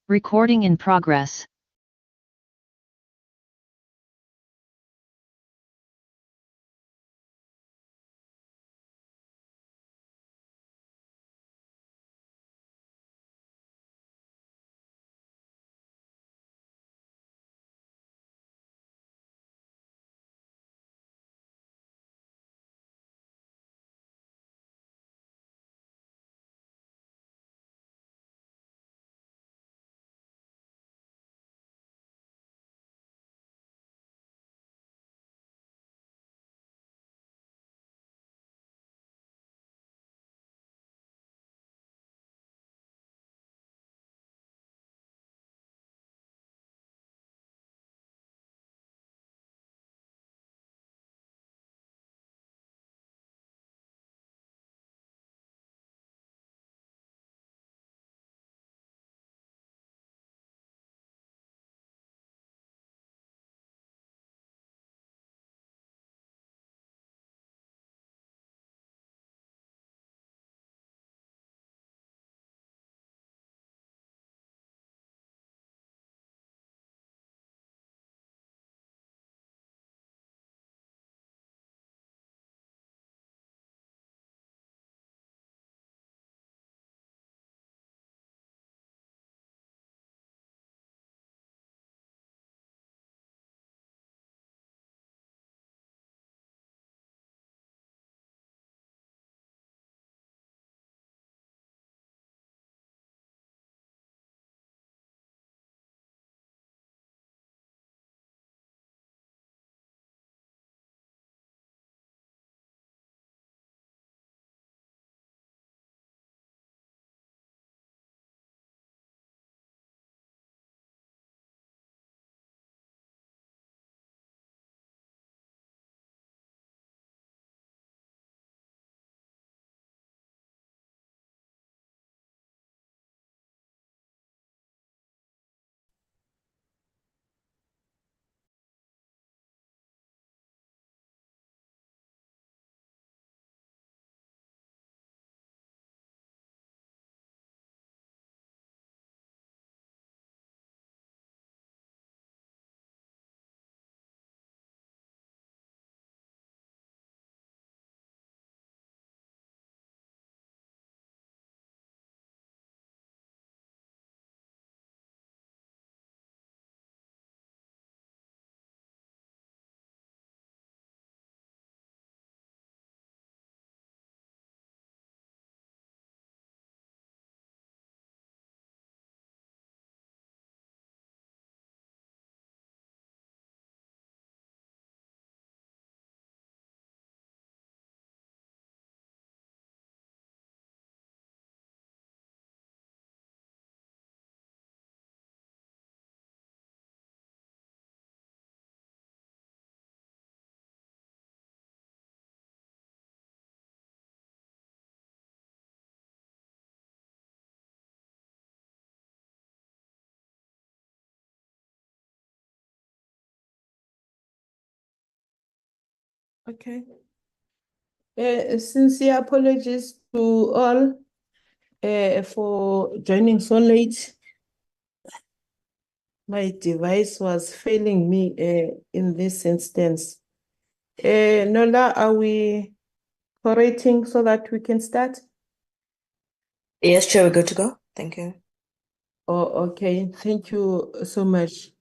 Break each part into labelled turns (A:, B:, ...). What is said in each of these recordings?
A: Recording in progress.
B: Okay. Sincere apologies to all for joining so late. My device was failing me in this instance. Nola, are we operating so that we can start?
C: Yes, Chair, we're good to go. Thank you.
B: Oh, okay. Thank you so much.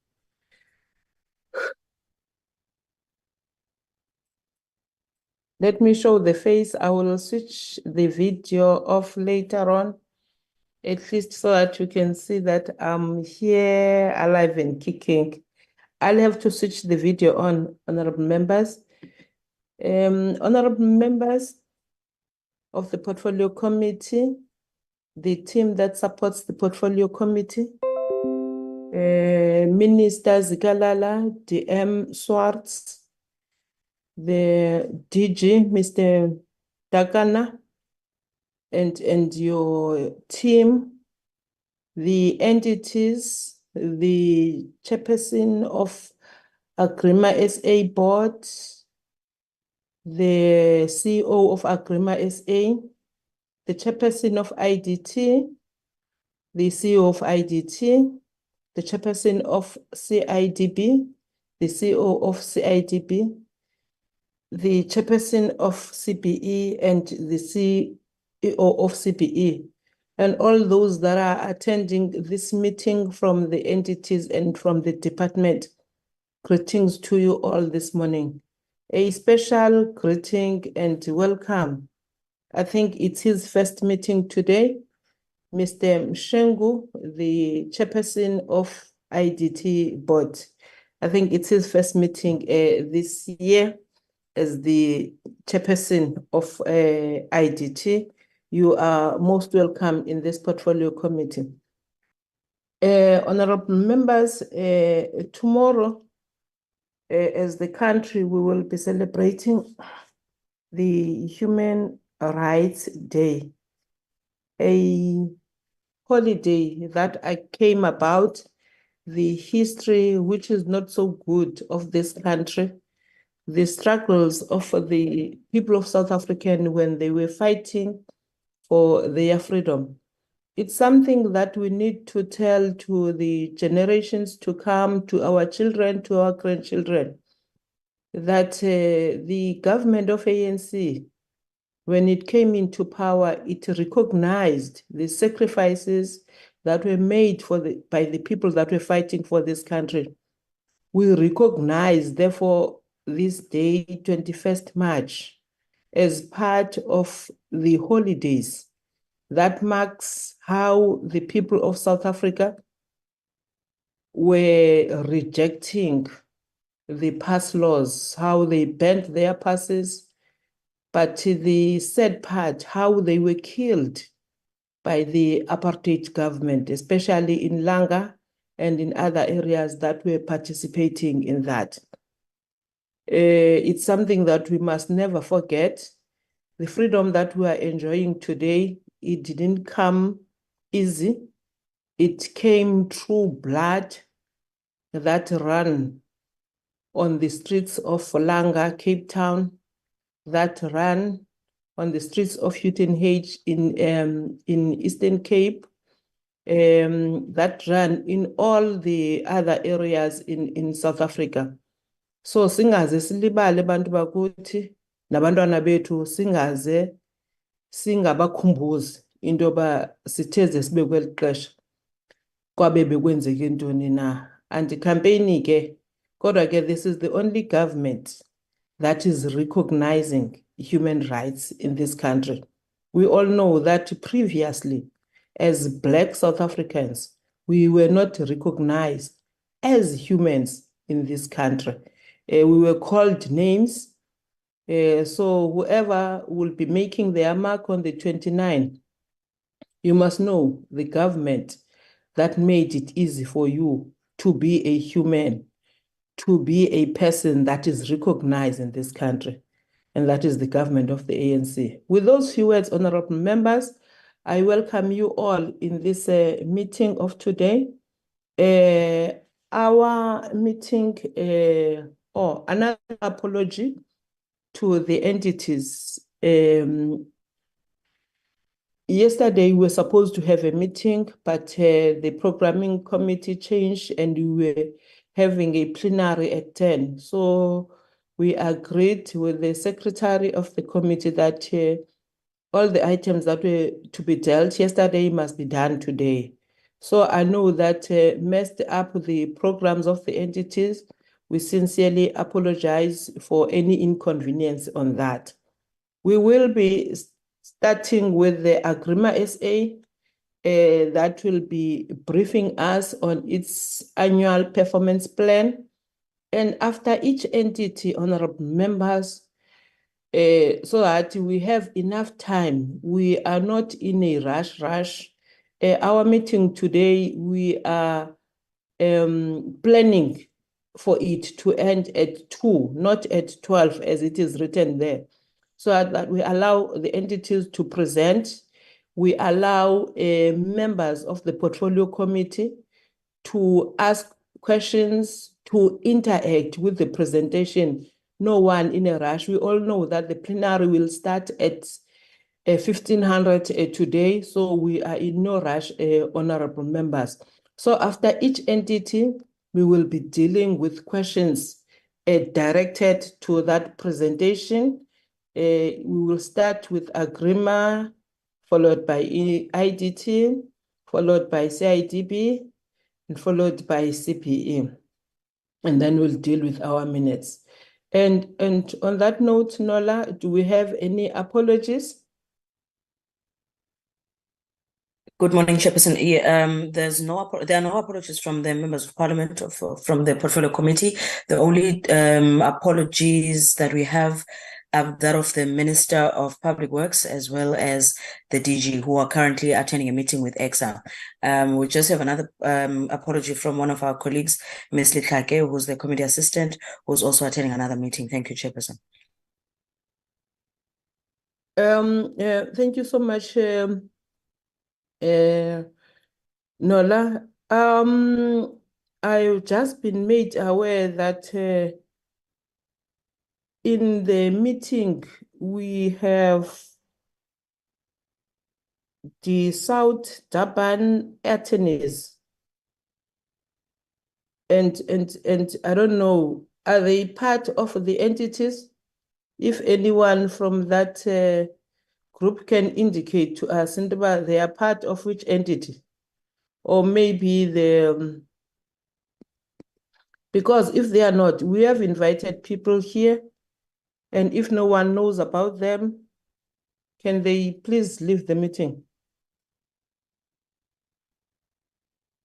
B: Let me show the face. I will switch the video off later on, at least so that you can see that I'm here alive and kicking. I'll have to switch the video on, honorable members. Honorable members of the Portfolio Committee, the team that supports the Portfolio Committee, Minister Zikalala, DM Swartz, the DG, Mr. Dakana, and your team, the entities, the chairperson of Agrima SA board, the CEO of Agrima SA, the chairperson of IDT, the CEO of IDT, the chairperson of CIDB, the CEO of CIDB, the chairperson of CBE, and the CEO of CBE, and all those that are attending this meeting from the entities and from the department. Greetings to you all this morning. A special greeting and welcome. I think it's his first meeting today. Mr. Mshengu, the chairperson of IDT board. I think it's his first meeting this year as the chairperson of IDT. You are most welcome in this portfolio committee. Honorable members, tomorrow, as the country, we will be celebrating the Human Rights Day, a holiday that I came about, the history which is not so good of this country, the struggles of the people of South Africa when they were fighting for their freedom. It's something that we need to tell to the generations to come, to our children, to our grandchildren, that the government of ANC, when it came into power, it recognized the sacrifices that were made by the people that were fighting for this country. We recognize, therefore, this day, 21st March, as part of the holidays that marks how the people of South Africa were rejecting the pass laws, how they bent their passes, but the sad part, how they were killed by the apartheid government, especially in Langa and in other areas that were participating in that. It's something that we must never forget. The freedom that we are enjoying today, it didn't come easy. It came through blood that ran on the streets of Langa, Cape Town, that ran on the streets of Uitenhage in Eastern Cape, that ran in all the other areas in South Africa. So singaze silibale bantu bakuthi nabantwana bethu singaze singabakhumbuzi into yoba sitheze sibe kweli xesha kwabe bekwenzeke ntoni na. Anti-campaign ke, kodwa ke this is the only government that is recognizing human rights in this country. We all know that previously, as Black South Africans, we were not recognized as humans in this country. We were called names. So whoever will be making their mark on the 29th, you must know the government that made it easy for you to be a human, to be a person that is recognized in this country, and that is the government of the ANC. With those few words, honorable members, I welcome you all in this meeting of today. Our meeting, another apology to the entities. Yesterday, we were supposed to have a meeting, but the programming committee changed and we were having a plenary at 10. So we agreed with the secretary of the committee that all the items that were to be dealt yesterday must be done today. So I know that messed up the programs of the entities. We sincerely apologize for any inconvenience on that. We will be starting with the Agrima SA that will be briefing us on its annual performance plan. And after each entity, honorable members, so that we have enough time. We are not in a rush. Our meeting today, we are planning for it to end at 2, not at 12 as it is written there. So that we allow the entities to present. We allow members of the portfolio committee to ask questions, to interact with the presentation. No one in a rush. We all know that the plenary will start at 1500 today, so we are in no rush, honorable members. So after each entity, we will be dealing with questions directed to that presentation. We will start with Agrima, followed by IDT, followed by CIDB, and followed by CPE. And then we'll deal with our minutes. And on that note, Nola, do we have any apologies?
C: Good morning, Chairperson. There are no apologies from the members of Parliament from the Portfolio Committee. The only apologies that we have are that of the Minister of Public Works as well as the DG, who are currently attending a meeting with EXA. We just have another apology from one of our colleagues, Ms. Litlake, who's the committee assistant, who's also attending another meeting. Thank you, Chairperson.
B: Thank you so much, Nola. I've just been made aware that in the meeting we have the South Durban attorneys, and I don't know, are they part of the entities? If anyone from that group can indicate to us, they are part of which entity? Or maybe because if they are not, we have invited people here, and if no one knows about them, can they please leave the meeting?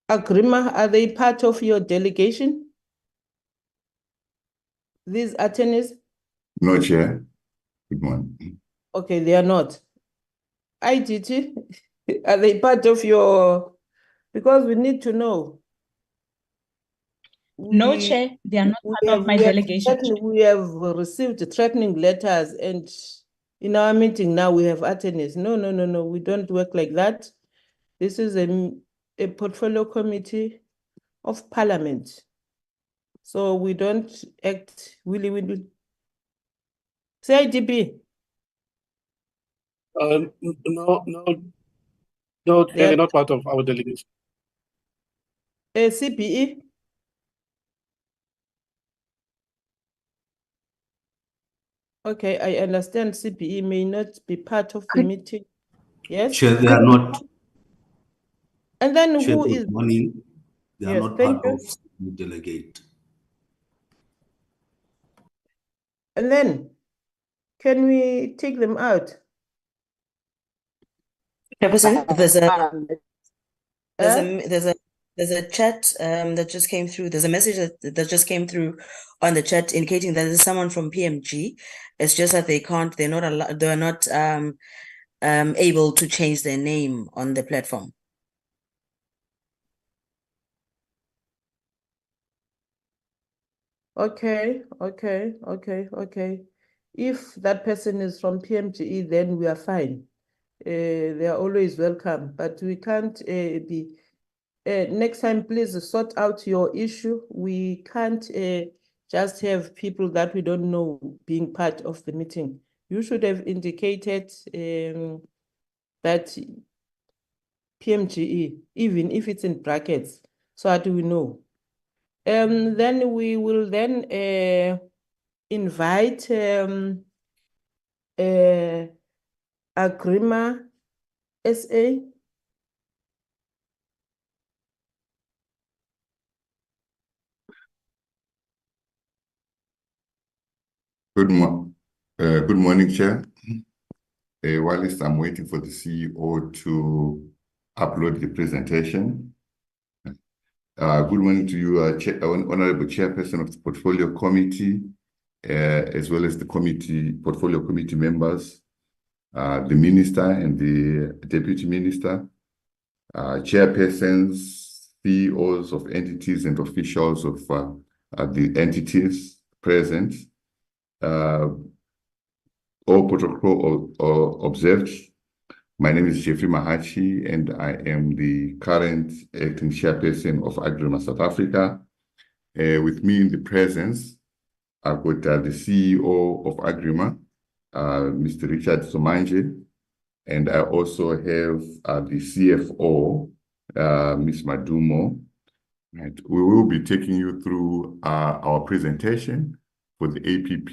B: Agrima, are they part of your delegation? These attorneys?
A: No, Chair. Good morning.
B: Okay, they are not. IDT, are they part of your, because we need to know.
D: No, Chair, they are not part of my delegation.
B: We have received threatening letters, and in our meeting now we have attorneys. No, we don't work like that. This is a portfolio committee of Parliament. So we don't act willy-willy. CIDB.
E: No, they're not part of our delegation.
B: CPE. Okay, I understand CPE may not be part of the meeting. Yes?
F: Chair, they are not.
B: And then
F: Chair,
B: who
F: good
B: is?
F: morning. They are
B: Yes,
F: not
B: thank
F: part
B: you.
F: of the delegate.
B: And then, can we take them out?
C: Chairperson, there's a chat that just came through. There's a message that just came through on the chat indicating that there's someone from PMG. It's just that they're not allowed, they're not able to change their name on the platform.
B: Okay. If that person is from PMGE, then we are fine. They are always welcome, but we can't be. Next time, please sort out your issue. We can't just have people that we don't know being part of the meeting. You should have indicated that PMGE, even if it's in brackets, so that we know. Then we will then invite Agrima SA.
A: Good morning, Chair. Whilst I'm waiting for the CEO to upload the presentation. Good morning to you, Honorable Chairperson of the Portfolio Committee, as well as the Portfolio Committee members, the Minister and the Deputy Minister, Chairpersons, CEOs of entities and officials of the entities present. All protocol observed. My name is Jeffrey Mahachi, and I am the current acting chairperson of Agrima South Africa. With me in the presence, I've got the CEO of Agrima, Mr. Richard Somanje, And I also have the CFO, Ms. Madumo. And we will be taking you through our presentation for the APP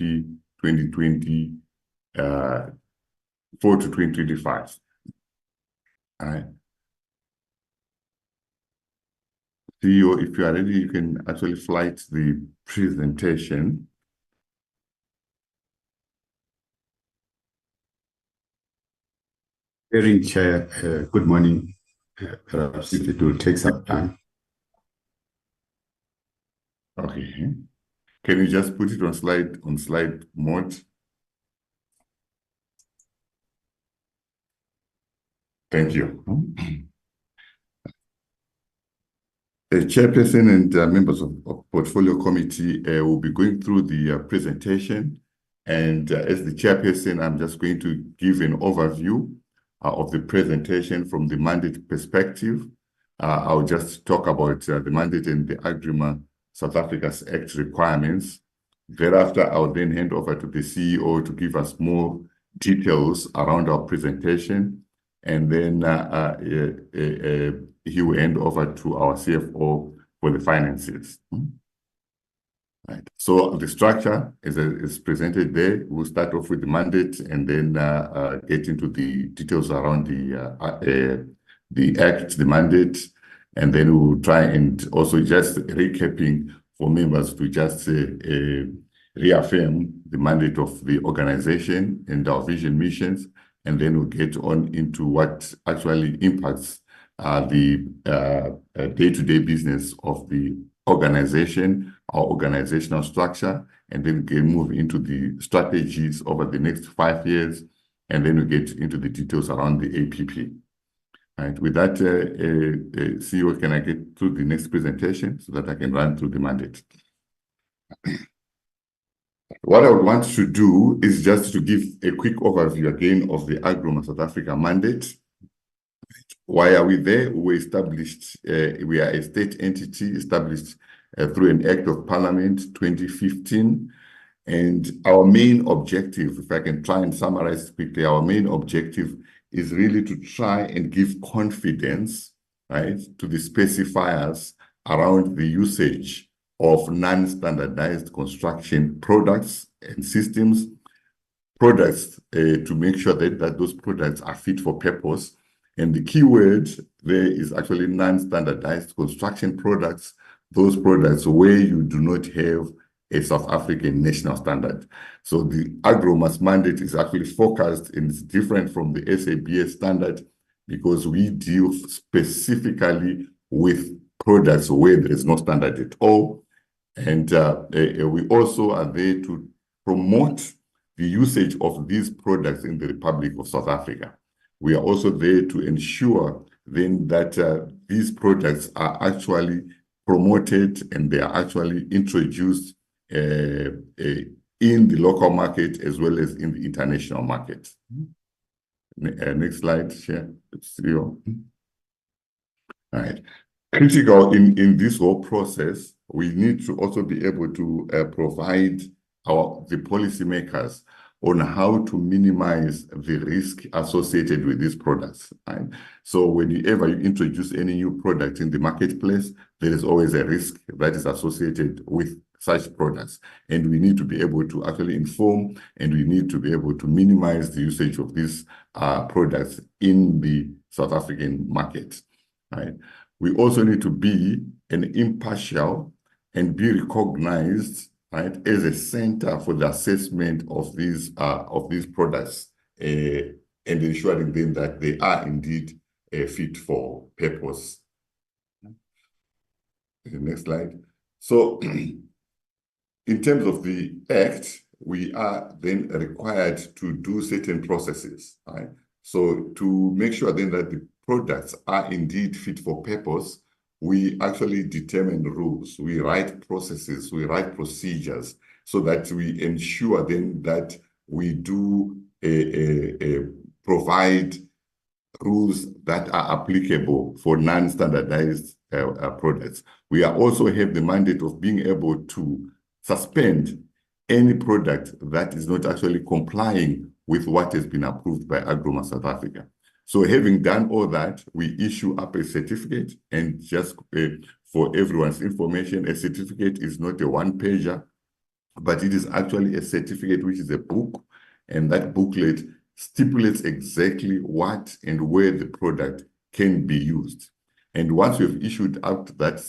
A: 2024 to 2025. All right. CEO, if you are ready, you can actually flight the presentation.
G: Hearing Chair, good morning. Perhaps if it will take some time.
A: Okay. Can you just put it on slide mode? Thank you. The chairperson and members of portfolio committee will be going through the presentation. And as the chairperson, I'm just going to give an overview of the presentation from the mandate perspective. I'll just talk about the mandate and the Agrima South Africa's Act requirements. Thereafter, I'll then hand over to the CEO to give us more details around our presentation. And then he will hand over to our CFO for the finances. Right. So the structure is presented there. We'll start off with the mandate and then get into the details around the act, the mandate, and then we'll try and also just recapping for members to just reaffirm the mandate of the organization and our vision missions, and then we'll get on into what actually impacts the day-to-day business of the organization, our organizational structure, and then move into the strategies over the next 5 years, and then we get into the details around the APP. Right. With that, CEO, can I get to the next presentation so that I can run through the mandate? What I would want to do is just to give a quick overview again of the Agrima South Africa mandate. Why are we there? We are a state entity established through an Act of Parliament 2015. And our main objective, if I can try and summarize quickly, our main objective is really to try and give confidence, right, to the specifiers around the usage of non-standardized construction products and systems, to make sure that those products are fit for purpose. And the key word there is actually non-standardized construction products, those products where you do not have a South African national standard. So the Agrima's mandate is actually focused and it's different from the SABS standard because we deal specifically with products where there is no standard at all. And we also are there to promote the usage of these products in the Republic of South Africa. We are also there to ensure then that these products are actually promoted and they are actually introduced in the local market as well as in the international market. Next slide, share. All right. Critical in this whole process, we need to also be able to provide the policymakers on how to minimize the risk associated with these products. Right? So whenever you introduce any new product in the marketplace, there is always a risk that is associated with such products. And we need to be able to actually inform and we need to be able to minimize the usage of these products in the South African market. Right? We also need to be an impartial and be recognized, right, as a center for the assessment of these products and ensuring then that they are indeed fit for purpose. The next slide. So in terms of the Act, we are then required to do certain processes, right? So to make sure then that the products are indeed fit for purpose, we actually determine rules, we write processes, we write procedures so that we ensure then that we do provide rules that are applicable for non-standardized products. We also have the mandate of being able to suspend any product that is not actually complying with what has been approved by Agroma South Africa. So having done all that, we issue up a certificate, and just for everyone's information, a certificate is not a one-pager, but it is actually a certificate, which is a book, and that booklet stipulates exactly what and where the product can be used. And once we've issued out that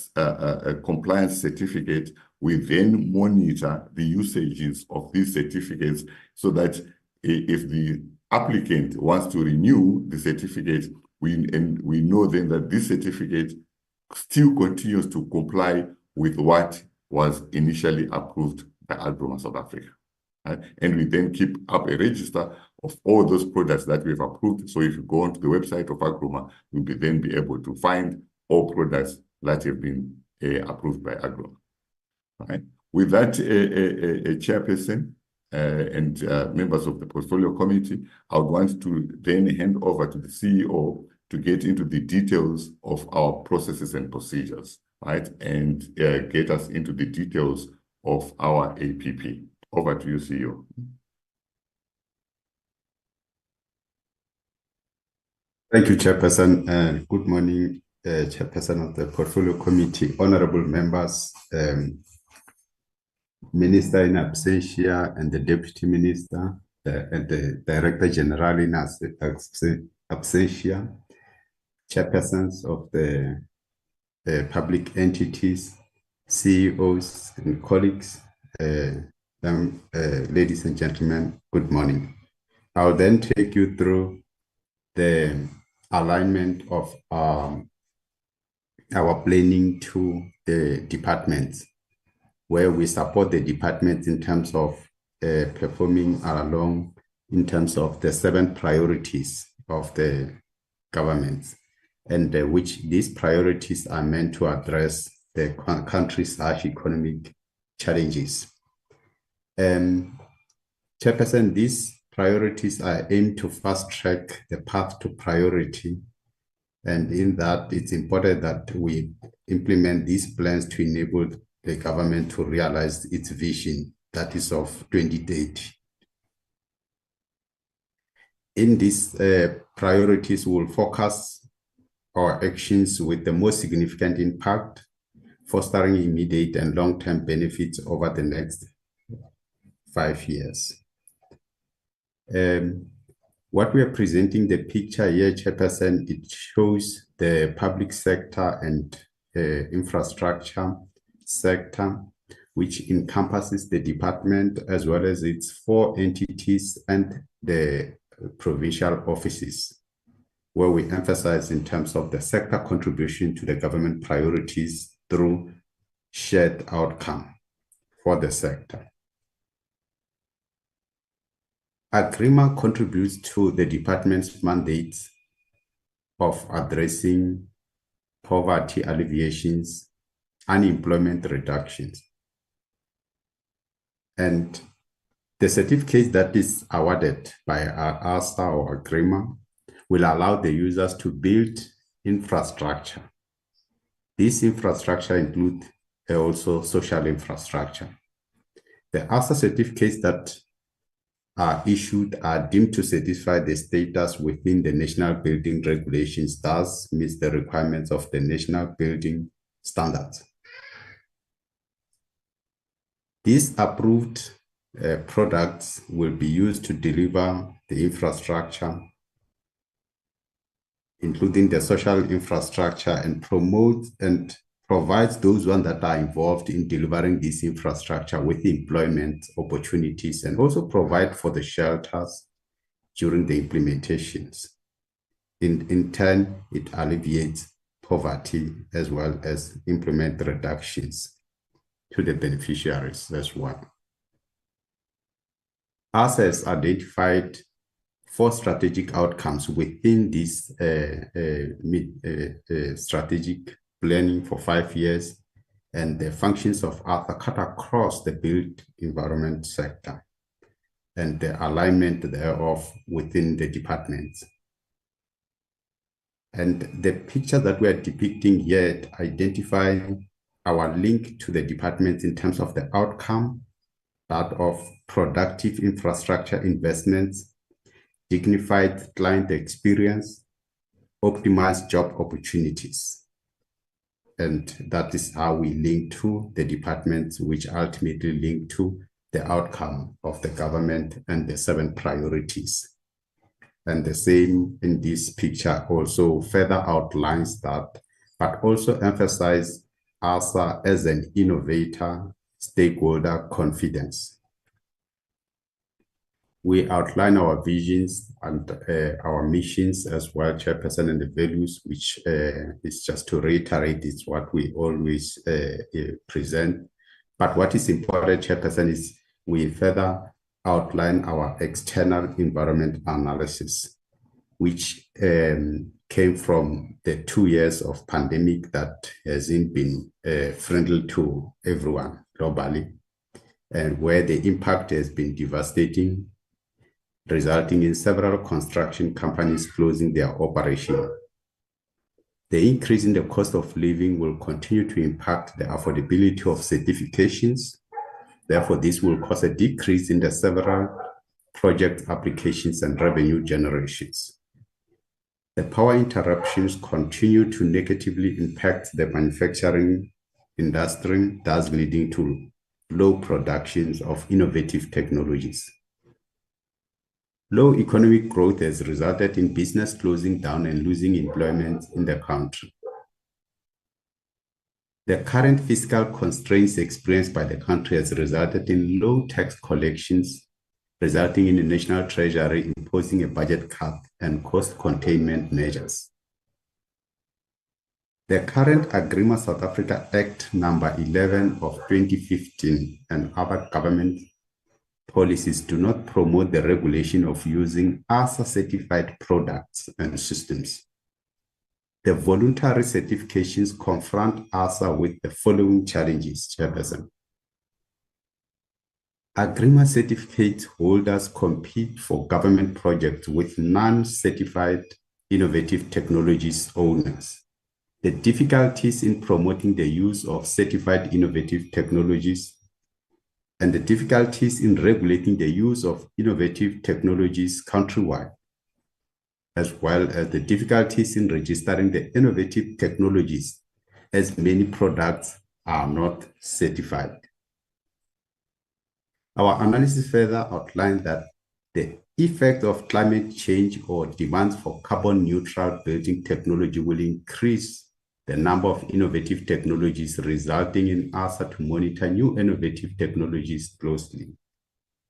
A: compliance certificate, we then monitor the usages of these certificates so that if the applicant wants to renew the certificate, we know then that this certificate still continues to comply with what was initially approved by Agroma South Africa. Right? And we then keep up a register of all those products that we've approved. So if you go onto the website of Agroma, you'll then be able to find all products that have been approved by Agroma. Right? With that, chairperson and members of the portfolio committee, I would want to then hand over to the CEO to get into the details of our processes and procedures, right? And get us into the details of our APP. Over to you, CEO.
G: Thank you, Chairperson. Good morning, Chairperson of the Portfolio Committee, honorable members, Minister in absentia, and the Deputy Minister, and the Director General in absentia, chairpersons of the public entities, CEOs and colleagues, ladies and gentlemen, good morning. I'll then take you through the alignment of our planning to the departments, where we support the departments in terms of performing along in terms of the 7 priorities of the government, and which these priorities are meant to address the country's harsh economic challenges. Chairperson, these priorities are aimed to fast-track the path to priority, and in that it's important that we implement these plans to enable the government to realize its vision, that is of 2030. In these priorities, we will focus our actions with the most significant impact, fostering immediate and long-term benefits over the next 5 years. What we are presenting, the picture here, Chairperson, it shows the public sector and infrastructure sector, which encompasses the department as well as its 4 entities and the provincial offices, where we emphasize in terms of the sector contribution to the government priorities through shared outcome for the sector. Agrema contributes to the department's mandates of addressing poverty alleviations, unemployment reductions. And the certificate that is awarded by ASA or Agrema will allow the users to build infrastructure. This infrastructure includes also social infrastructure. The ASA certificates that are issued are deemed to satisfy the status within the national building regulations, thus meets the requirements of the national building standards. These approved products will be used to deliver the infrastructure, including the social infrastructure, and promote and provides those ones that are involved in delivering this infrastructure with employment opportunities, and also provide for the shelters during the implementations. In turn, it alleviates poverty as well as implement reductions to the beneficiaries as well. ASA has identified 4 strategic outcomes within this strategic planning for 5 years, and the functions of ASA cut across the built environment sector and the alignment thereof within the departments. And the picture that we are depicting here identifies our link to the department in terms of the outcome, that of productive infrastructure investments, dignified client experience, optimize job opportunities. And that is how we link to the departments, which ultimately link to the outcome of the government and the 7 priorities. And the same in this picture also further outlines that, but also emphasize ASA as an innovator, stakeholder confidence. We outline our visions and our missions as well, Chairperson, and the values, which is just to reiterate, it's what we always present. But what is important, Chairperson, is we further outline our external environment analysis, which came from the 2 years of pandemic that hasn't been friendly to everyone globally, and where the impact has been devastating, resulting in several construction companies closing their operation. The increase in the cost of living will continue to impact the affordability of certifications. Therefore, this will cause a decrease in the several project applications and revenue generations. The power interruptions continue to negatively impact the manufacturing industry, thus leading to low productions of innovative technologies. Low economic growth has resulted in business closing down and losing employment in the country. The current fiscal constraints experienced by the country has resulted in low tax collections, resulting in the National Treasury imposing a budget cut and cost containment measures. The current Agrima South Africa Act number 11 of 2015 and other government policies do not promote the regulation of using ASA-certified products and systems. The voluntary certifications confront ASA with the following challenges, Chairperson. Agrima certificate holders compete for government projects with non-certified innovative technologies owners. The difficulties in promoting the use of certified innovative technologies and the difficulties in regulating the use of innovative technologies countrywide, as well as the difficulties in registering the innovative technologies, as many products are not certified. Our analysis further outlined that the effect of climate change or demands for carbon neutral building technology will increase the number of innovative technologies, resulting in ASA to monitor new innovative technologies closely.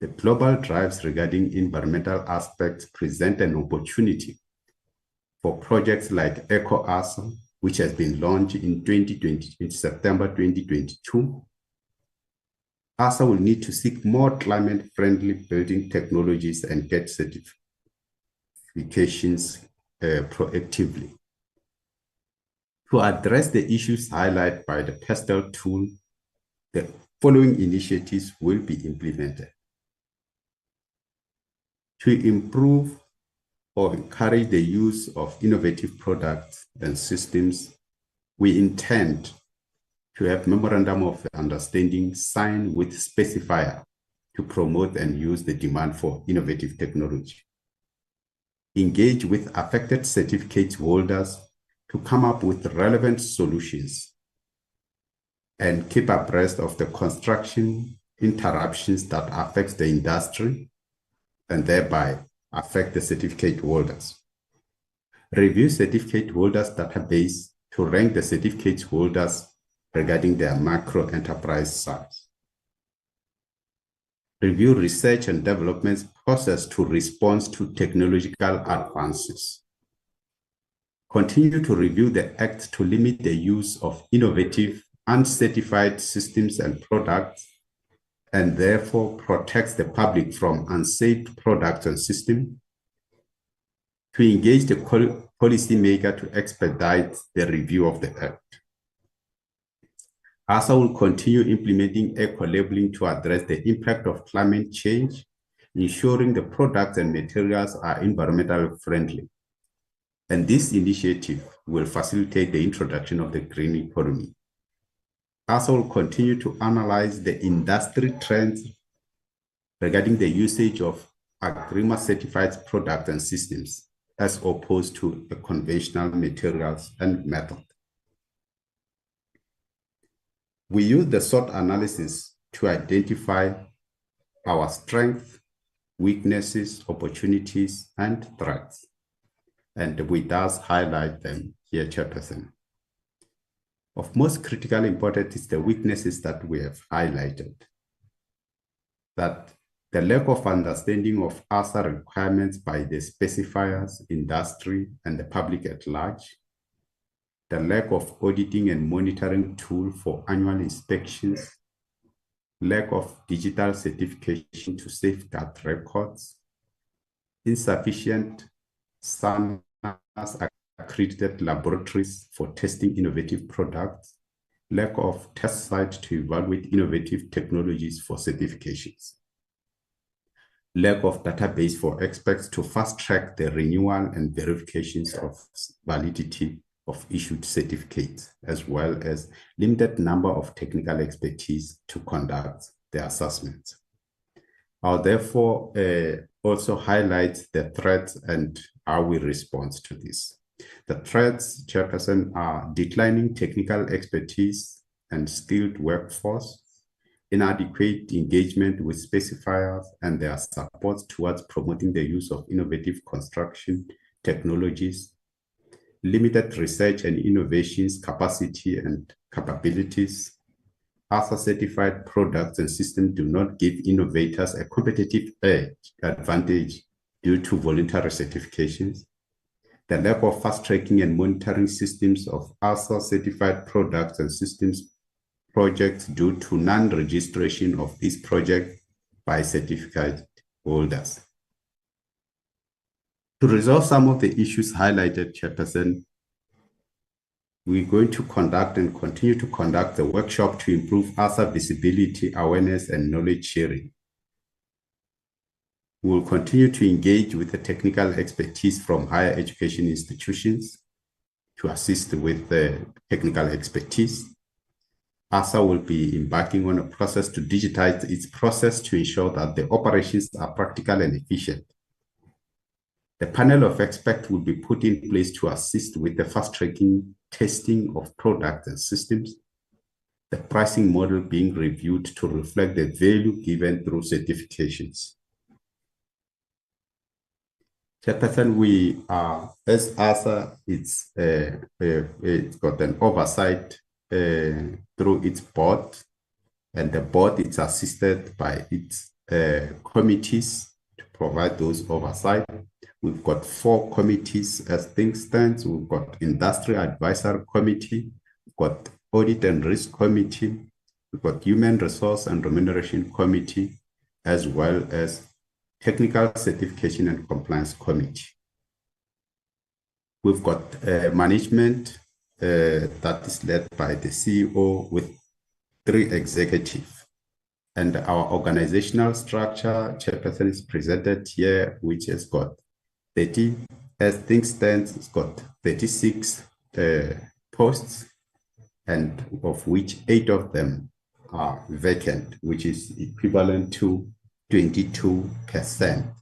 G: The global drives regarding environmental aspects present an opportunity for projects like EcoASA, which has been launched in September 2022. ASA will need to seek more climate-friendly building technologies and get certifications proactively. To address the issues highlighted by the PESTEL tool, the following initiatives will be implemented. To improve or encourage the use of innovative products and systems, we intend to have memorandum of understanding signed with specifier to promote and use the demand for innovative technology. Engage with affected certificate holders to come up with relevant solutions and keep abreast of the construction interruptions that affect the industry and thereby affect the certificate holders. Review certificate holders database to rank the certificate holders regarding their macro enterprise size. Review research and development process to respond to technological advances. Continue to review the Act to limit the use of innovative, uncertified systems and products, and therefore protects the public from unsafe products and systems. To engage the policymaker to expedite the review of the Act. ASA will continue implementing eco-labeling to address the impact of climate change, ensuring the products and materials are environmentally friendly. And this initiative will facilitate the introduction of the green economy. ASA will continue to analyze the industry trends regarding the usage of AGRIMA certified products and systems as opposed to the conventional materials and method. We use the SWOT analysis to identify our strengths, weaknesses, opportunities, and threats. And we thus highlight them here, Chairperson. Of most critical importance is the weaknesses that we have highlighted. That the lack of understanding of ASA requirements by the specifiers, industry, and the public at large, the lack of auditing and monitoring tool for annual inspections, lack of digital certification to safeguard records, insufficient standards accredited laboratories for testing innovative products, lack of test sites to evaluate innovative technologies for certifications, lack of database for experts to fast-track the renewal and verifications of validity of issued certificates, as well as limited number of technical expertise to conduct the assessments. I'll therefore also highlight the threats and how we respond to this. The threats, Chairperson, are declining technical expertise and skilled workforce, inadequate engagement with specifiers and their support towards promoting the use of innovative construction technologies, limited research and innovations capacity and capabilities. ASA certified products and systems do not give innovators a competitive advantage due to voluntary certifications. The lack of fast-tracking and monitoring systems of ASA certified products and systems projects due to non-registration of these projects by certificate holders. To resolve some of the issues highlighted, Chairperson, we're going to conduct and continue to conduct a workshop to improve ASA visibility, awareness, and knowledge sharing. We will continue to engage with the technical expertise from higher education institutions to assist with the technical expertise. ASA will be embarking on a process to digitize its process to ensure that the operations are practical and efficient. The panel of experts will be put in place to assist with the fast-tracking testing of products and systems, the pricing model being reviewed to reflect the value given through certifications. Chairperson, we are, as ASA, it's got an oversight through its board, and the board is assisted by its committees to provide those oversight. We've got 4 committees as things stand. We've got Industry Advisory Committee, we've got Audit and Risk Committee, we've got Human Resource and Remuneration Committee, as well as Technical Certification and Compliance Committee. We've got management that is led by the CEO with 3 executives. And our organizational structure, Chairperson, is presented here, which has got 30, as things stand, it's got 36 posts, and of which 8 of them are vacant, which is equivalent to 22%.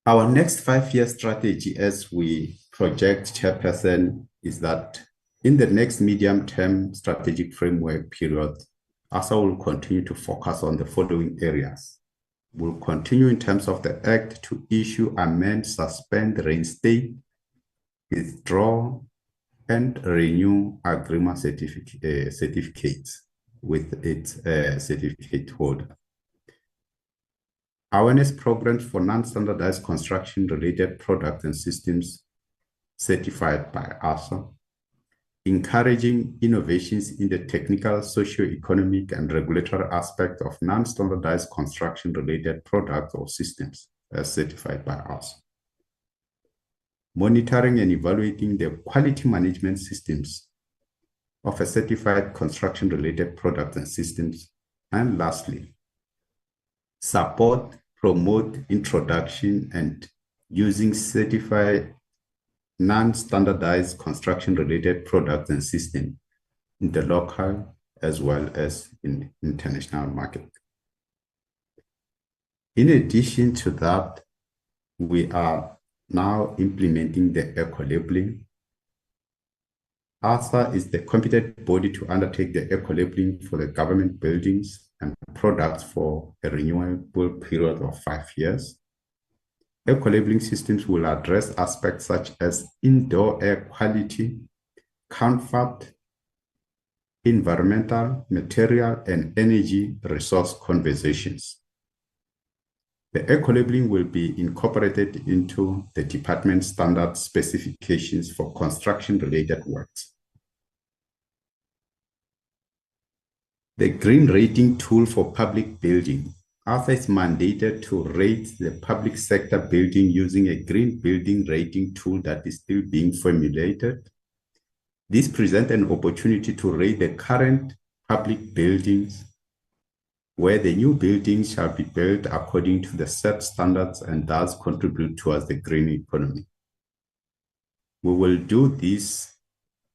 G: Our next 5-year strategy, as we project, Chairperson, is that in the next medium-term strategic framework period, ASA will continue to focus on the following areas. We'll continue in terms of the Act to issue, amend, suspend, reinstate, withdraw, and renew AGRIMA certificates with its certificate holder. Awareness programs for non-standardized construction-related products and systems certified by ASA. Encouraging innovations in the technical, socio-economic, and regulatory aspect of non-standardized construction-related products or systems as certified by us. Monitoring and evaluating the quality management systems of a certified construction-related products and systems. And lastly, support, promote introduction, and using certified non-standardized construction-related products and systems in the local as well as in international market. In addition to that, we are now implementing the eco-labeling. ARSA is the competent body to undertake the eco-labeling for the government buildings and products for a renewable period of 5 years. Eco-labeling systems will address aspects such as indoor air quality, comfort, environmental, material, and energy resource conversations. The eco-labeling will be incorporated into the department standard specifications for construction-related works. The green rating tool for public building. ARSA is mandated to rate the public sector building using a green building rating tool that is still being formulated. This presents an opportunity to rate the current public buildings, where the new buildings shall be built according to the set standards and thus contribute towards the green economy. We will do this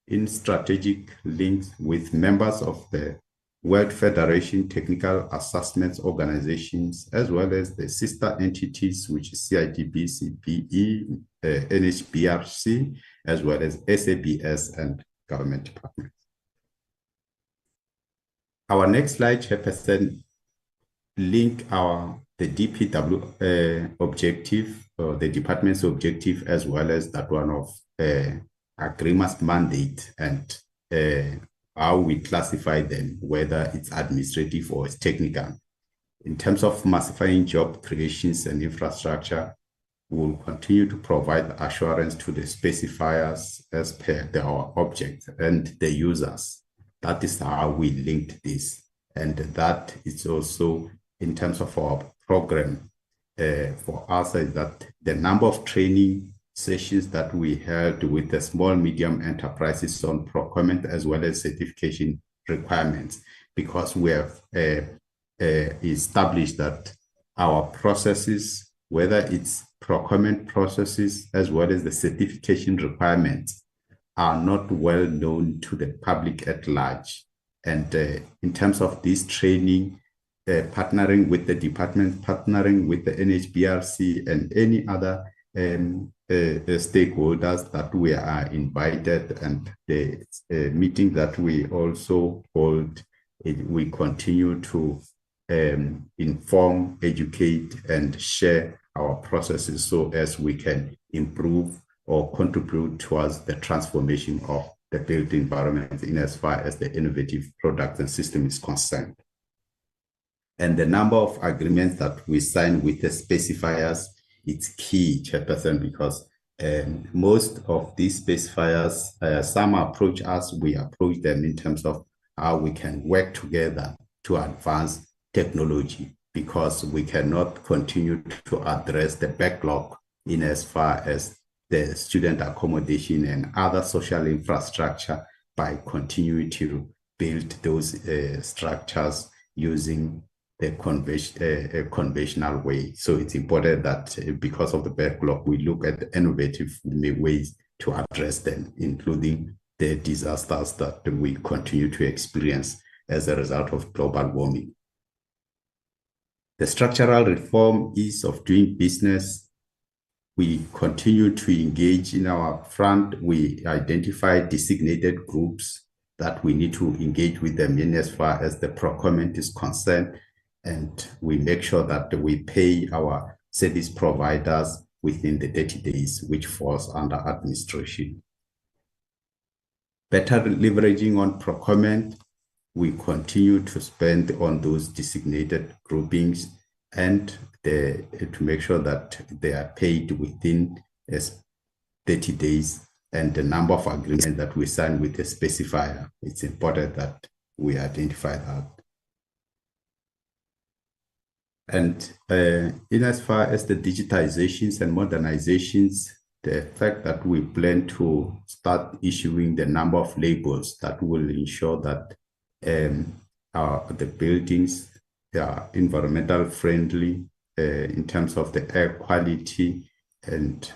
G: in strategic links with members of the World Federation Technical Assessments Organizations, as well as the sister entities, which is cidb, CPE, NHBRC, as well as SABS and government departments. Our next slide, Chairperson, link the DPW objective, or the department's objective, as well as that one of agreement's mandate, and how we classify them, whether it's administrative or it's technical. In terms of massifying job creations and infrastructure, we'll continue to provide assurance to the specifiers as per our object and the users. That is how we linked this. And that is also in terms of our program for us, is that the number of training sessions that we held with the small, medium enterprises on procurement as well as certification requirements, because we have established that our processes, whether it's procurement processes as well as the certification requirements, are not well known to the public at large. And in terms of this training, partnering with the department, partnering with the NHBRC and any other stakeholders that we are invited, and the meeting that we also hold, we continue to inform, educate, and share our processes so as we can improve or contribute towards the transformation of the built environment in as far as the innovative product and system is concerned. And the number of agreements that we sign with the specifiers, it's key, Chairperson, because most of these specifiers, some approach us, we approach them in terms of how we can work together to advance technology, because we cannot continue to address the backlog in as far as the student accommodation and other social infrastructure by continuing to build those structures using the conventional way. So it's important that because of the backlog, we look at innovative ways to address them, including the disasters that we continue to experience as a result of global warming. The structural reform ease of doing business. We continue to engage in our front. We identify designated groups that we need to engage with them in as far as the procurement is concerned. And we make sure that we pay our service providers within the 30 days, which falls under administration. Better leveraging on procurement. We continue to spend on those designated groupings and to make sure that they are paid within 30 days, and the number of agreements that we sign with the specifier. It's important that we identify that. And in as far as the digitizations and modernizations, the fact that we plan to start issuing the number of labels that will ensure that the buildings are environmental friendly in terms of the air quality and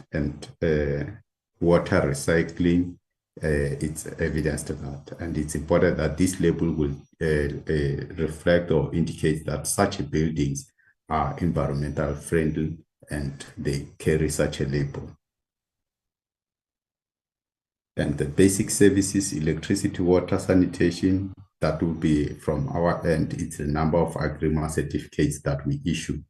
G: water recycling, it's evidence to that. And it's important that this label will reflect or indicate that such buildings are environmental friendly and they carry such a label. And the basic services, electricity, water, sanitation, that will be from our end. It's the number of agreement certificates that we issued.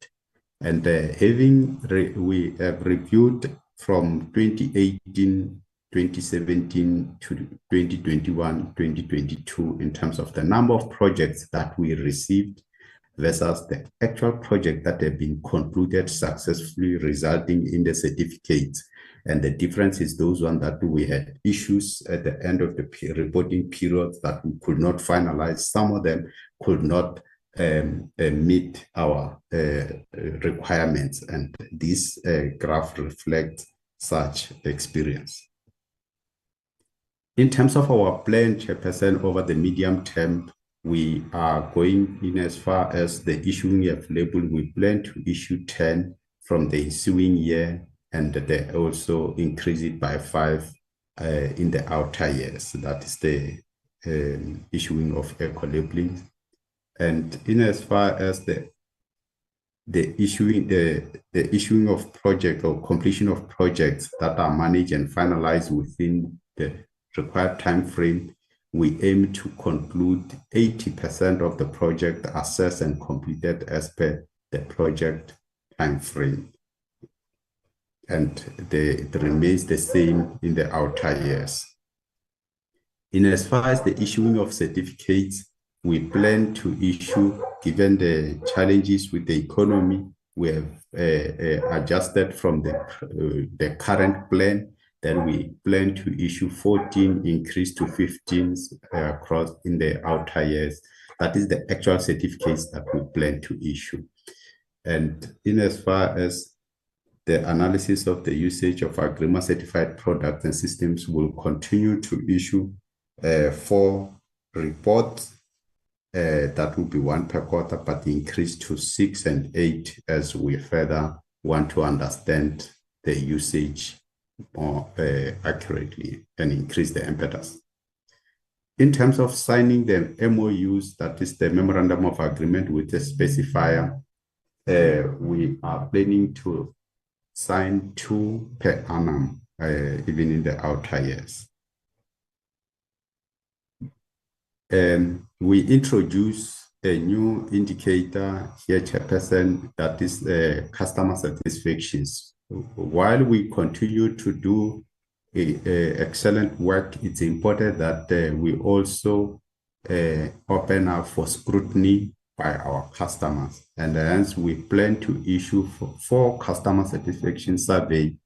G: And we have reviewed from 2018, 2017 to 2021, 2022 in terms of the number of projects that we received versus the actual project that have been concluded successfully, resulting in the certificates. And the difference is those ones that we had issues at the end of the reporting period that we could not finalize. Some of them could not meet our requirements, and this graph reflects such experience. In terms of our plan, Chairperson, over the medium term, we are going in as far as the issuing of label. We plan to issue 10 from the ensuing year, and they also increase it by 5 in the outer years. That is the issuing of eco-labeling. And in as far as the issuing of project or completion of projects that are managed and finalized within the required time frame, we aim to conclude 80% of the project assessed and completed as per the project time frame. And it remains the same in the outer years. In as far as the issuing of certificates, we plan to issue, given the challenges with the economy, we have adjusted from the current plan. Then we plan to issue 14, increase to 15 across in the outer years. That is the actual certificates that we plan to issue. And in as far as the analysis of the usage of agreement certified products and systems, will continue to issue 4 reports. That will be 1 per quarter, but increase to 6 and 8 as we further want to understand the usage more accurately and increase the impetus. In terms of signing the MOUs, that is the Memorandum of Agreement with the specifier, we are planning to sign 2 per annum, even in the outer years. We introduce a new indicator here, Chairperson, that is customer satisfactions. While we continue to do excellent work, it's important that we also open up for scrutiny by our customers. And hence we plan to issue 4 customer satisfaction survey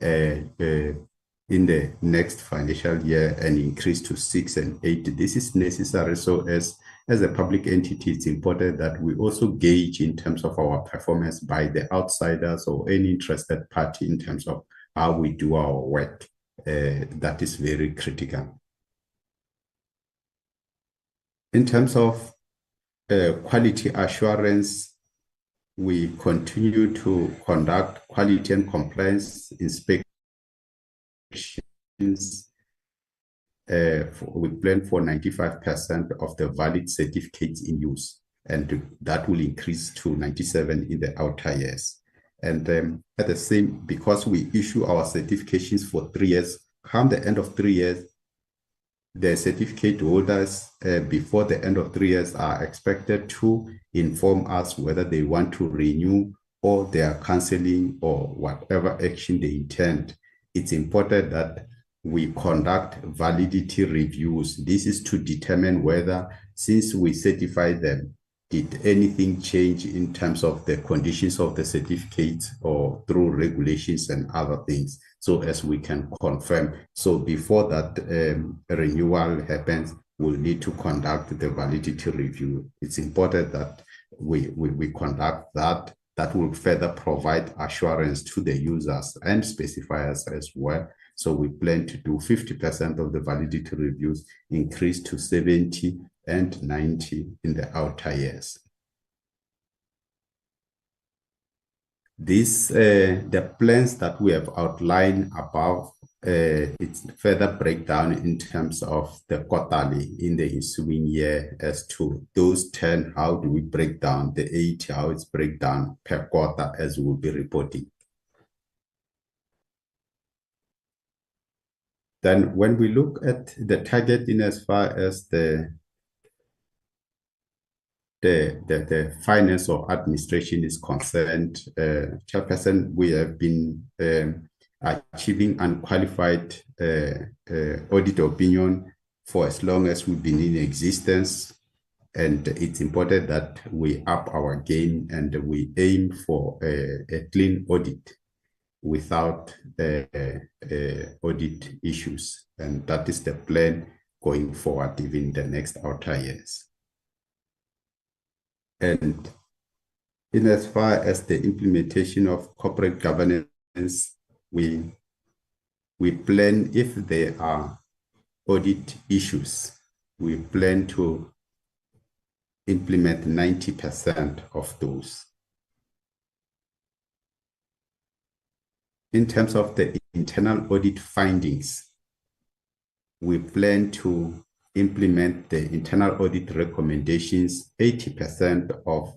G: in the next financial year and increase to 6 and 8. This is necessary. So as a public entity, it's important that we also gauge in terms of our performance by the outsiders or any interested party in terms of how we do our work. That is very critical. In terms of quality assurance, we continue to conduct quality and compliance inspections. We plan for 95% of the valid certificates in use, and that will increase to 97 in the outer years. And at the same, because we issue our certifications for 3 years, come the end of 3 years, the certificate holders before the end of 3 years are expected to inform us whether they want to renew or they are canceling or whatever action they intend. It's important that we conduct validity reviews. This is to determine whether, since we certify them, did anything change in terms of the conditions of the certificate or through regulations and other things, so as we can confirm. So before that renewal happens, we'll need to conduct the validity review. It's important that we conduct that. That will further provide assurance to the users and specifiers as well. So we plan to do 50% of the validity reviews, increase to 70 and 90 in the outer years. The plans that we have outlined above it's further breakdown in terms of the quarterly in the ensuing year as to those 10, how do we break down the 8, how it's breakdown per quarter as we'll be reporting. Then when we look at the target in as far as the finance or administration is concerned, Chairperson, we have been achieving unqualified audit opinion for as long as we've been in existence. And it's important that we up our game and we aim for a clean audit without audit issues. And that is the plan going forward, even the next outer years. And in as far as the implementation of corporate governance, we plan, if there are audit issues, we plan to implement 90% of those. In terms of the internal audit findings, we plan to implement the internal audit recommendations, 80% of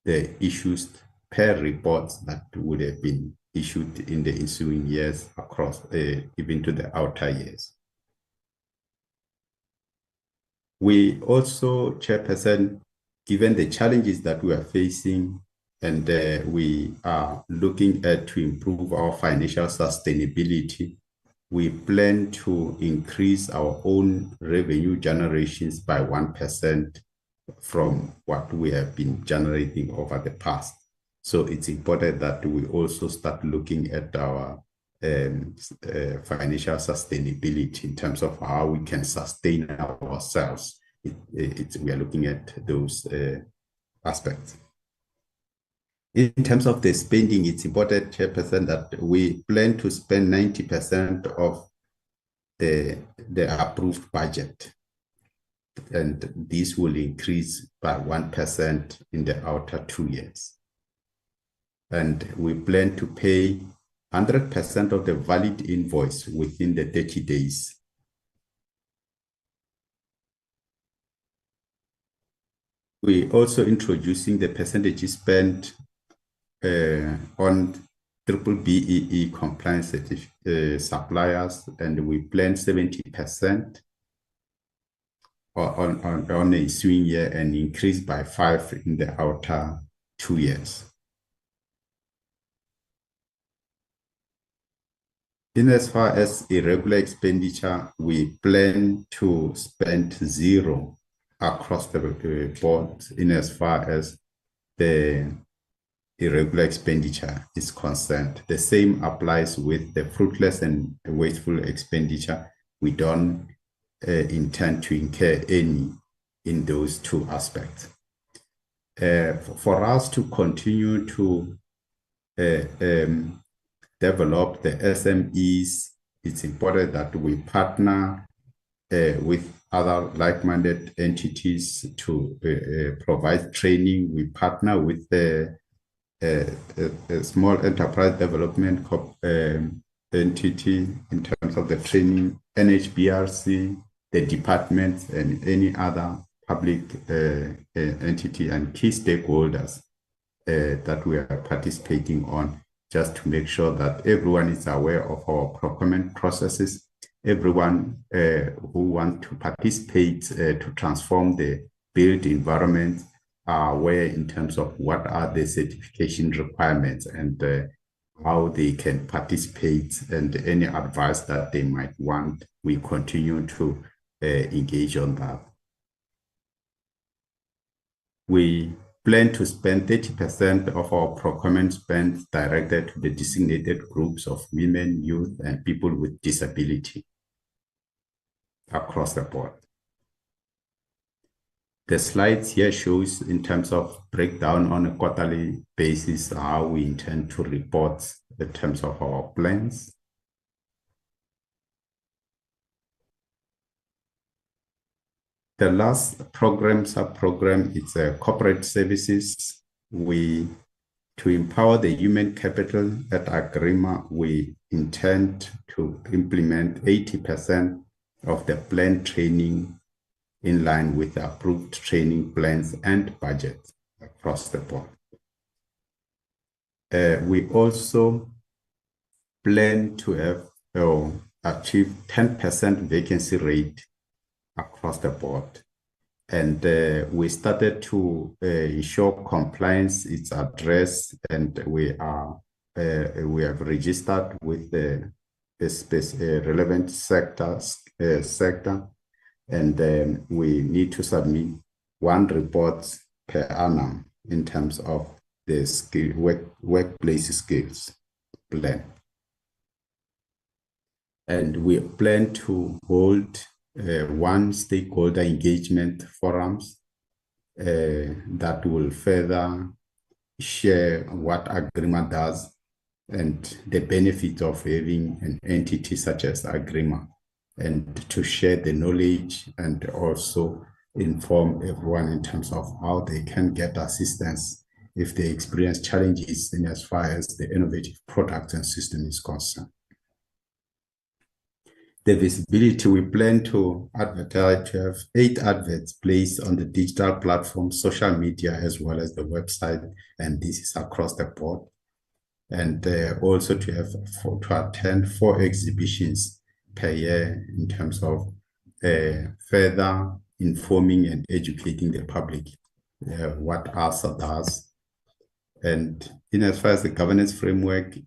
G: the issues per reports that would have been issued in the ensuing years across, even to the outer years. We also, Chairperson, given the challenges that we are facing, and we are looking at to improve our financial sustainability, we plan to increase our own revenue generations by 1% from what we have been generating over the past. So it's important that we also start looking at our financial sustainability in terms of how we can sustain ourselves. We are looking at those aspects. In terms of the spending, it's important, Chairperson, that we plan to spend 90% of the approved budget. And this will increase by 1% in the outer 2 years. And we plan to pay 100% of the valid invoice within the 30 days. We also introducing the percentage spent on BBBEE compliance suppliers, and we plan 70% on a ensuing year and increase by 5 in the outer 2 years. In as far as irregular expenditure, we plan to spend 0 across the board in as far as the irregular expenditure is concerned. The same applies with the fruitless and wasteful expenditure. We don't intend to incur any in those 2 aspects. For us to continue to develop the SMEs, it's important that we partner with other like-minded entities to provide training. We partner with the small enterprise development entity in terms of the training, NHBRC, the departments, and any other public entity and key stakeholders that we are participating on, just to make sure that everyone is aware of our procurement processes. Everyone who wants to participate to transform the built environment are aware in terms of what are the certification requirements and how they can participate, and any advice that they might want. We continue to engage on that. We plan to spend 30% of our procurement spend directed to the designated groups of women, youth, and people with disability across the board. The slides here shows in terms of breakdown on a quarterly basis how we intend to report in terms of our plans. The last program, sub-program, it's corporate services. To empower the human capital at Agrima, we intend to implement 80% of the planned training in line with the approved training plans and budget across the board. We also plan to have achieve 10% vacancy rate across the board. And we started to ensure compliance is addressed, and we have registered with the relevant sector, and we need to submit 1 report per annum in terms of the workplace skills plan. And we plan to hold 1 stakeholder engagement forums that will further share what Agrima does and the benefit of having an entity such as Agrima, and to share the knowledge and also inform everyone in terms of how they can get assistance if they experience challenges in as far as the innovative product and system is concerned. The visibility, we plan to advertise, to have 8 adverts placed on the digital platform, social media, as well as the website, and this is across the board. And also to have to attend 4 exhibitions per year in terms of further informing and educating the public what ASA does. And in as far as the governance framework,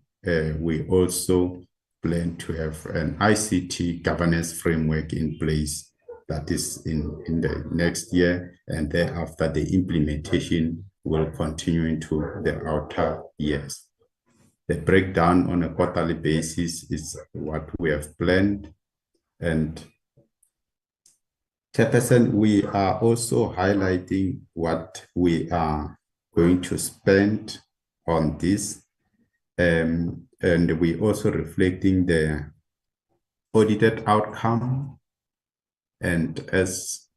G: we also plan to have an ICT governance framework in place that is in the next year, and thereafter the implementation will continue into the outer years. The breakdown on a quarterly basis is what we have planned. And Chairperson, we are also highlighting what we are going to spend on this. And we also reflecting the audited outcome, and as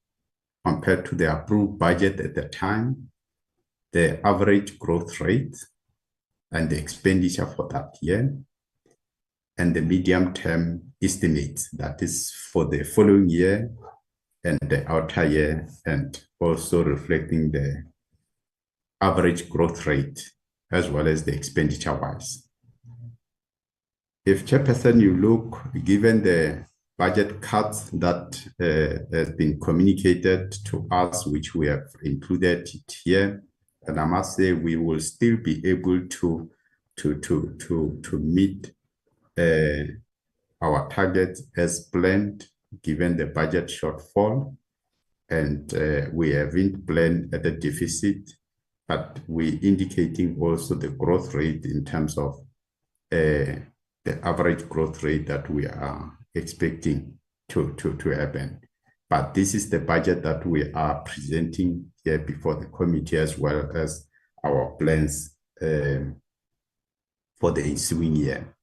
G: compared to the approved budget at the time, the average growth rate and the expenditure for that year, and the medium-term estimates, that is for the following year and the outer year, and also reflecting the average growth rate as well as the expenditure-wise. If Chairperson, you look, given the budget cuts that has been communicated to us, which we have included it here, and I must say we will still be able to meet our targets as planned, given the budget shortfall, and we haven't planned at a deficit, but we indicating also the growth rate in terms of the average growth rate that we are expecting to happen. But this is the budget that we are presenting here before the committee, as well as our plans for the ensuing year.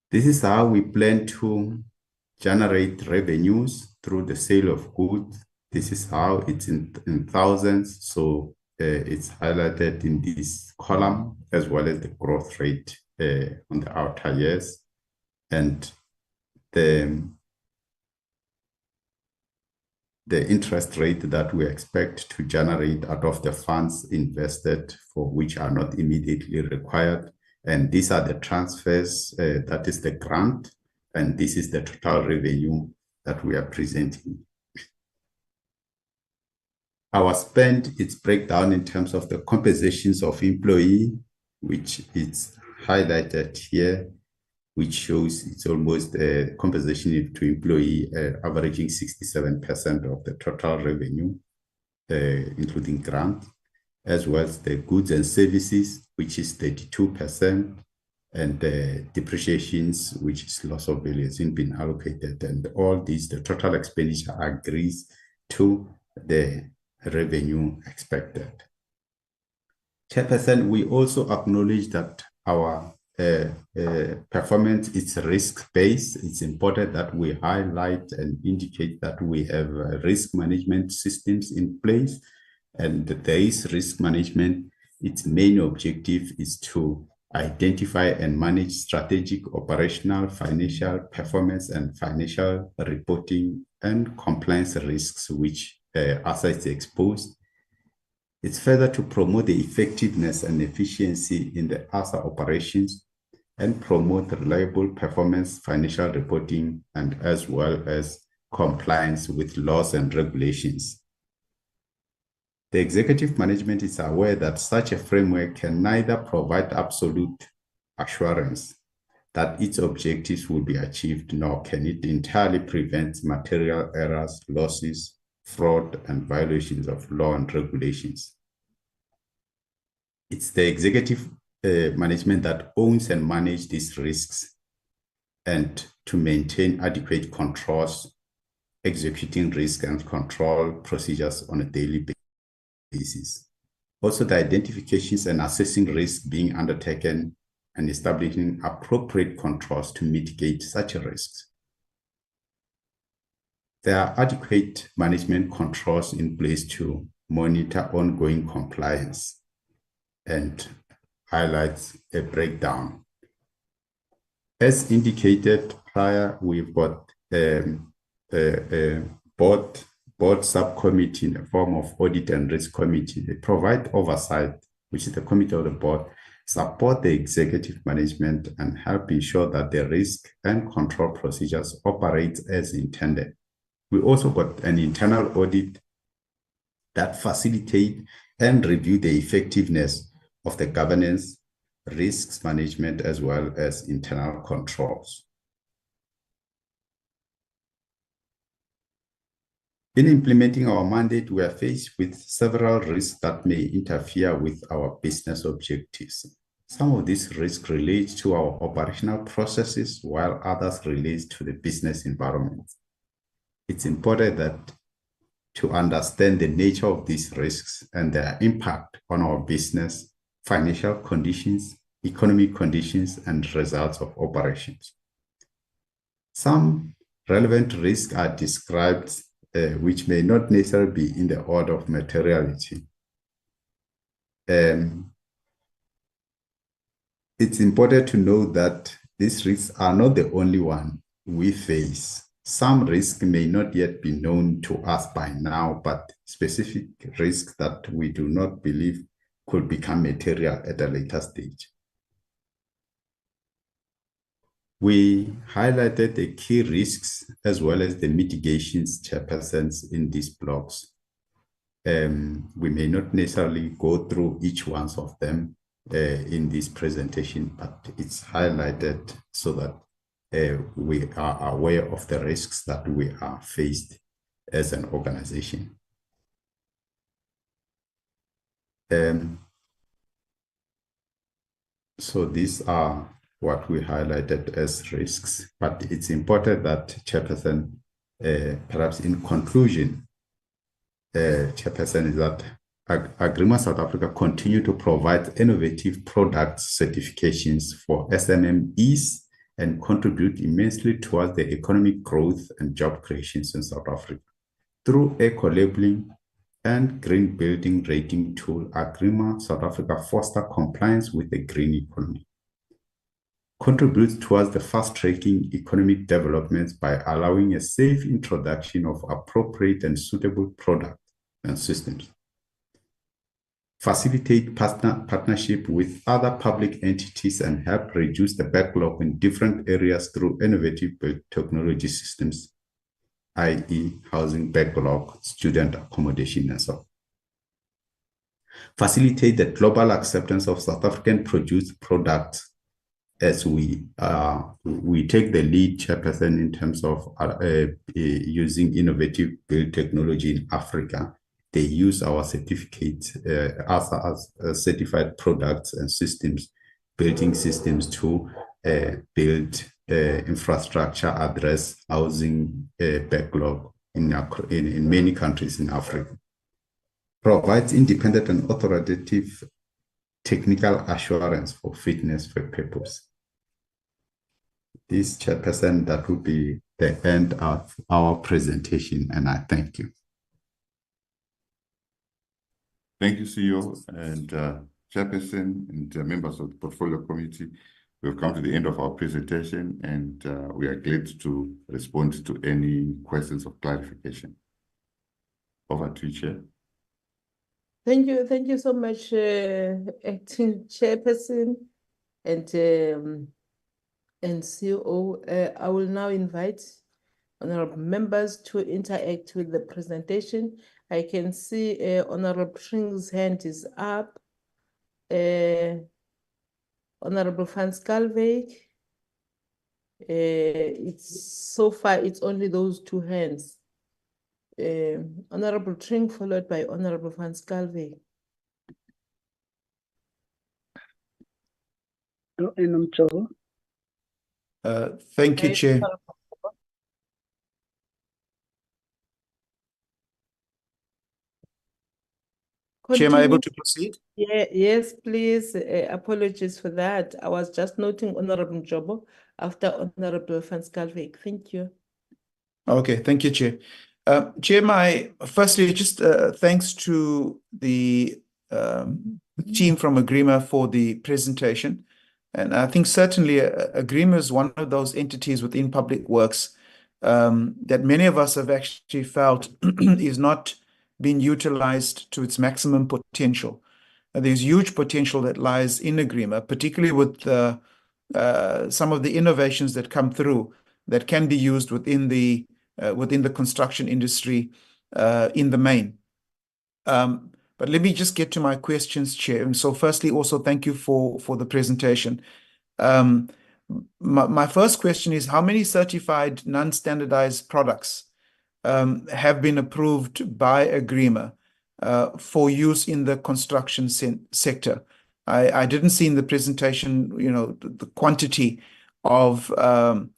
G: This is how we plan to generate revenues through the sale of goods. This is how it's in thousands, so it's highlighted in this column, as well as the growth rate on the outer years, and the interest rate that we expect to generate out of the funds invested for which are not immediately required. And these are the transfers, that is the grant, and this is the total revenue that we are presenting. Our spend, its breakdown in terms of the compensations of employee, which is highlighted here, which shows it's almost a compensation to employee averaging 67% of the total revenue, including grant, as well as the goods and services, which is 32%, and depreciations, which is loss of value, has been allocated. And all these, the total expenditure agrees to the revenue expected. Chairperson, we also acknowledge that our performance is risk-based. It's important that we highlight and indicate that we have risk management systems in place, and there is risk management. Its main objective is to identify and manage strategic, operational, financial performance, and financial reporting and compliance risks which ASA is exposed. It's further to promote the effectiveness and efficiency in the ASA operations and promote reliable performance, financial reporting, and as well as compliance with laws and regulations. The executive management is aware that such a framework can neither provide absolute assurance that its objectives will be achieved, nor can it entirely prevent material errors, losses, fraud, and violations of law and regulations. It's the executive management that owns and manages these risks and to maintain adequate controls, executing risk and control procedures on a daily basis. Also, the identifications and assessing risk being undertaken and establishing appropriate controls to mitigate such risks. There are adequate management controls in place to monitor ongoing compliance and highlights a breakdown. As indicated prior, we've got a board subcommittee in the form of audit and risk committee. They provide oversight, which is the committee of the board, support the executive management and help ensure that the risk and control procedures operate as intended. We also got an internal audit that facilitate and review the effectiveness of the governance, risks management, as well as internal controls. In implementing our mandate, we are faced with several risks that may interfere with our business objectives. Some of these risks relate to our operational processes, while others relate to the business environment. It's important to understand the nature of these risks and their impact on our business, financial conditions, economic conditions, and results of operations. Some relevant risks are described which may not necessarily be in the order of materiality. It's important to note that these risks are not the only one we face. Some risks may not yet be known to us by now, but specific risks that we do not believe could become material at a later stage. We highlighted the key risks as well as the mitigations, chairpersons, in these blocks. We may not necessarily go through each one of them in this presentation, but it's highlighted so that we are aware of the risks that we are faced as an organization. So these are what we highlighted as risks, but it's important that Chairperson, perhaps in conclusion, Chairperson, is that Agrima South Africa continue to provide innovative product certifications for SMMEs and contribute immensely towards the economic growth and job creations in South Africa. Through eco-labeling and green building rating tool, Agrima South Africa foster compliance with the green economy, contributes towards the fast-tracking economic developments by allowing a safe introduction of appropriate and suitable products and systems, facilitate partnership with other public entities, and help reduce the backlog in different areas through innovative technology systems, i.e. housing backlog, student accommodation, and so on. Facilitate the global acceptance of South African produced products as we take the lead, Chairperson, in terms of using innovative build technology in Africa. They use our certificates as certified products and systems, building systems to build infrastructure, address housing backlog in many countries in Africa. Provides independent and authoritative technical assurance for fitness for purpose. This, Chairperson, that will be the end of our presentation, and I thank you.
A: Thank you, CEO. And Chairperson and members of the Portfolio Committee, we've come to the end of our presentation, and we are glad to respond to any questions of clarification. Over to you, Chair.
B: Thank you so much, Acting Chairperson and CEO. I will now invite honorable members to interact with the presentation. I can see Honorable Tring's hand is up. Honorable Van Schalkwyk. It's so far, it's only those two hands. Honorable Tring followed by Honorable Van Schalkwyk.
H: Thank you, Chair. Chair, am I able to proceed?
B: Yeah, yes, please. Apologies for that. I was just noting Honorable Jobo after Honorable Van Schalkwyk. Thank you.
H: Okay, thank you, Chair. Chair, firstly, just thanks to the team from Agrima for the presentation. And I think certainly Agrima is one of those entities within public works that many of us have actually felt is not being utilized to its maximum potential. There's huge potential that lies in Agrima, particularly with some of the innovations that come through that can be used within the construction industry in the main. But let me just get to my questions, Chair. And so firstly, also thank you for the presentation. My first question is, how many certified non-standardized products have been approved by Agrima for use in the construction sector? I didn't see in the presentation, the quantity of the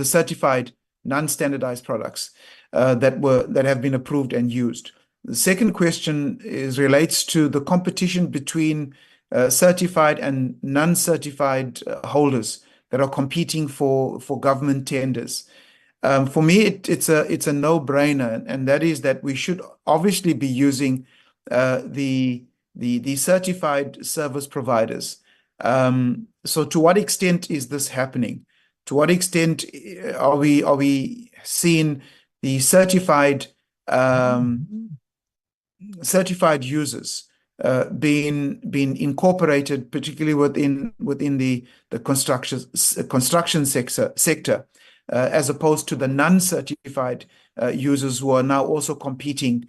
H: certified non-standardized products that have been approved and used. The second question relates to the competition between certified and non-certified holders that are competing for government tenders. For me, it's a no-brainer, and that is that we should obviously be using the certified service providers. So to what extent is this happening? To what extent are we seeing the certified users being incorporated, particularly within the construction sector, as opposed to the non-certified users who are now also competing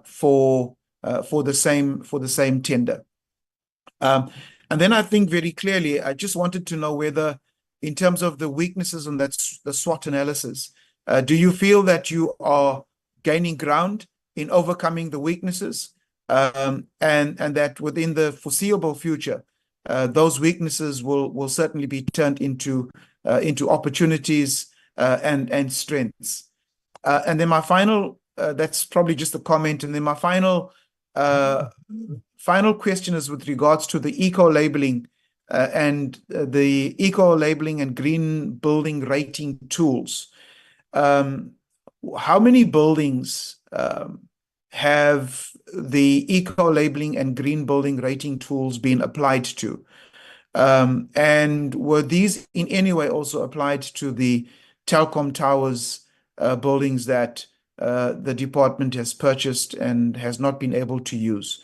H: for the same tender. And then I think very clearly, I just wanted to know whether, in terms of the weaknesses and that's the SWOT analysis, do you feel that you are gaining ground in overcoming the weaknesses, and that within the foreseeable future, those weaknesses will certainly be turned into opportunities and strengths? And then my final, that's probably just a comment, and then my final question is with regards to the eco-labeling and the eco-labeling and green building rating tools. How many buildings have the eco-labeling and green building rating tools been applied to? And were these in any way also applied to the Telkom Towers buildings that the department has purchased and has not been able to use?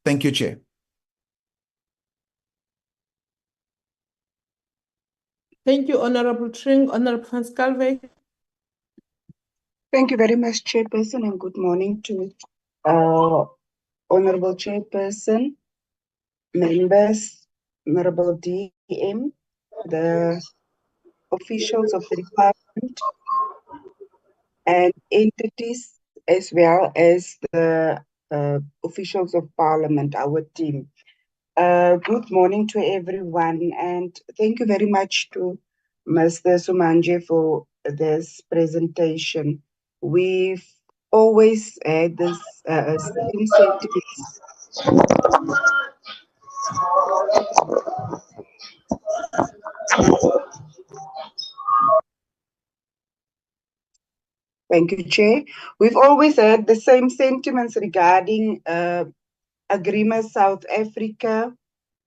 H: Thank you, Chair.
B: Thank you, Honorable Tring. Honorable Van Schalkwyk.
I: Thank you very much, Chairperson, and good morning to Honorable Chairperson, members, Honorable DM, the officials of the department, and entities, as well as the officials of Parliament, our team. Good morning to everyone, and thank you very much to Mr. Sumanje for this presentation. We've always had this same sentiments. Thank you, Chair. We've always had the same sentiments regarding Agrima South Africa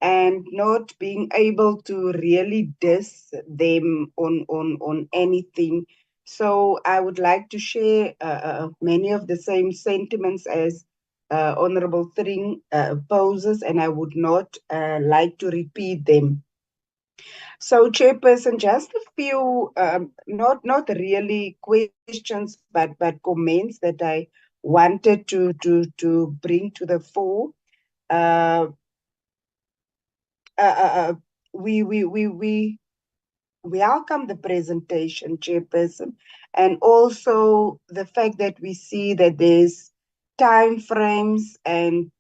I: and not being able to really diss them on anything. So I would like to share many of the same sentiments as Honorable Thring poses, and I would not like to repeat them. So, Chairperson, just a few, not really questions, but comments that I wanted to bring to the fore. We welcome the presentation, Chairperson, and also the fact that we see that there's time frames and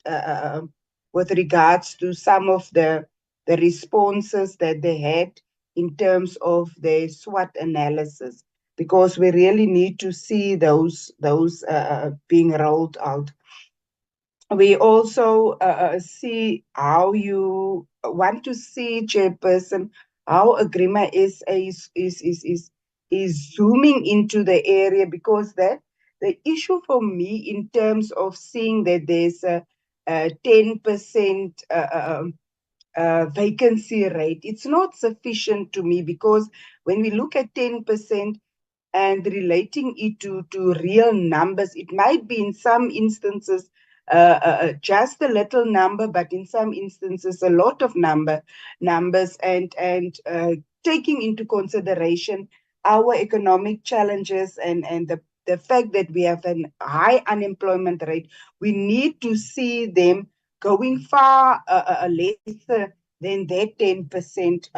I: with regards to some of the responses that they had in terms of their SWOT analysis, because we really need to see those being rolled out. We also see how you want to see, Chairperson, how Agrima is zooming into the area, because that the issue for me in terms of seeing that there's a 10% vacancy rate, it's not sufficient to me, because when we look at 10%, and relating it to real numbers, it might be in some instances just a little number, but in some instances a lot of numbers, and taking into consideration our economic challenges and the fact that we have a high unemployment rate, we need to see them going far lesser than that 10%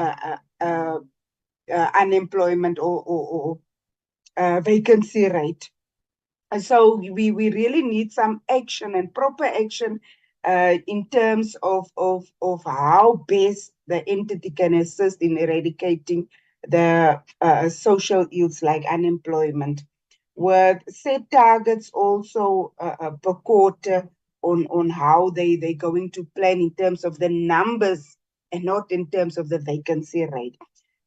I: unemployment or vacancy rate. And so we really need some action and proper action in terms of how best the entity can assist in eradicating the social ills like unemployment, with set targets also per quarter on how they're going to plan in terms of the numbers and not in terms of the vacancy rate.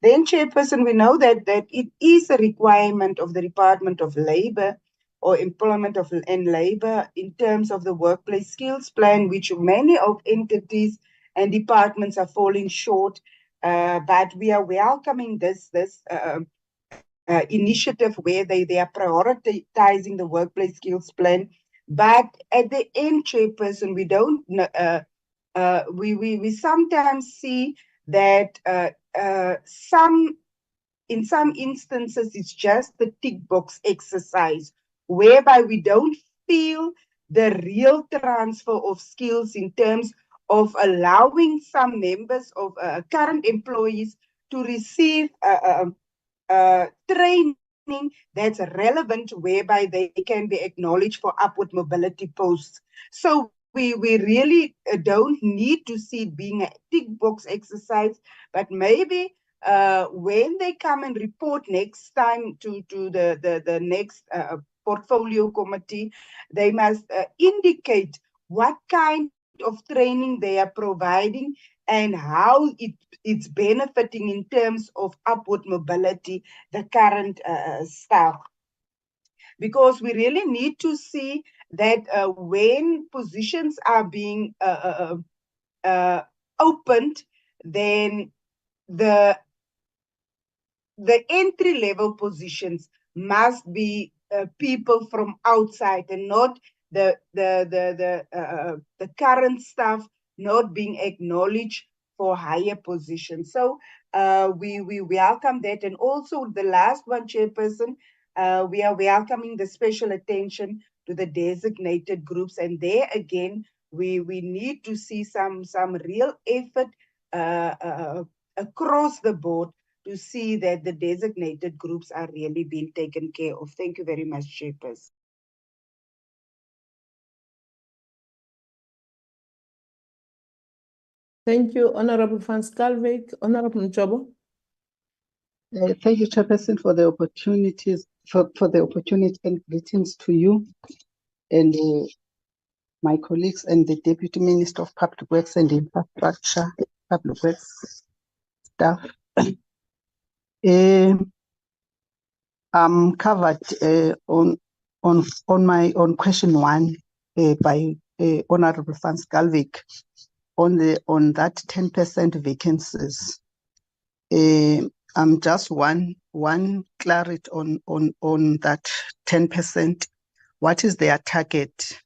I: Then, Chairperson, we know that it is a requirement of the Department of Labor or Employment and Labor in terms of the workplace skills plan, which many of entities and departments are falling short. But we are welcoming this initiative where they are prioritizing the workplace skills plan. But at the end, Chairperson, we don't. We sometimes see that in some instances it's just the tick box exercise, whereby we don't feel the real transfer of skills in terms of allowing some members of current employees to receive training that's relevant, whereby they can be acknowledged for upward mobility posts. So we really don't need to see it being a tick box exercise, but maybe when they come and report next time to the next portfolio committee, they must indicate what kind of training they are providing and how it's benefiting in terms of upward mobility, the current staff. Because we really need to see that when positions are being opened, then the entry-level positions must be people from outside and not the current staff not being acknowledged for higher positions. So we welcome that. And also the last one, Chairperson, we are welcoming the special attention to the designated groups. And there again, we need to see some real effort across the board to see that the designated groups are really being taken care of. Thank you very much, Chairperson.
B: Thank you, Honorable Van Schalkwyk. Honorable Njobo.
J: Thank you, Chairperson, for the opportunities, for the opportunity, and greetings to you and my colleagues and the Deputy Minister of Public Works and Infrastructure, Public Works staff. I'm covered on question 1 by Honorable Van Schalkwyk on that 10% vacancies. I'm just one clarity on that 10%. What is their target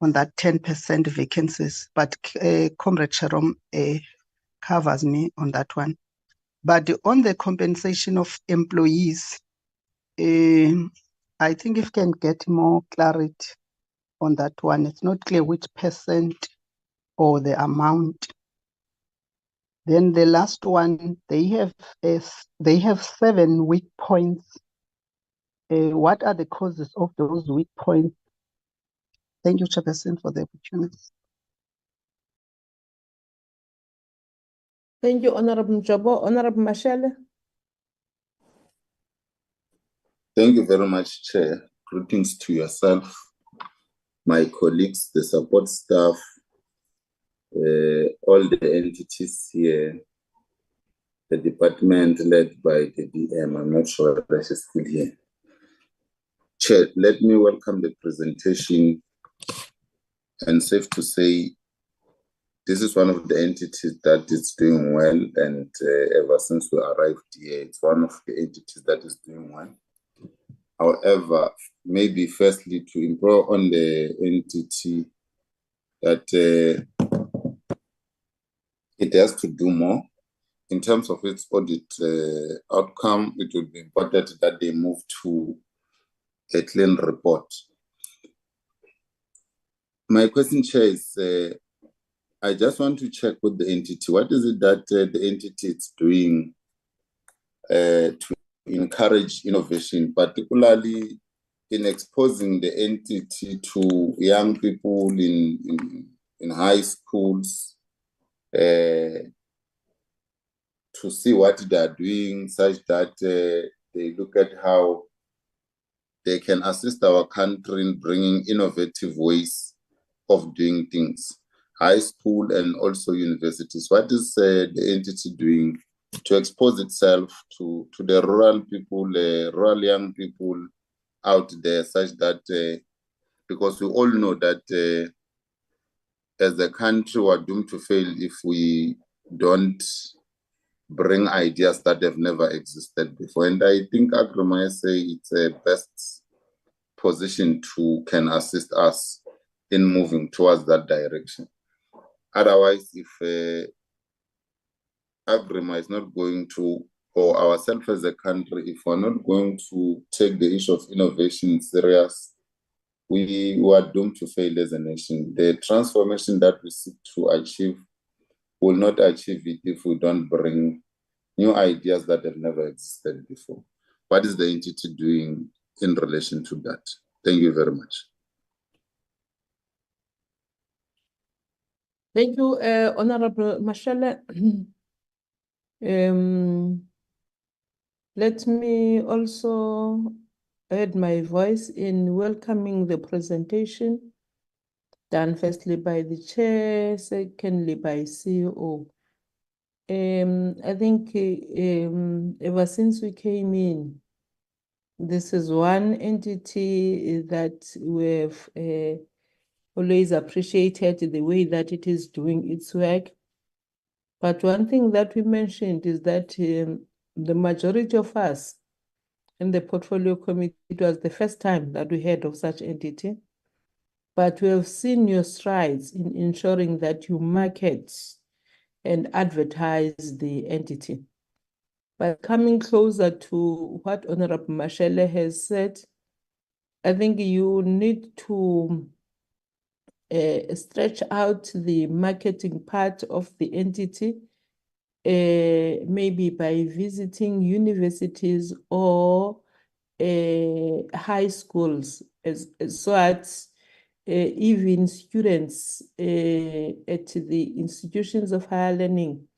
J: on that 10% vacancies? But Comrade Sharom covers me on that one. But on the compensation of employees, I think if you can get more clarity on that one, it's not clear which percent or the amount. Then the last one, they have 7 weak points. What are the causes of those weak points? Thank you, Chairperson, for the opportunity.
B: Thank you, Honorable Jobo. Honorable Mashele.
K: Thank you very much, Chair. Greetings to yourself, my colleagues, the support staff, all the entities here, the department led by the DM. I'm not sure that she's still here. Chair, let me welcome the presentation, and safe to say, this is one of the entities that is doing well, and ever since we arrived here, it's one of the entities that is doing well. However, maybe firstly to improve on the entity that it has to do more. In terms of its audit outcome, it would be important that they move to a clean report. My question, Chair, is I just want to check with the entity. What is it that the entity is doing to encourage innovation, particularly in exposing the entity to young people in high schools, to see what they are doing, such that they look at how they can assist our country in bringing innovative ways of doing things, high school and also universities. What is the entity doing to expose itself to the rural people, rural young people out there, such that, because we all know that as a country, we're doomed to fail if we don't bring ideas that have never existed before. And I think Agrima say it's a best position to can assist us in moving towards that direction. Otherwise, if Agrima is not going to, or ourselves as a country, if we're not going to take the issue of innovation serious, we are doomed to fail as a nation. The transformation that we seek to achieve will not achieve it if we don't bring new ideas that have never existed before. What is the entity doing in relation to that? Thank you very much.
B: Thank you, Honorable Mashele. Let me also add my voice in welcoming the presentation done firstly by the chair, secondly by CEO. I think ever since we came in, this is one entity that we've always appreciated the way that it is doing its work. But one thing that we mentioned is that the majority of us in the portfolio committee, it was the first time that we heard of such entity. But we have seen your strides in ensuring that you market and advertise the entity. But coming closer to what Honorable Mashele has said, I think you need to stretch out the marketing part of the entity, maybe by visiting universities or high schools, so that even students at the institutions of higher learning,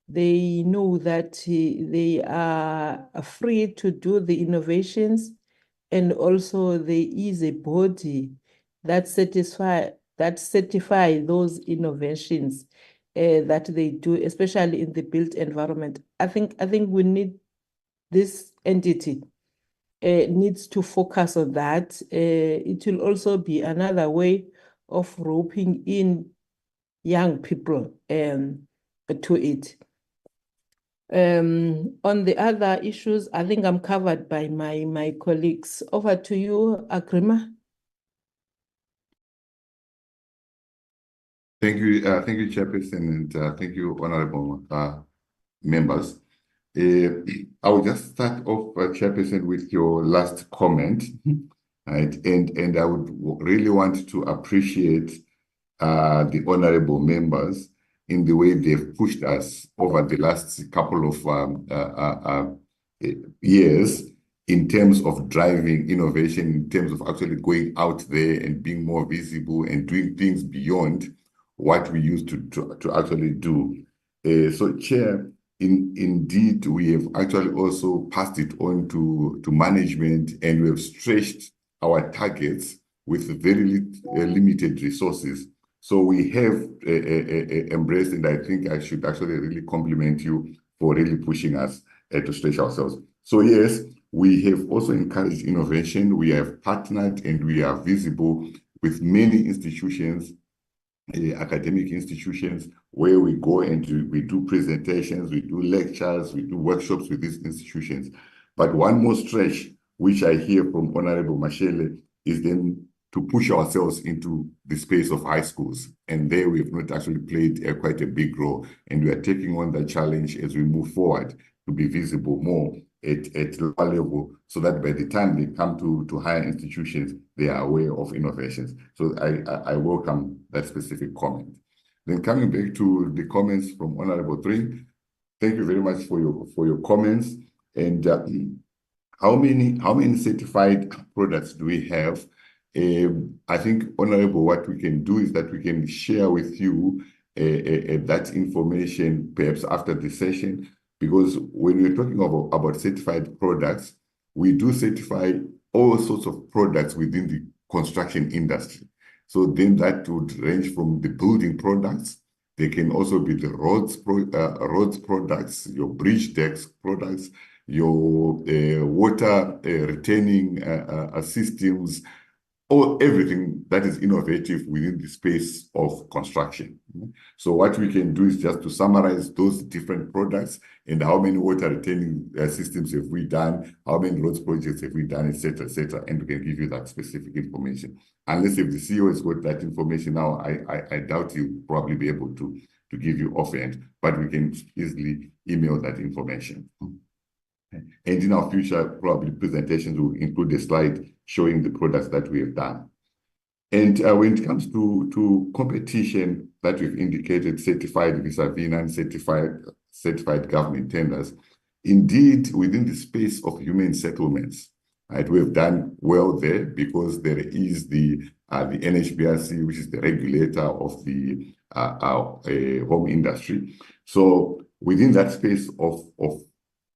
B: they know that they are free to do the innovations, and also there is a body that certify those innovations that they do, especially in the built environment. I think we need this entity needs to focus on that. It will also be another way of roping in young people to it. On the other issues, I think I'm covered by my colleagues. Over to you, Agrima.
A: Thank you, Chairperson, and thank you, honorable members. I will just start off, Chairperson, with your last comment, right? And I would really want to appreciate the honorable members in the way they've pushed us over the last couple of years in terms of driving innovation, in terms of actually going out there and being more visible and doing things beyond what we used to actually do. So, Chair, indeed, we have actually also passed it on to management, and we have stretched our targets with very limited resources. So we have embraced, and I think I should actually really compliment you for really pushing us to stretch ourselves. So yes, we have also encouraged innovation. We have partnered and we are visible with many institutions, academic institutions, where we go and we do presentations, we do lectures, we do workshops with these institutions. But one more stretch, which I hear from Honorable Mashele, is then to push ourselves into the space of high schools. And there we have not actually played quite a big role. And we are taking on that challenge as we move forward to be visible more at lower level, so that by the time they come to higher institutions, they are aware of innovations. So I welcome that specific comment. Then coming back to the comments from Honorable Tring, thank you very much for your comments. And how many certified products do we have? I think, Honorable, what we can do is that we can share with you that information perhaps after the session, because when we're talking about certified products, we do certify all sorts of products within the construction industry. So then that would range from the building products. They can also be the roads products, your bridge decks products, your water retaining systems, or everything that is innovative within the space of construction. So what we can do is just to summarize those different products and how many water retaining systems have we done, how many roads projects have we done, etc., and we can give you that specific information. Unless if the CEO has got that information now, I doubt he'll probably be able to give you offhand, but we can easily email that information. And in our future, probably presentations will include a slide showing the products that we have done. And when it comes to competition that we've indicated, certified vis-a-vis non-certified government tenders, indeed, within the space of human settlements, right, we have done well there because there is the NHBRC, which is the regulator of the home industry. So within that space of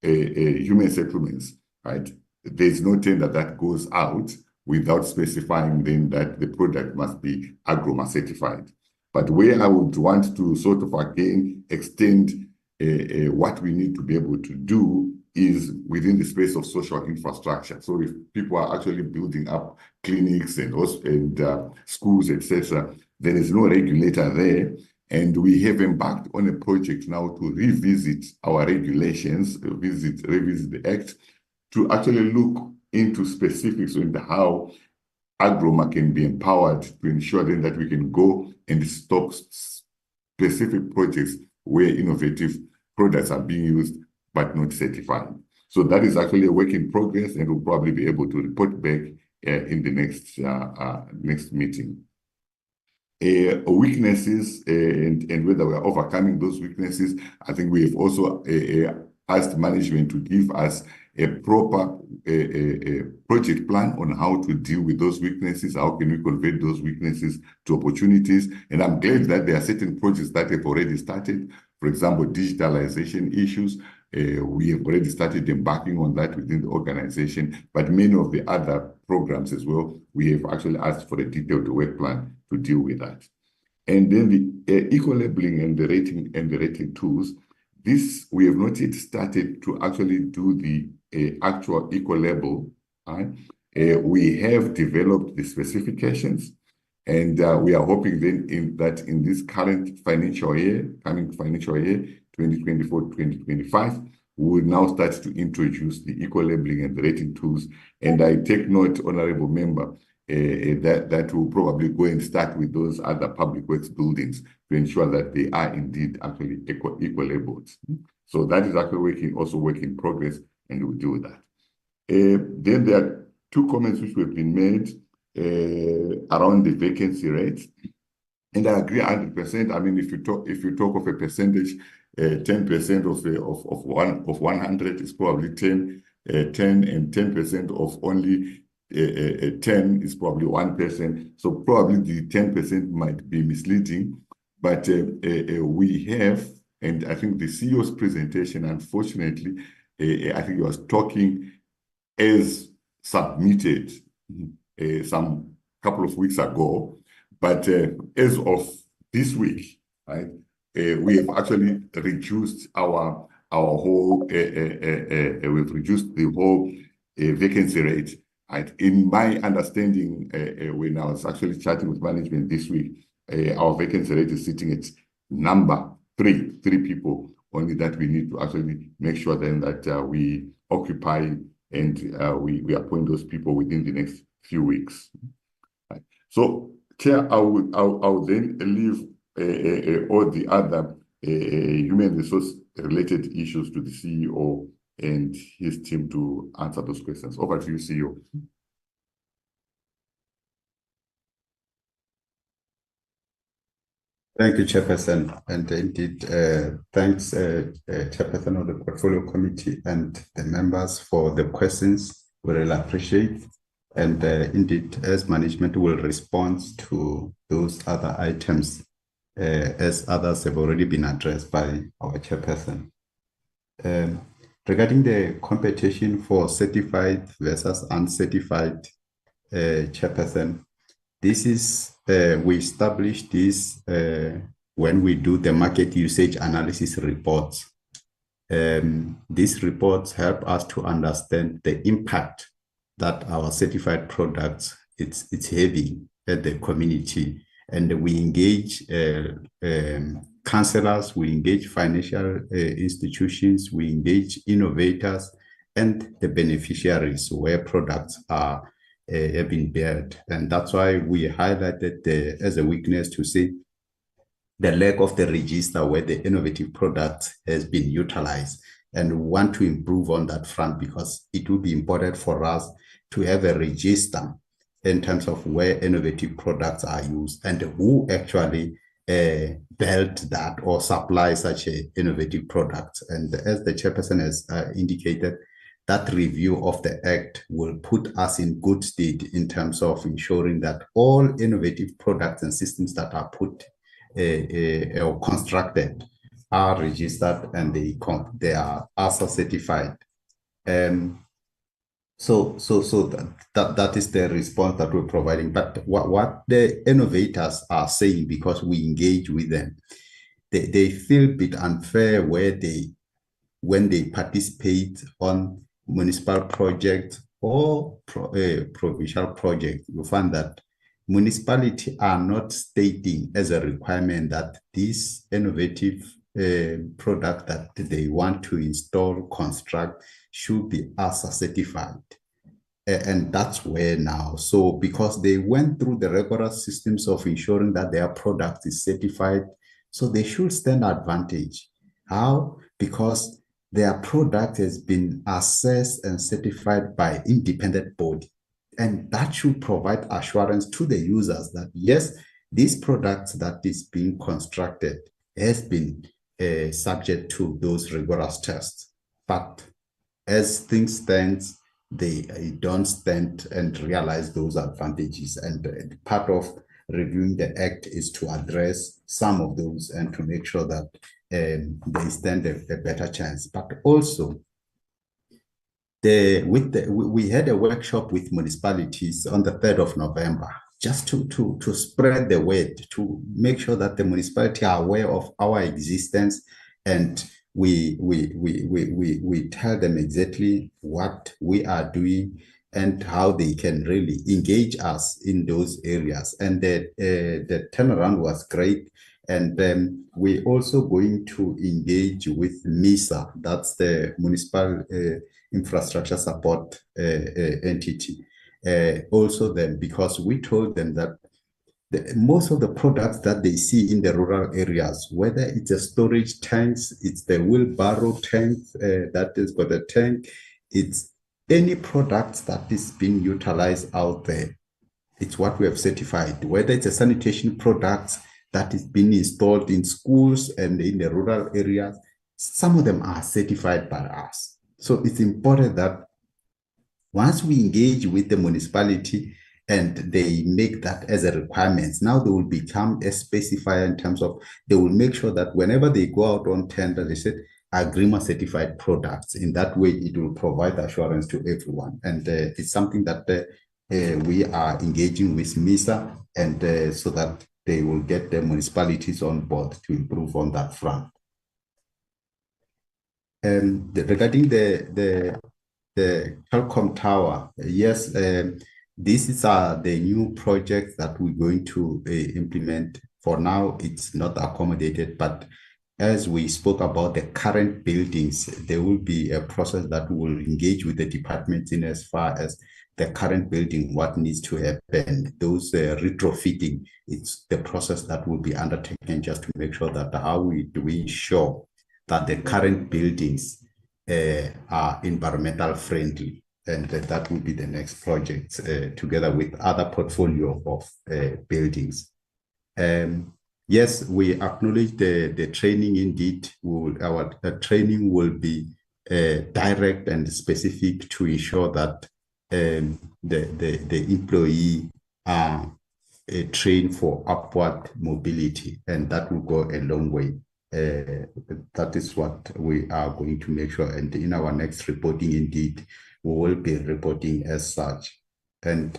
A: human settlements, right, there's no tender that goes out without specifying then that the product must be AGROMA certified. But where I would want to sort of again extend what we need to be able to do is within the space of social infrastructure. So if people are actually building up clinics and schools, etc., there is no regulator there. And we have embarked on a project now to revisit our regulations, revisit the Act, to actually look into specifics on how AGROMA can be empowered to ensure then that we can go and stop specific projects where innovative products are being used but not certified. So that is actually a work in progress, and we'll probably be able to report back in the next meeting. Weaknesses and whether we're overcoming those weaknesses, I think we have also asked management to give us a proper project plan on how to deal with those weaknesses, how can we convert those weaknesses to opportunities. And I'm glad that there are certain projects that have already started. For example, digitalization issues, we have already started embarking on that within the organization, but many of the other programs as well, we have actually asked for a detailed work plan to deal with that. And then the eco-labeling and the rating tools, this we have not yet started to actually do the actual eco-label. Right? We have developed the specifications, And we are hoping then that in this coming financial year, 2024-2025, we will now start to introduce the eco-labeling and the rating tools. And I take note, Honorable Member, that will probably go and start with those other public works buildings to ensure that they are indeed actually eco-labeled. So that is actually also work in progress, and we'll do that. Then there are two comments which have been made around the vacancy rate. And I agree 100%. I mean, if you talk of a percentage, 10% of 100 is probably 10, and 10% of only 10 is probably 1%. So probably the 10% might be misleading, but we have, and I think the CEO's presentation, unfortunately, I think he was talking as submitted some couple of weeks ago, but as of this week, right, we have actually reduced our whole, we've reduced the whole vacancy rate. Right? In my understanding, when I was actually chatting with management this week, our vacancy rate is sitting at number three people only, that we need to actually make sure then that we occupy and we appoint those people within the next few weeks. Right. So, Chair, I will then leave all the other human resource related issues to the CEO and his team to answer those questions. Over to you, CEO.
G: Thank you, Chairperson. And indeed, thanks, Chairperson of the Portfolio Committee and the members for the questions. We really appreciate. And indeed, as management will respond to those other items, as others have already been addressed by our Chairperson. Regarding the competition for certified versus uncertified, Chairperson, this is, we establish this when we do the market usage analysis reports. These reports help us to understand the impact that our certified products it's having at the community, and we engage counselors, we engage financial institutions, we engage innovators and the beneficiaries where products are have been built. And that's why we highlighted as a weakness to say the lack of the register where the innovative product has been utilized, and we want to improve on that front, because it will be important for us to have a register in terms of where innovative products are used and who actually built that or supply such an innovative product. And as the Chairperson has indicated, that review of the Act will put us in good stead in terms of ensuring that all innovative products and systems that are put or constructed are registered and they are ASA certified. So that is the response that we're providing. But what the innovators are saying, because we engage with them, they feel a bit unfair when they participate on municipal projects or provincial projects. You find that municipalities are not stating as a requirement that this innovative product that they want to install, construct, should be ASA certified. And that's where now, so because they went through the rigorous systems of ensuring that their product is certified, so they should stand advantage. How? Because their product has been assessed and certified by independent body. And that should provide assurance to the users that yes, this product that is being constructed has been subject to those rigorous tests. But as things stand, they don't stand and realize those advantages. And part of reviewing the Act is to address some of those and to make sure that they stand a better chance. But also, we had a workshop with municipalities on the 3rd of November, just to spread the word, to make sure that the municipality are aware of our existence, and we tell them exactly what we are doing, and how they can really engage us in those areas. And the turnaround was great. And we're also going to engage with MISA, that's the Municipal Infrastructure Support entity. Also then, because we told them that most of the products that they see in the rural areas, whether it's a storage tanks, it's the wheelbarrow tank that has got a tank, it's any products that is being utilized out there, it's what we have certified, whether it's a sanitation product that is being installed in schools and in the rural areas, some of them are certified by us. So it's important that once we engage with the municipality and they make that as a requirement, now they will become a specifier in terms of, they will make sure that whenever they go out on tender, they said Agrima certified products. In that way, it will provide assurance to everyone. And it's something that we are engaging with MISA, and so that they will get the municipalities on board to improve on that front. Regarding the telecom tower, yes, this is the new project that we're going to implement. For now, it's not accommodated, but as we spoke about the current buildings, there will be a process that will engage with the departments in as far as the current building, what needs to happen, those retrofitting, it's the process that will be undertaken just to make sure that how do we ensure that the current buildings are environmental friendly. And that will be the next project together with other portfolio of buildings. Yes, we acknowledge the training indeed. Our training will be direct and specific to ensure that the employee are trained for upward mobility, and that will go a long way. That is what we are going to make sure. And in our next reporting, indeed, we will be reporting as such. And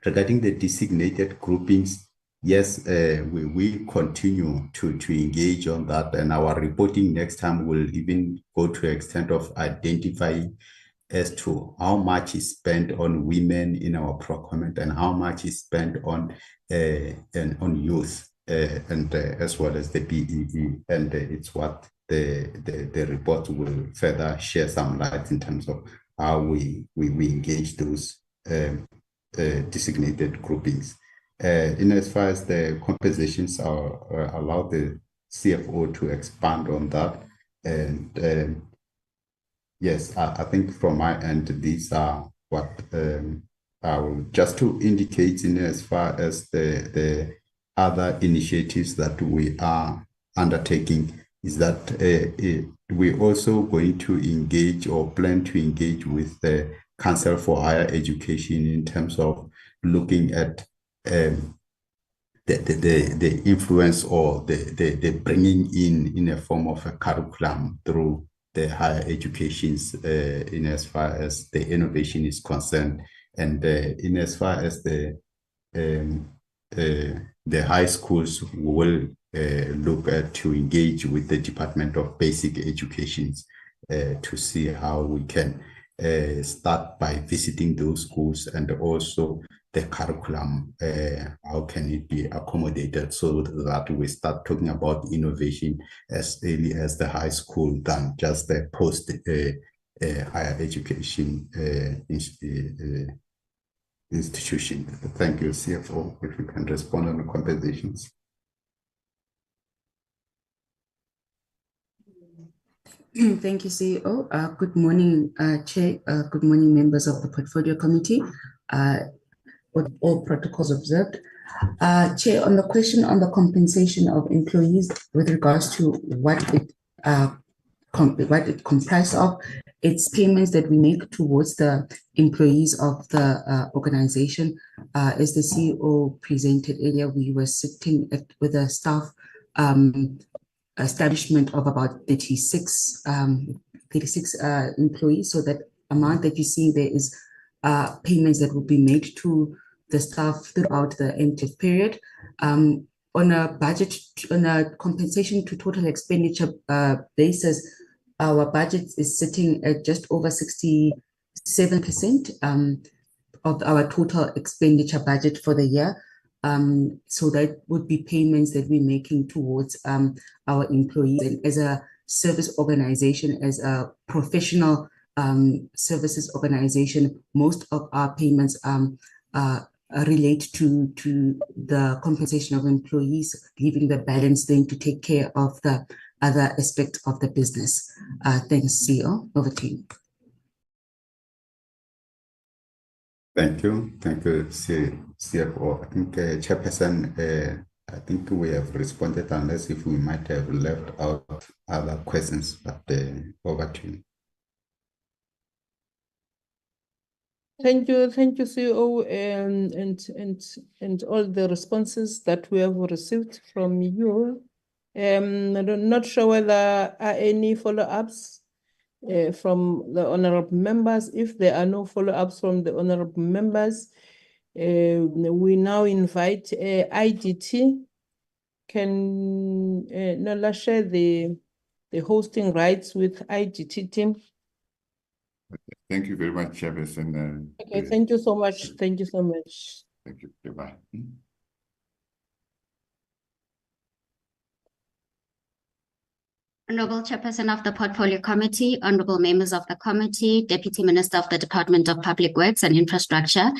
G: regarding the designated groupings, yes, we continue to engage on that, and our reporting next time will even go to the extent of identifying as to how much is spent on women in our procurement and how much is spent on youth and as well as the BEE, and it's what the report will further share some light in terms of how we engage those designated groupings. In as far as the compensations are allow the CFO to expand on that. And yes, I think from my end, these are what I will just to indicate in as far as the other initiatives that we are undertaking is that we're also going to engage or plan to engage with the Council for Higher Education in terms of looking at the influence or the bringing in a form of a curriculum through the higher educations in as far as the innovation is concerned, and in as far as the high schools will look at to engage with the Department of Basic Education to see how we can start by visiting those schools, and also the curriculum, how can it be accommodated so that we start talking about innovation as early as the high school than just the post higher education institution. Thank you, CFO, if you can respond on the compensations.
L: Thank you, CEO. Good morning, Chair. Good morning, members of the Portfolio Committee. With all protocols observed. Chair, on the question on the compensation of employees with regards to what it comprises of, it's payments that we make towards the employees of the organization. As the CEO presented earlier, we were sitting with a staff establishment of about 36 employees. So that amount that you see there is payments that will be made to the staff throughout the NTF period. On a compensation to total expenditure basis, our budget is sitting at just over 67 7% of our total expenditure budget for the year. So that would be payments that we're making towards our employees. And as a service organization, as a professional services organization, most of our payments relate to the compensation of employees, leaving the balance then to take care of the other aspects of the business. Thanks, CEO. Over to you.
G: Thank you. Thank you, CFO. I think, Chairperson, I think we have responded, unless if we might have left out other questions, but over to you.
B: Thank you, CEO, and all the responses that we have received from you. I'm not sure whether there are any follow-ups from the honorable members. If there are no follow-ups from the honorable members, we now invite IDT. Can Nola share the hosting rights with IDT team?
A: Thank you very much, Chairperson.
B: Okay, thank you so much. Thank you so much.
A: Thank you. Goodbye.
M: Honorable Chairperson of the Portfolio Committee, honorable members of the committee, Deputy Minister of the Department of Public Works and Infrastructure,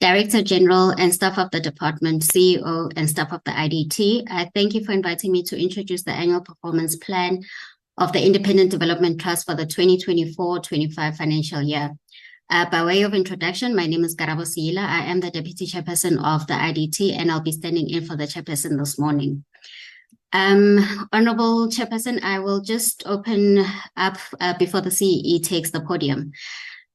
M: Director General and staff of the department, CEO and staff of the IDT, I thank you for inviting me to introduce the annual performance plan of the Independent Development Trust for the 2024-25 financial year. By way of introduction, my name is Karabo Siila. I am the Deputy Chairperson of the IDT, and I'll be standing in for the Chairperson this morning. Honorable Chairperson, I will just open up before the CEE takes the podium.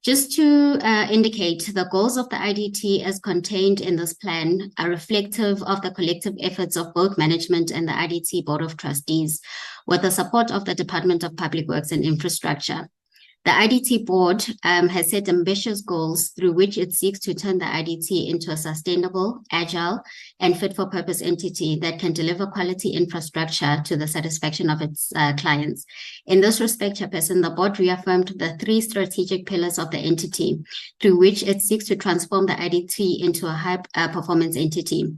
M: Just to indicate, the goals of the IDT as contained in this plan are reflective of the collective efforts of both management and the IDT Board of Trustees, with the support of the Department of Public Works and Infrastructure. The IDT board has set ambitious goals through which it seeks to turn the IDT into a sustainable, agile, and fit-for-purpose entity that can deliver quality infrastructure to the satisfaction of its clients. In this respect, Chairperson, the board reaffirmed the 3 strategic pillars of the entity through which it seeks to transform the IDT into a high-performance entity.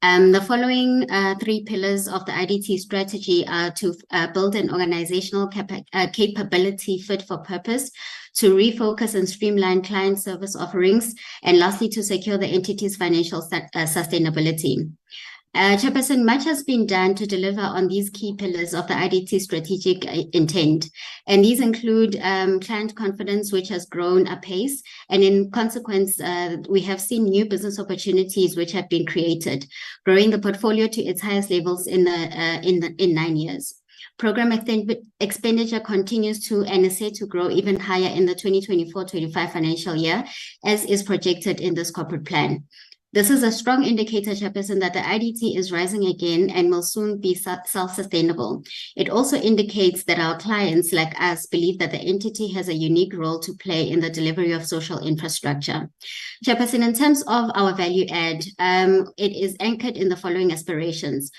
M: The following 3 pillars of the IDT strategy are to build an organizational capability fit for purpose, to refocus and streamline client service offerings, and lastly, to secure the entity's financial sustainability. Chairperson, much has been done to deliver on these key pillars of the IDT strategic intent, and these include client confidence, which has grown apace, and in consequence, we have seen new business opportunities which have been created, growing the portfolio to its highest levels in 9 years. Program expenditure continues to and is set to grow even higher in the 2024-25 financial year, as is projected in this corporate plan. This is a strong indicator, Chairperson, that the IDT is rising again and will soon be self-sustainable. It also indicates that our clients, like us, believe that the entity has a unique role to play in the delivery of social infrastructure. Chairperson, in terms of our value add, it is anchored in the following aspirations: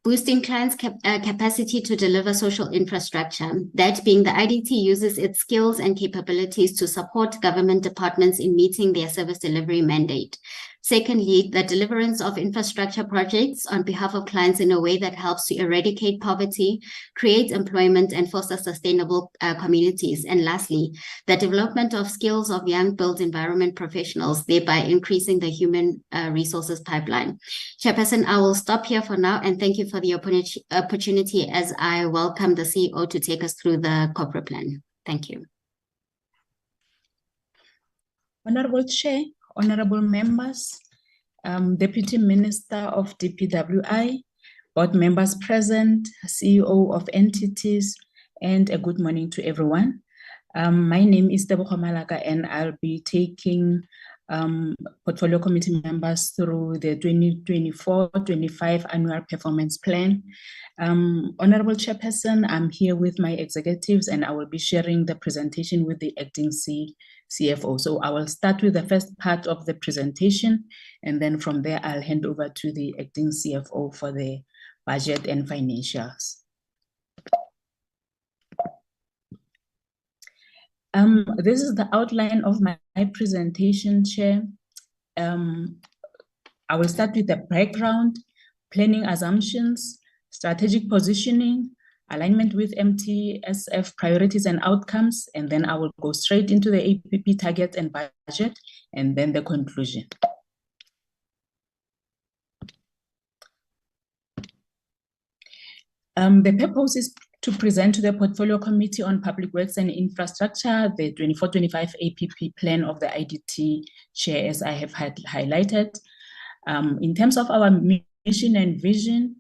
M: boosting clients' capacity to deliver social infrastructure. That being, the IDT uses its skills and capabilities to support government departments in meeting their service delivery mandate. Secondly, the deliverance of infrastructure projects on behalf of clients in a way that helps to eradicate poverty, create employment, and foster sustainable communities. And lastly, the development of skills of young built environment professionals, thereby increasing the human resources pipeline. Chairperson, I will stop here for now, and thank you for the opportunity as I welcome the CEO to take us through the corporate plan. Thank you.
D: Honorable Chair, honorable members, Deputy Minister of DPWI, board members present, CEO of entities, and a good morning to everyone. My name is Tebogo Malaka, and I'll be taking portfolio committee members through the 2024-25 annual performance plan. Honorable Chairperson, I'm here with my executives, and I will be sharing the presentation with the acting CFO. So I will start with the first part of the presentation, and then from there I'll hand over to the acting CFO for the budget and financials. This is the outline of my presentation, Chair. I will start with the background, planning assumptions, strategic positioning, alignment with MTSF priorities and outcomes, and then I will go straight into the APP targets and budget, and then the conclusion. The purpose is to present to the Portfolio Committee on Public Works and Infrastructure the 24-25 APP plan of the IDT, Chair, as I have highlighted. In terms of our mission and vision,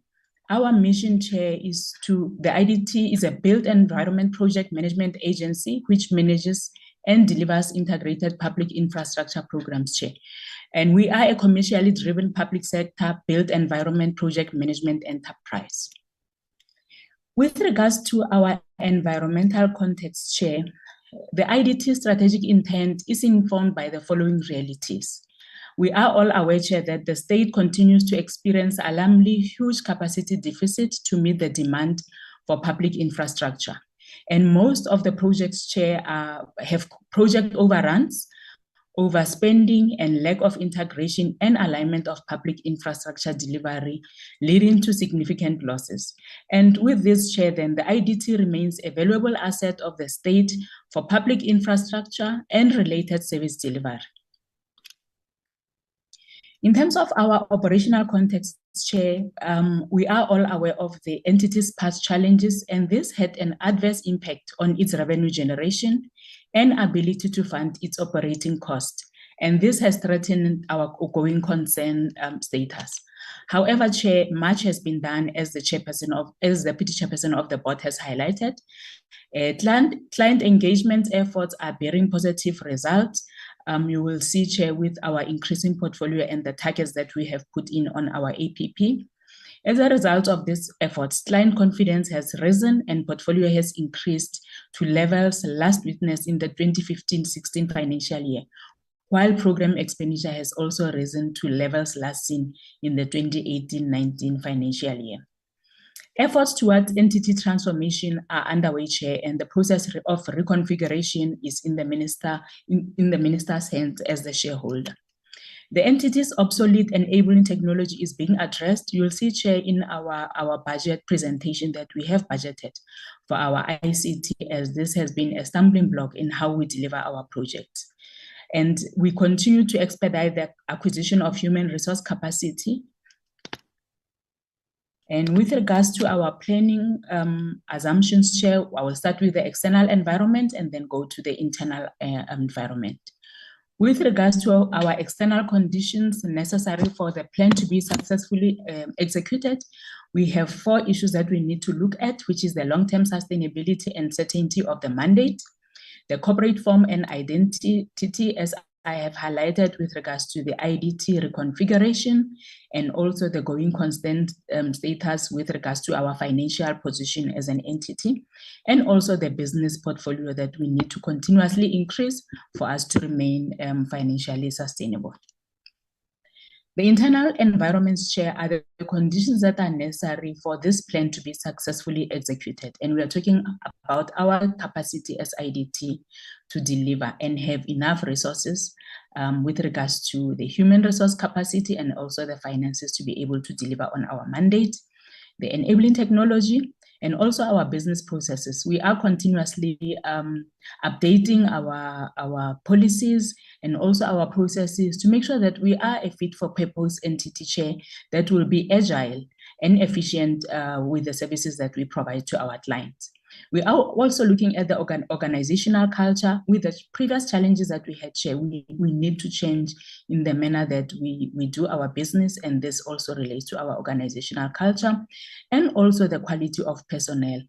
D: our mission, Chair, is the IDT is a built environment project management agency which manages and delivers integrated public infrastructure programs, Chair. And we are a commercially driven public sector built environment project management enterprise. With regards to our environmental context, Chair, the IDT strategic intent is informed by the following realities. We are all aware, Chair, that the state continues to experience alarmingly huge capacity deficit to meet the demand for public infrastructure. And most of the projects, Chair, have project overruns, overspending, and lack of integration and alignment of public infrastructure delivery, leading to significant losses. And with this, Chair, then the IDT remains a valuable asset of the state for public infrastructure and related service delivery. In terms of our operational context, Chair, we are all aware of the entity's past challenges, and this had an adverse impact on its revenue generation and ability to fund its operating cost. And this has threatened our going concern status. However, Chair, much has been done as the Deputy Chairperson of the board has highlighted. Client engagement efforts are bearing positive results. You will see, Chair, with our increasing portfolio and the targets that we have put in on our APP. As a result of these efforts, client confidence has risen and portfolio has increased to levels last witnessed in the 2015-16 financial year, while program expenditure has also risen to levels last seen in the 2018-19 financial year. Efforts towards entity transformation are underway, Chair, and the process of reconfiguration is in the minister's hands as the shareholder. The entity's obsolete enabling technology is being addressed. You'll see, Chair, in our budget presentation that we have budgeted for our ICT, as this has been a stumbling block in how we deliver our projects. And we continue to expedite the acquisition of human resource capacity. And with regards to our planning assumptions, Chair, I will start with the external environment and then go to the internal environment. With regards to our external conditions necessary for the plan to be successfully executed, we have 4 issues that we need to look at, which is the long-term sustainability and certainty of the mandate, the corporate form and identity, as I have highlighted with regards to the IDT reconfiguration, and also the going constant status with regards to our financial position as an entity, and also the business portfolio that we need to continuously increase for us to remain financially sustainable. The internal environments, Chair, are the conditions that are necessary for this plan to be successfully executed. And we are talking about our capacity as IDT to deliver and have enough resources with regards to the human resource capacity and also the finances to be able to deliver on our mandate, the enabling technology, and also our business processes. We are continuously updating our policies and also our processes to make sure that we are a fit for purpose entity, Chair, that will be agile and efficient with the services that we provide to our clients. We are also looking at the organizational culture. With the previous challenges that we had, Chair, we need to change in the manner that we do our business, and this also relates to our organizational culture and also the quality of personnel.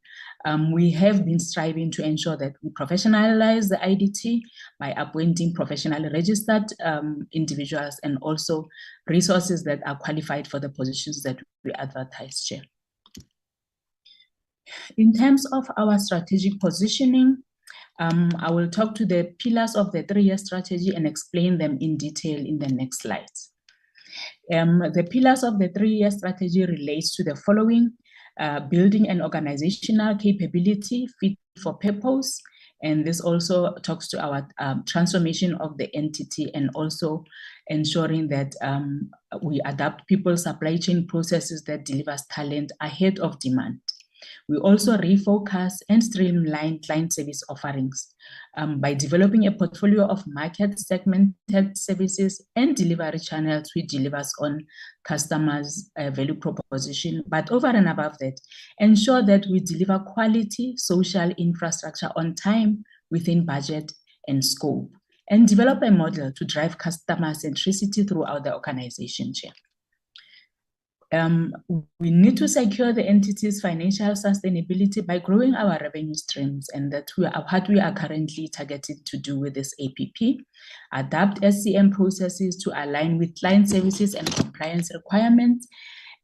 D: We have been striving to ensure that we professionalize the IDT by appointing professionally registered individuals and also resources that are qualified for the positions that we advertise, Chair. In terms of our strategic positioning, I will talk to the pillars of the 3-year strategy and explain them in detail in the next slides. The pillars of the 3-year strategy relates to the following: building an organizational capability fit for purpose And this also talks to our transformation of the entity and also ensuring that we adapt people's supply chain processes that delivers talent ahead of demand. We also refocus and streamline client service offerings by developing a portfolio of market segmented services and delivery channels which delivers on customers' value proposition. But over and above that, ensure that we deliver quality social infrastructure on time, within budget and scope, and develop a model to drive customer centricity throughout the organization. Chair. We need to secure the entity's financial sustainability by growing our revenue streams, and that what we are currently targeted to do with this APP. Adapt SCM processes to align with client services and compliance requirements,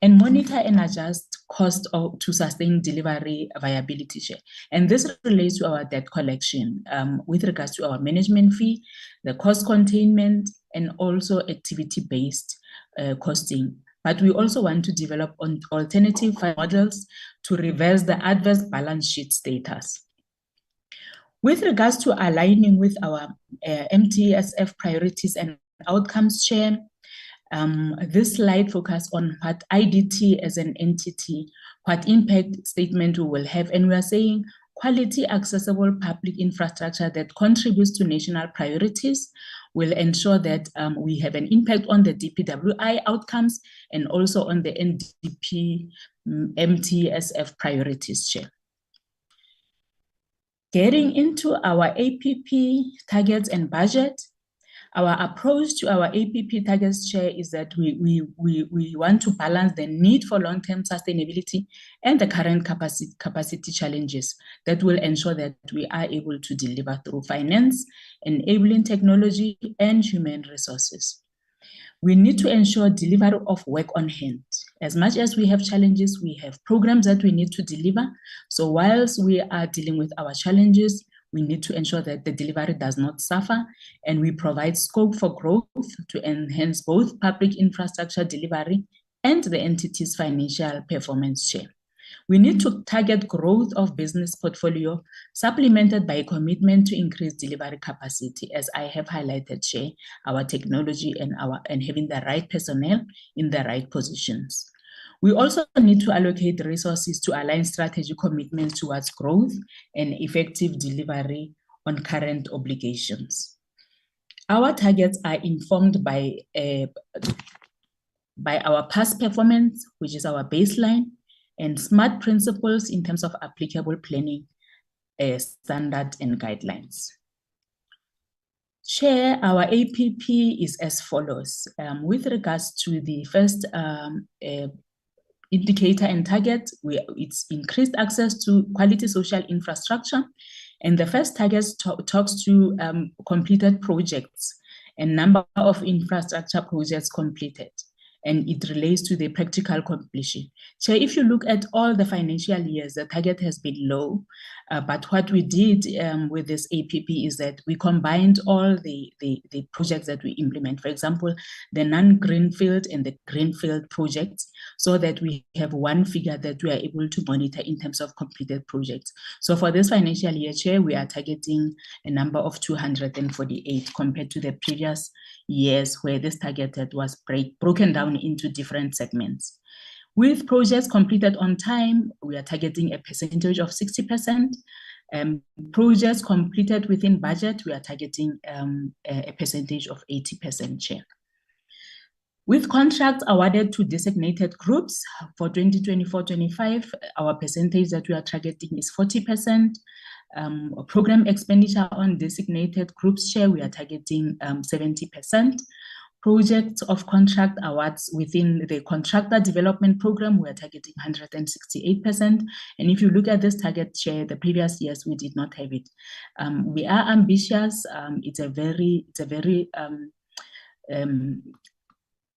D: and monitor and adjust cost to sustain delivery viability share. And this relates to our debt collection with regards to our management fee, the cost containment, and also activity-based costing. But we also want to develop alternative models to reverse the adverse balance sheet status. With regards to aligning with our MTSF priorities and outcomes, Chair, this slide focuses on what IDT as an entity, what impact statement we will have, and we are saying quality accessible public infrastructure that contributes to national priorities will ensure that we have an impact on the DPWI outcomes and also on the NDP MTSF priorities, Chair. Getting into our APP targets and budget, our approach to our APP targets, Chair, is that we want to balance the need for long-term sustainability and the current capacity challenges that will ensure that we are able to deliver through finance, enabling technology, and human resources. We need to ensure delivery of work on hand. As much as we have challenges, we have programs that we need to deliver. So whilst we are dealing with our challenges, we need to ensure that the delivery does not suffer, and we provide scope for growth to enhance both public infrastructure delivery and the entity's financial performance share. We need to target growth of business portfolio, supplemented by a commitment to increase delivery capacity, as I have highlighted, Chair, our technology and having the right personnel in the right positions. We also need to allocate resources to align strategy commitments towards growth and effective delivery on current obligations. Our targets are informed by our past performance, which is our baseline, and SMART principles in terms of applicable planning standard and guidelines. Chair, our APP is as follows. With regards to the first indicator and target, it's increased access to quality social infrastructure. And the first target talks to completed projects and number of infrastructure projects completed. And it relates to the practical completion. So if you look at all the financial years, the target has been low. But what we did with this APP is that we combined all the projects that we implement. For example, the non-greenfield and the greenfield projects, so that we have one figure that we are able to monitor in terms of completed projects. So for this financial year, Chair, we are targeting a number of 248 compared to the previous years where this target was broken down into different segments. With projects completed on time, we are targeting a percentage of 60%. Projects completed within budget, we are targeting a percentage of 80%, Chair. With contracts awarded to designated groups for 2024-25, our percentage that we are targeting is 40%. Program expenditure on designated groups, Chair, we are targeting 70%. Projects of contract awards within the contractor development program, we are targeting 168%. And if you look at this target, Chair, the previous years, we did not have it. We are ambitious. It's a very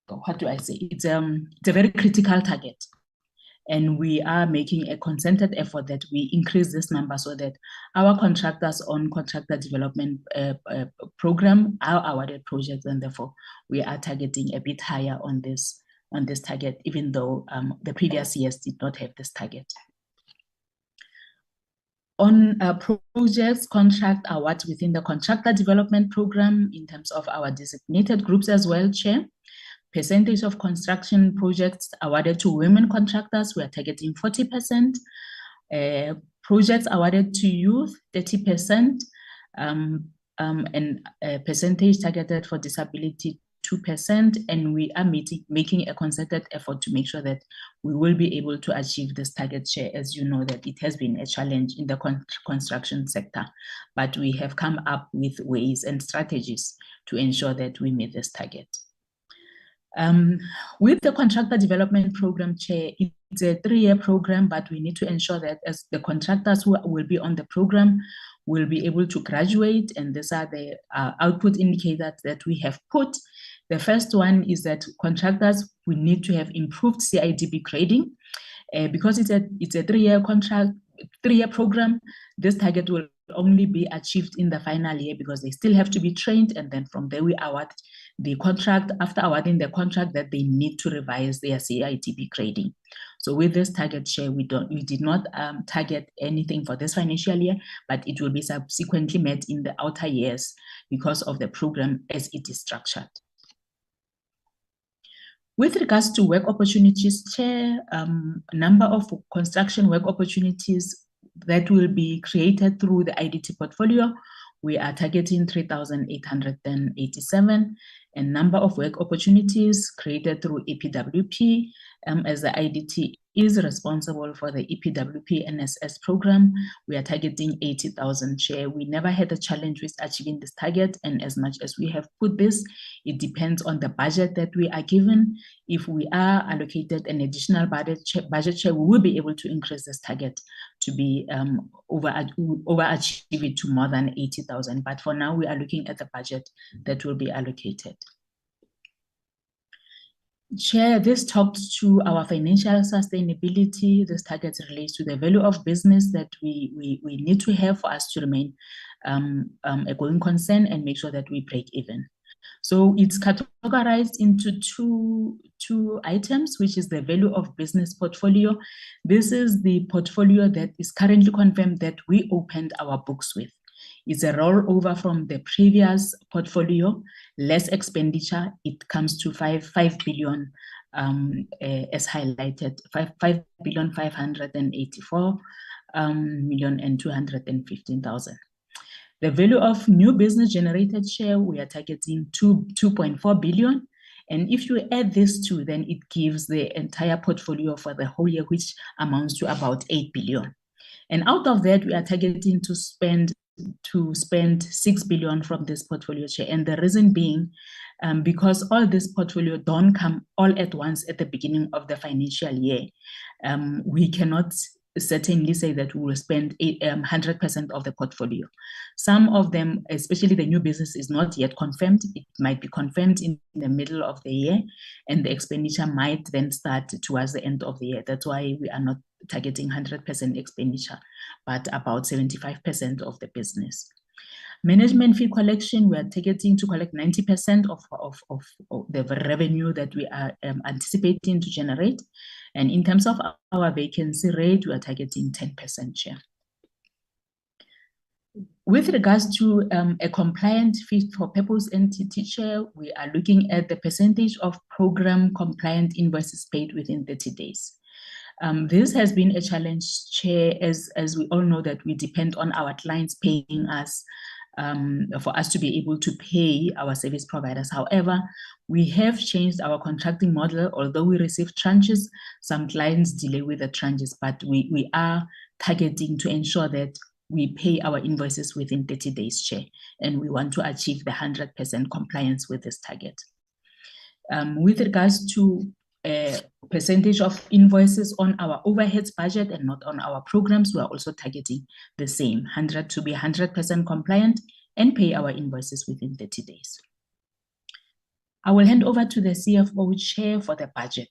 D: what do I say? It's a very critical target. And we are making a concerted effort that we increase this number so that our contractors on contractor development program are awarded projects, and therefore we are targeting a bit higher on this target, even though the previous years did not have this target. On projects, contract awards within the contractor development program in terms of our designated groups as well, Chair. Percentage of construction projects awarded to women contractors, we are targeting 40%. Projects awarded to youth, 30%. And percentage targeted for disability, 2%, and we are making a concerted effort to make sure that we will be able to achieve this target share. As you know, that it has been a challenge in the construction sector, but we have come up with ways and strategies to ensure that we meet this target. With the contractor development program, Chair, it's a 3-year program, but we need to ensure that as the contractors who will be on the program will be able to graduate, and these are the output indicators that we have put. The first one is that contractors will need to have improved CIDB grading. Because it's a 3-year contract, 3-year program, this target will only be achieved in the final year because they still have to be trained, and then from there we award the contract. After awarding the contract, that they need to revise their CIDB grading. So with this target share, we did not target anything for this financial year, but it will be subsequently met in the outer years because of the program as it is structured. With regards to work opportunities, Chair, number of construction work opportunities that will be created through the IDT portfolio, we are targeting 3,887, and number of work opportunities created through EPWP, as the IDT is responsible for the EPWP NSS program, we are targeting 80,000 share. We never had a challenge with achieving this target, and as much as we have put this, it depends on the budget that we are given. If we are allocated an additional budget share, we will be able to increase this target to be overachieve it to more than 80,000. But for now, we are looking at the budget that will be allocated. Chair, this talks to our financial sustainability. This target relates to the value of business that we need to have for us to remain a going concern and make sure that we break even. So it's categorized into two items, which is the value of business portfolio. This is the portfolio that is currently confirmed that we opened our books with. It's a rollover from the previous portfolio, less expenditure. It comes to 5 billion, as highlighted, 5,584,215,000. The value of new business generated share, we are targeting 2.4 billion. And if you add these two, then it gives the entire portfolio for the whole year, which amounts to about 8 billion. And out of that, we are targeting to spend 6 billion from this portfolio share. And the reason being, because all this portfolio don't come all at once at the beginning of the financial year, we cannot certainly say that we will spend 100% of the portfolio. Some of them, especially the new business, is not yet confirmed. It might be confirmed in the middle of the year, and the expenditure might then start towards the end of the year. That's why we are not targeting 100% expenditure, but about 75% of the business. Management fee collection, we are targeting to collect 90% of the revenue that we are anticipating to generate. And in terms of our vacancy rate, we are targeting 10% share. With regards to a compliant fit for purpose entity share, we are looking at the percentage of program compliant invoices paid within 30 days. This has been a challenge, Chair, as we all know that we depend on our clients paying us for us to be able to pay our service providers. However, we have changed our contracting model. Although we receive tranches, some clients delay with the tranches, but we are targeting to ensure that we pay our invoices within 30 days, Chair, and we want to achieve the 100% compliance with this target. With regards to percentage of invoices on our overheads budget and not on our programs, we are also targeting the same, 100% compliant and pay our invoices within 30 days. I will hand over to the CFO Chair for the budget.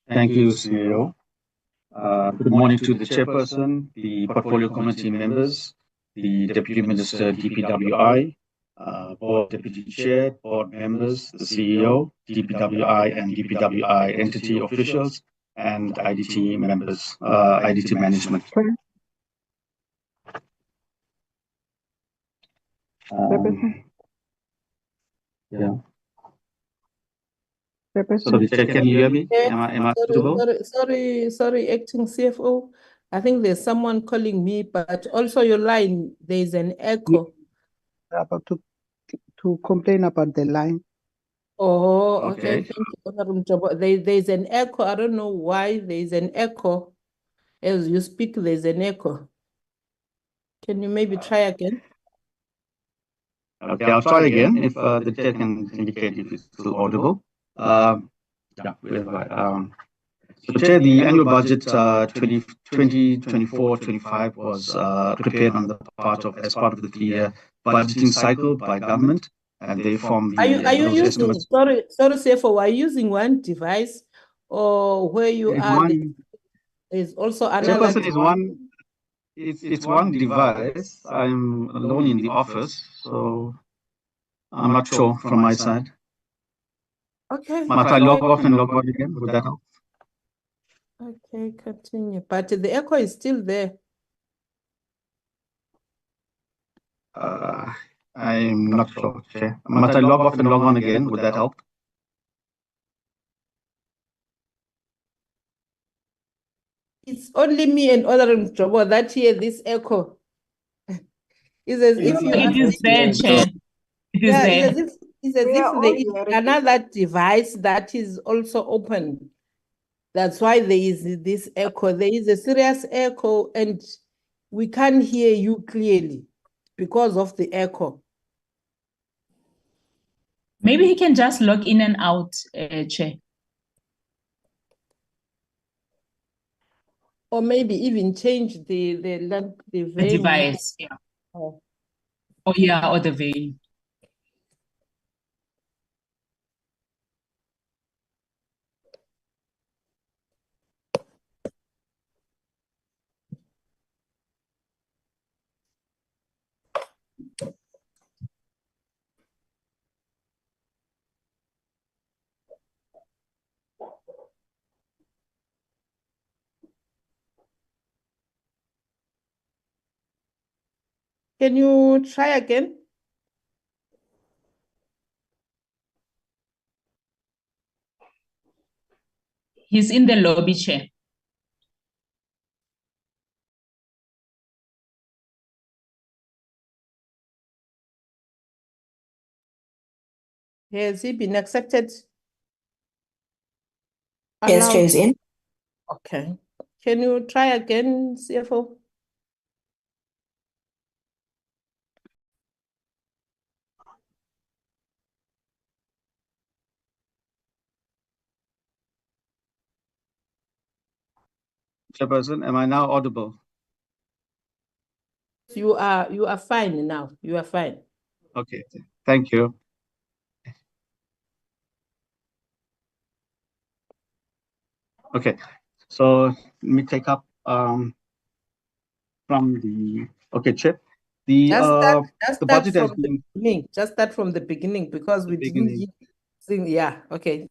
N: Thank you, CEO. Good morning to the Chairperson, the Portfolio Committee members, the Deputy Minister, DPWI, Board Deputy Chair, Board members, the CEO, DPWI and DPWI entity officials, and IDT members, IDT management. Yeah. Sorry, Chair, can you hear me? Am I audible?
B: Sorry, acting CFO. I think there's someone calling me, but also your line, there's an echo.
J: About to complain about the line.
B: Oh, okay.
N: Okay.
B: Thank you, Honorable Mjobo. There's an echo. I don't know why there's an echo. As you speak, there's an echo. Can you maybe try again?
N: Okay, I'll try again if the chair can indicate if it's still audible. Yeah, so Chair, the annual budget 2024-25 was prepared on the part of as part of the 3-year budgeting cycle by government, and they formed the
B: Are you
N: those
B: using,
N: estimates.
B: sorry, CFO, are you using one device or where you
N: It's
B: are,
N: one-
B: there's also another
N: Chairperson
B: device?
N: is one. It's one device. I'm alone in the office, so I'm not sure from my side.
B: Okay.
N: Might I log off and log on again? Would that help?
B: Okay, continue. But the echo is still there.
N: I'm not sure, Chair. Might I log off and log on again? Would that help?
B: It's only me and Honorable Mjobo that hear this echo. It's as if you
D: It is there, Chair. It is there.
B: It's as
I: We
B: if
I: are all
B: there is
I: hearing it.
B: another device that is also open. That's why there is this echo. There is a serious echo and we can't hear you clearly because of the echo.
D: Maybe he can just log in and out, Chair.
B: Or maybe even change the
D: The
B: vein.
D: device, yeah.
B: Oh.
D: Oh, yeah, or the vein.
B: Can you try again?
D: He's in the lobby, Chair.
B: Has he been accepted?
C: Yes, Chair is in.
B: Okay. Can you try again, CFO?
N: Chairperson, am I now audible?
B: You are fine now. You are fine.
N: Okay, thank you. Okay, so let me take up from the Chair. The budget has been
B: beginning. Just start from the beginning because we didn't hear. Yeah, okay.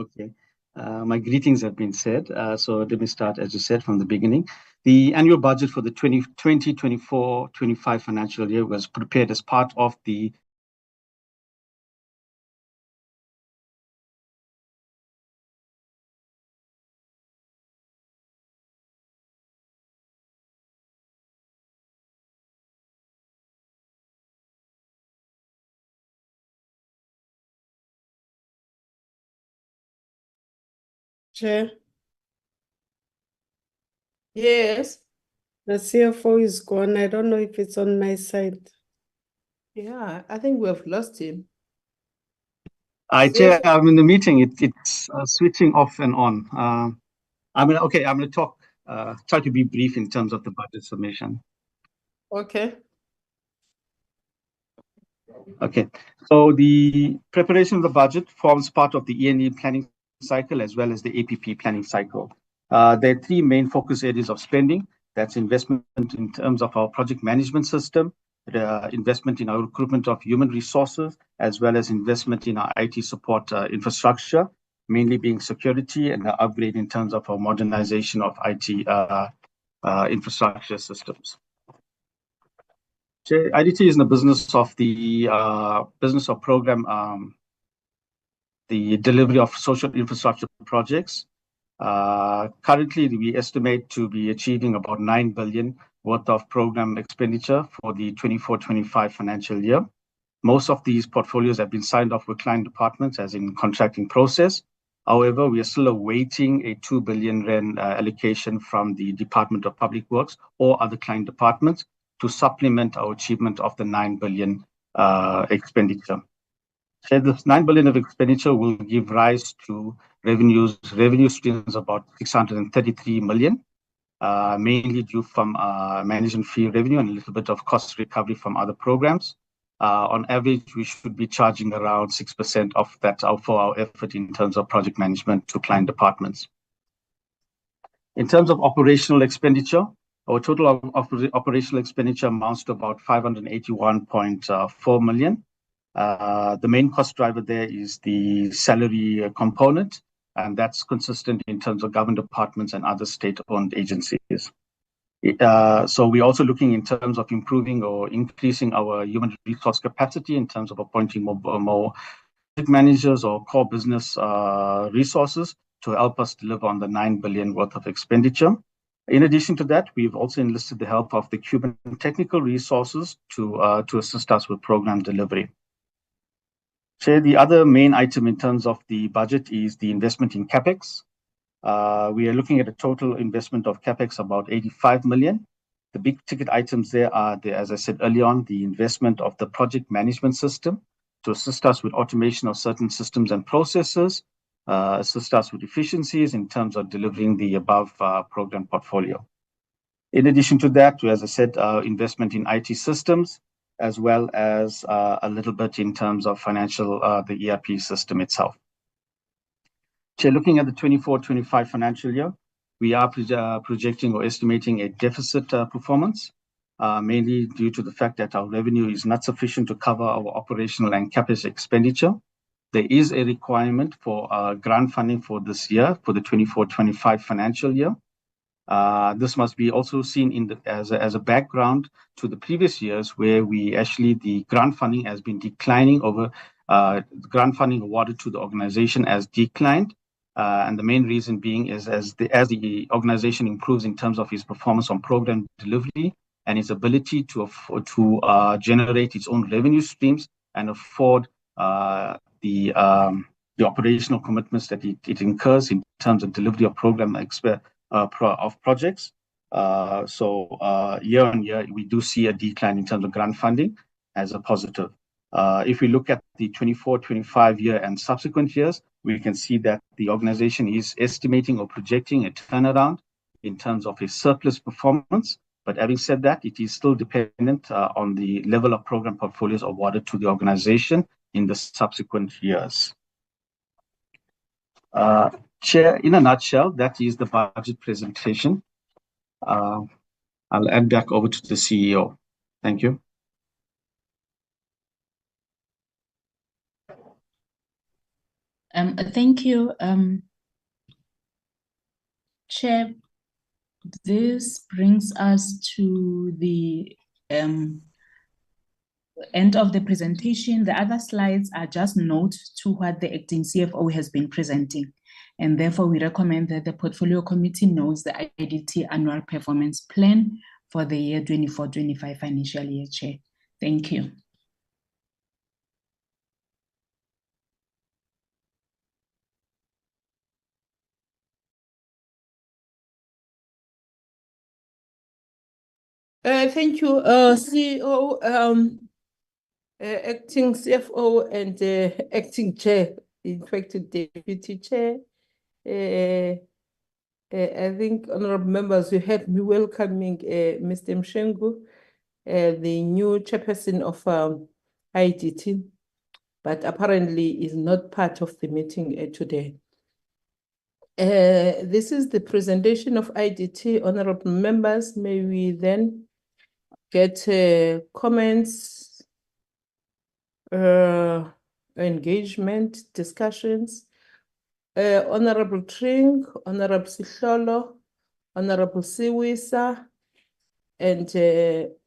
N: Okay. My greetings have been said. So let me start, as you said, from the beginning. The annual budget for the 2024-25 financial year was prepared as part of the
B: Chair. Yes.
O: The CFO is gone. I don't know if it's on my side.
B: Yeah, I think we have lost him.
N: Chair, I'm in the meeting. It's switching off and on. I'm going to talk, try to be brief in terms of the budget submission.
B: Okay.
N: Okay, so the preparation of the budget forms part of the E&E planning cycle as well as the APP planning cycle. There are three main focus areas of spending. That's investment in terms of our project management system, the investment in our recruitment of human resources, as well as investment in our IT support infrastructure. mainly being security and the upgrade in terms of our modernization of IT infrastructure systems. IDT is in the business of the program, the delivery of social infrastructure projects. Currently, we estimate to be achieving about 9 billion worth of program expenditure for the 24-25 financial year. Most of these portfolios have been signed off with client departments as in contracting process. However, we are still awaiting a 2 billion rand allocation from the Department of Public Works or other client departments to supplement our achievement of the 9 billion expenditure. So this 9 billion of expenditure will give rise to revenue streams about 633 million, mainly due from management fee revenue and a little bit of cost recovery from other programs. On average, we should be charging around 6% of that for our effort in terms of project management to client departments. In terms of operational expenditure, our total operational expenditure amounts to about 581.4 million. The main cost driver there is the salary component, and that's consistent in terms of government departments and other state-owned agencies. So we're also looking in terms of improving or increasing our human resource capacity in terms of appointing more project managers or core business resources to help us deliver on the 9 billion worth of expenditure. In addition to that, we've also enlisted the help of the Cuban technical resources to assist us with program delivery. So the other main item in terms of the budget is the investment in CapEx. We are looking at a total investment of CapEx about 85 million. The big ticket items there are, as I said earlier on, the investment of the project management system to assist us with automation of certain systems and processes, assist us with efficiencies in terms of delivering the above program portfolio. In addition to that, as I said, investment in IT systems, as well as a little bit in terms of financial, the ERP system itself. So looking at the 24-25 financial year, we are projecting or estimating a deficit performance, mainly due to the fact that our revenue is not sufficient to cover our operational and CapEx expenditure. There is a requirement for grant funding for this year, for the 24-25 financial year. This must be also seen as a background to the previous years where the grant funding has been declining over grant funding awarded to the organization has declined. And the main reason being is as the organization improves in terms of its performance on program delivery and its ability to generate its own revenue streams and afford the operational commitments that it incurs in terms of delivery of program of projects. So year on year, we do see a decline in terms of grant funding as a positive. If we look at the 24-25 year and subsequent years, we can see that the organization is estimating or projecting a turnaround in terms of a surplus performance. But having said that, it is still dependent on the level of program portfolios awarded to the organization in the subsequent years. Chair, in a nutshell, that is the budget presentation. I'll hand back over to the CEO. Thank you.
D: Thank you, Chair. This brings us to the end of the presentation. The other slides are just notes to what the acting CFO has been presenting. And therefore, we recommend that the Portfolio Committee knows the IDT Annual Performance Plan for the year 24-25 financial year, Chair. Thank you.
B: Thank you, CEO, acting CFO, and acting chair, in fact, deputy chair. I think, honorable members, you heard me welcoming Mr. Mshengu, the new chairperson of IDT, but apparently is not part of the meeting today. This is the presentation of IDT, honorable members. May we then get comments, engagement, discussions Honorable Tring, Honorable Sihlolo, Honorable Siwisa, and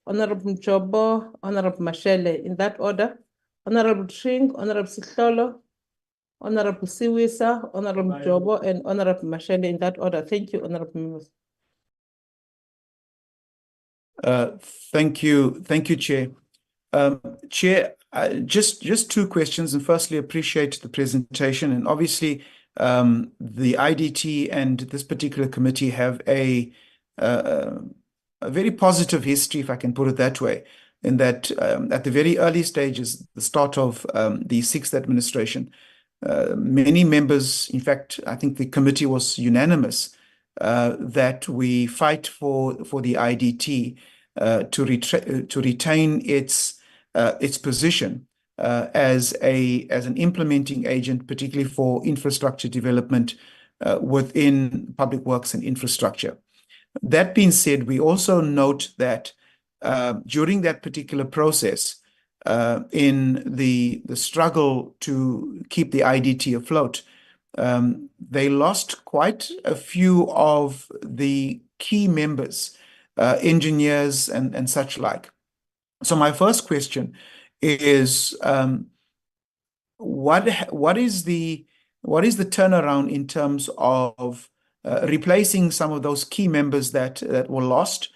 B: Honorable Mjobo, Honorable Mashele, in that order. Honorable Tring, Honorable Sihlolo, Honorable Siwisa, Honorable Mjobo, and Honorable Mashele, in that order. Thank you, Honorable members.
H: Thank you, Chair. Chair, just two questions. And firstly, appreciate the presentation. And obviously, the IDT and this particular committee have a very positive history, if I can put it that way, in that at the very early stages, the start of the sixth administration, many members, in fact, I think the committee was unanimous that we fight for the IDT to retain its position as an implementing agent, particularly for infrastructure development within public works and infrastructure. That being said, we also note that during that particular process, in the struggle to keep the IDT afloat, they lost quite a few of the key members, engineers and such like. So my first question is, what is the turnaround in terms of replacing some of those key members that were lost,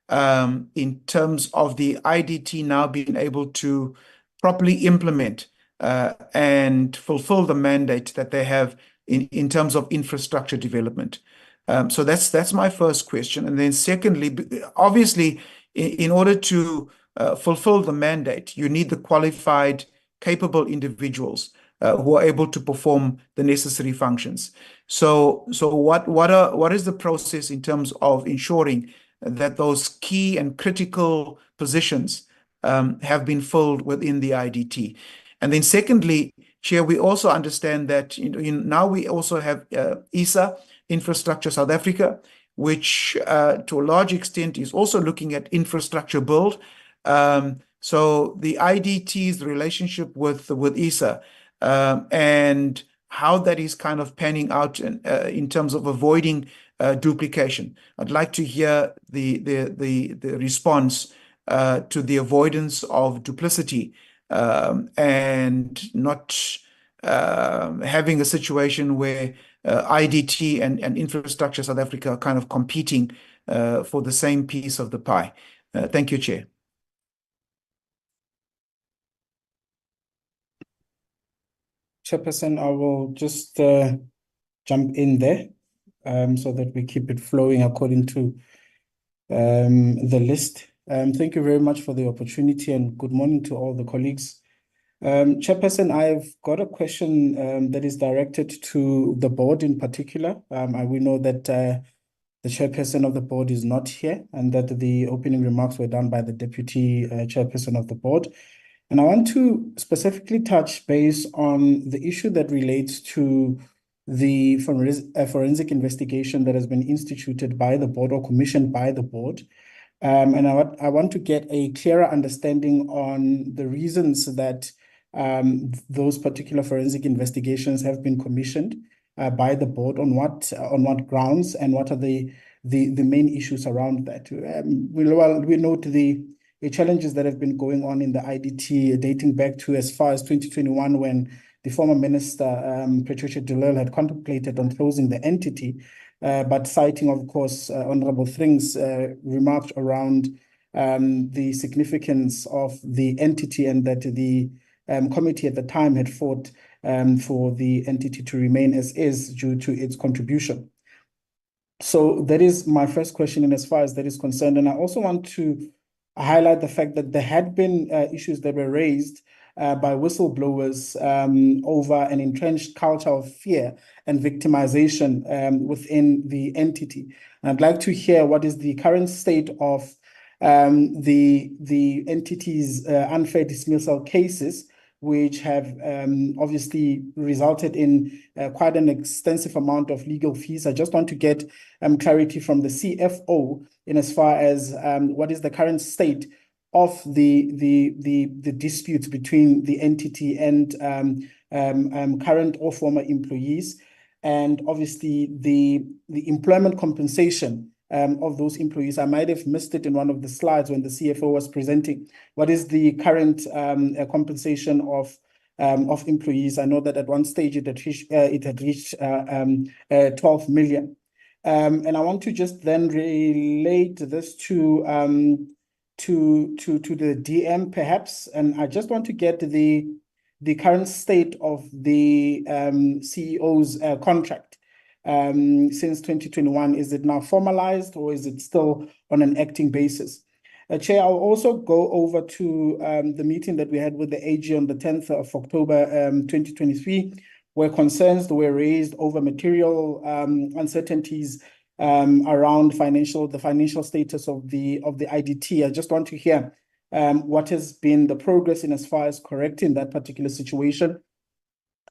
H: in terms of the IDT now being able to properly implement and fulfill the mandate that they have in terms of infrastructure development? So that's my first question. And then secondly, obviously, in order to fulfill the mandate, you need the qualified, capable individuals who are able to perform the necessary functions. So what is the process in terms of ensuring that those key and critical positions have been filled within the IDT? And then secondly, Chair, we also understand that now we also have ISA, Infrastructure South Africa, which to a large extent is also looking at infrastructure build. So the IDT's relationship with ISA and how that is kind of panning out in terms of avoiding duplication. I'd like to hear the response to the avoidance of duplicity and not having a situation where IDT and Infrastructure South Africa are kind of competing for the same piece of the pie. Thank you, Chair.
P: Chairperson, I will just jump in there so that we keep it flowing according to the list. Thank you very much for the opportunity and good morning to all the colleagues. Chairperson, I've got a question that is directed to the board in particular. We know that the chairperson of the board is not here and that the opening remarks were done by the deputy chairperson of the board. And I want to specifically touch base on the issue that relates to the forensic investigation that has been instituted by the board or commissioned by the board. And I want to get a clearer understanding on the reasons that those particular forensic investigations have been commissioned by the board, on what grounds, and what are the main issues around that. We note the challenges that have been going on in the IDT dating back to as far as 2021, when the former minister, Patricia de Lille, had contemplated on closing the entity, but citing, of course, Honorable Thring's remarks around the significance of the entity and that the committee at the time had fought for the entity to remain as is due to its contribution. So that is my first question, and as far as that is concerned. And I also want to highlight the fact that there had been issues that were raised by whistleblowers over an entrenched culture of fear and victimization within the entity. And I'd like to hear what is the current state of the entity's unfair dismissal cases, which have obviously resulted in quite an extensive amount of legal fees. I just want to get clarity from the CFO in as far as what is the current state of the disputes between the entity and current or former employees. and obviously the employment compensation of those employees. I might have missed it in one of the slides when the CFO was presenting. What is the current compensation of employees? I know that at one stage it had reached 12 million. And I want to just then relate this to the DM perhaps, and I just want to get the current state of the CEO's contract since 2021. Is it now formalized, or is it still on an acting basis? Chair, I'll also go over to the meeting that we had with the AG on the 10th of October 2023, where concerns were raised over material uncertainties around the financial status of the IDT. I just want to hear what has been the progress in as far as correcting that particular situation,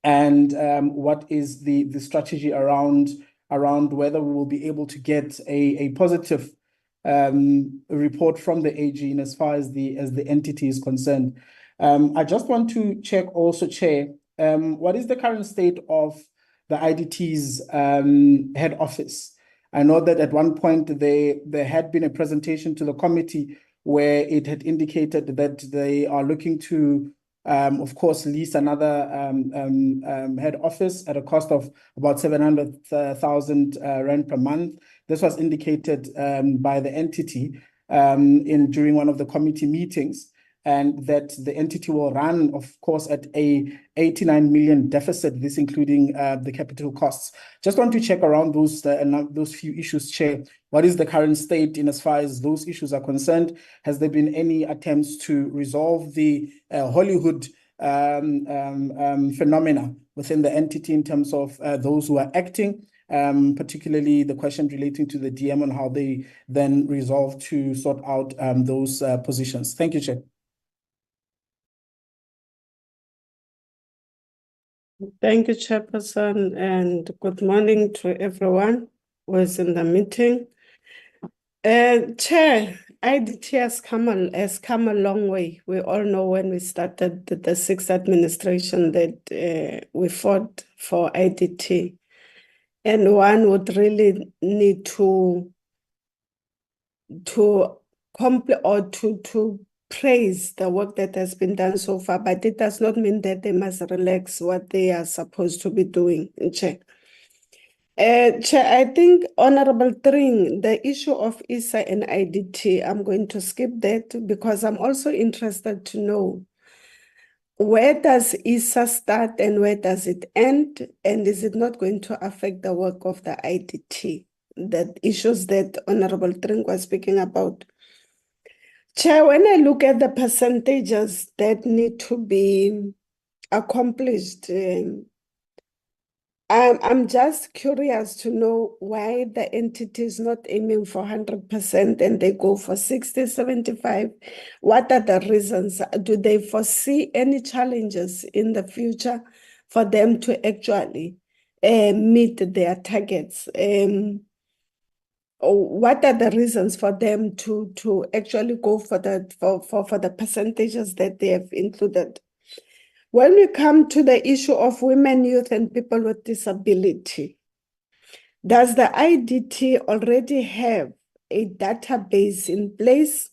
P: and what is the strategy around whether we will be able to get a positive report from the AG in as far as the entity is concerned. I just want to check also, Chair, what is the current state of the IDT's head office? I know that at one point there had been a presentation to the committee where it had indicated that they are looking to, of course, lease another head office at a cost of about 700,000 rand per month. This was indicated by the entity during one of the committee meetings, and that the entity will run, of course, at a 89 million deficit, this including the capital costs. Just want to check around those few issues, Chair. What is the current state in as far as those issues are concerned? Has there been any attempts to resolve the Hollywood phenomena within the entity in terms of those who are acting, particularly the question relating to the DM and how they then resolve to sort out those positions? Thank you, Chair.
O: Thank you, Chairperson, and good morning to everyone who is in the meeting. Chair, IDT has come a long way. We all know when we started the sixth administration that we fought for IDT, and one would really need to praise the work that has been done so far, but it does not mean that they must relax what they are supposed to be doing, Chair. Chair, I think, Honorable Tring, the issue of ISA and IDT, I'm going to skip that because I'm also interested to know, where does ISA start and where does it end? And is it not going to affect the work of the IDT? The issues that Honorable Tring was speaking about. Chair, when I look at the percentages that need to be accomplished, I'm just curious to know why the entity is not aiming for 100% and they go for 60, 75. What are the reasons? Do they foresee any challenges in the future for them to actually meet their targets? What are the reasons for them to actually go for the percentages that they have included? When we come to the issue of women, youth, and people with disability, does the IDT already have a database in place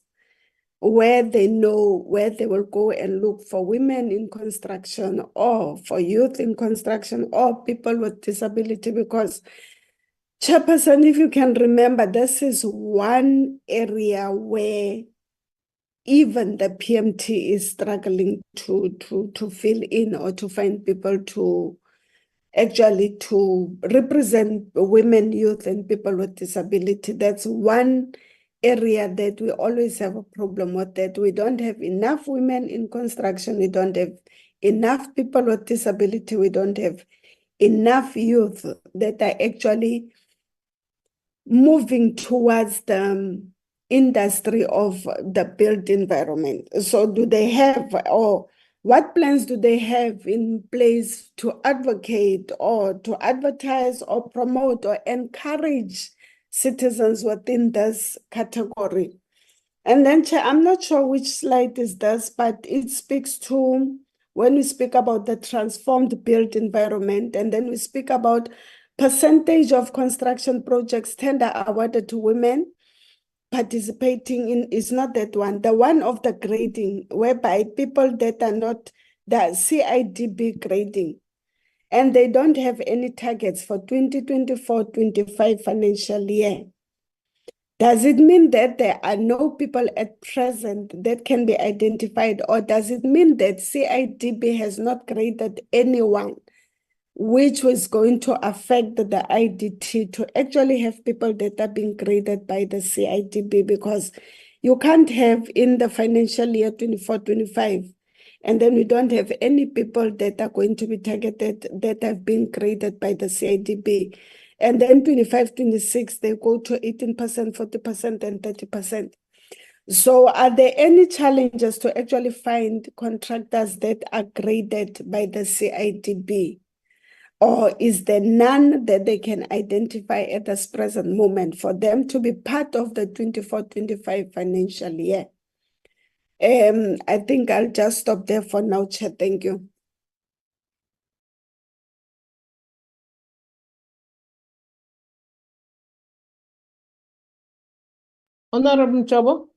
O: where they know where they will go and look for women in construction or for youth in construction or people with disability? Because, Chairperson, if you can remember, this is one area where even the PMT is struggling to fill in or to find people to actually to represent women, youth, and people with disability. That's one area that we always have a problem with, that we don't have enough women in construction, we don't have enough people with disability, we don't have enough youth that are actually moving towards the industry of the built environment. So do they have, or what plans do they have in place to advocate or to advertise or promote or encourage citizens within this category? And then, Chair, I'm not sure which slide is this, but it speaks to when we speak about the transformed built environment, and then we speak about percentage of construction projects tender awarded to women participating in is not that one. The one of the grading, whereby people that are not the cidb grading, and they don't have any targets for 2024-25 financial year. Does it mean that there are no people at present that can be identified, or does it mean that cidb has not graded anyone, which was going to affect the IDT to actually have people that are being graded by the cidb? Because you can't have in the financial year 24-25, and then we don't have any people that are going to be targeted that have been graded by the cidb. And then 25-26, they go to 18%, 40%, and 30%. So are there any challenges to actually find contractors that are graded by the cidb? Or is there none that they can identify at this present moment for them to be part of the 24-25 financial year? I think I'll just stop there for now, Chair. Thank you.
B: Honorable Mchobo.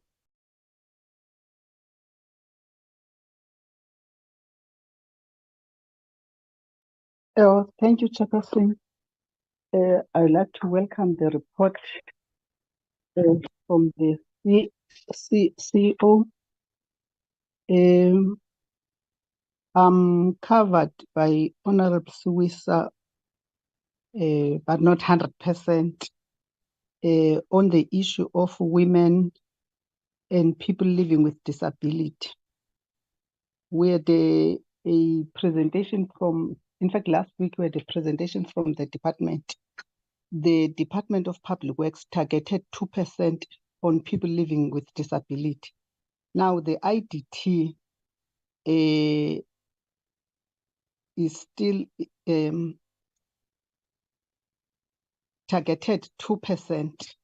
J: Thank you, Chairperson. I'd like to welcome the report from the CEO. I'm covered by Honorable Suwisa, but not 100%, on the issue of women and people living with disability. We had a presentation from, in fact, last week we had a presentation from the department. The Department of Public Works targeted 2% on people living with disability. Now the IDT is still targeted 2%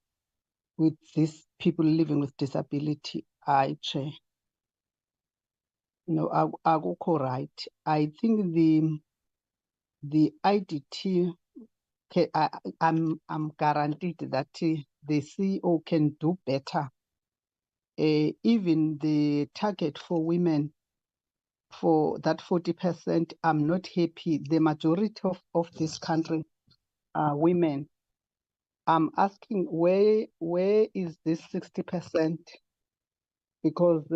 J: with these people living with disability. Chair. No, I go right. I think the IDT, I'm guaranteed that the CEO can do better. Even the target for women for that 40%, I'm not happy. The majority of this country are women. I'm asking where is this 60%? Because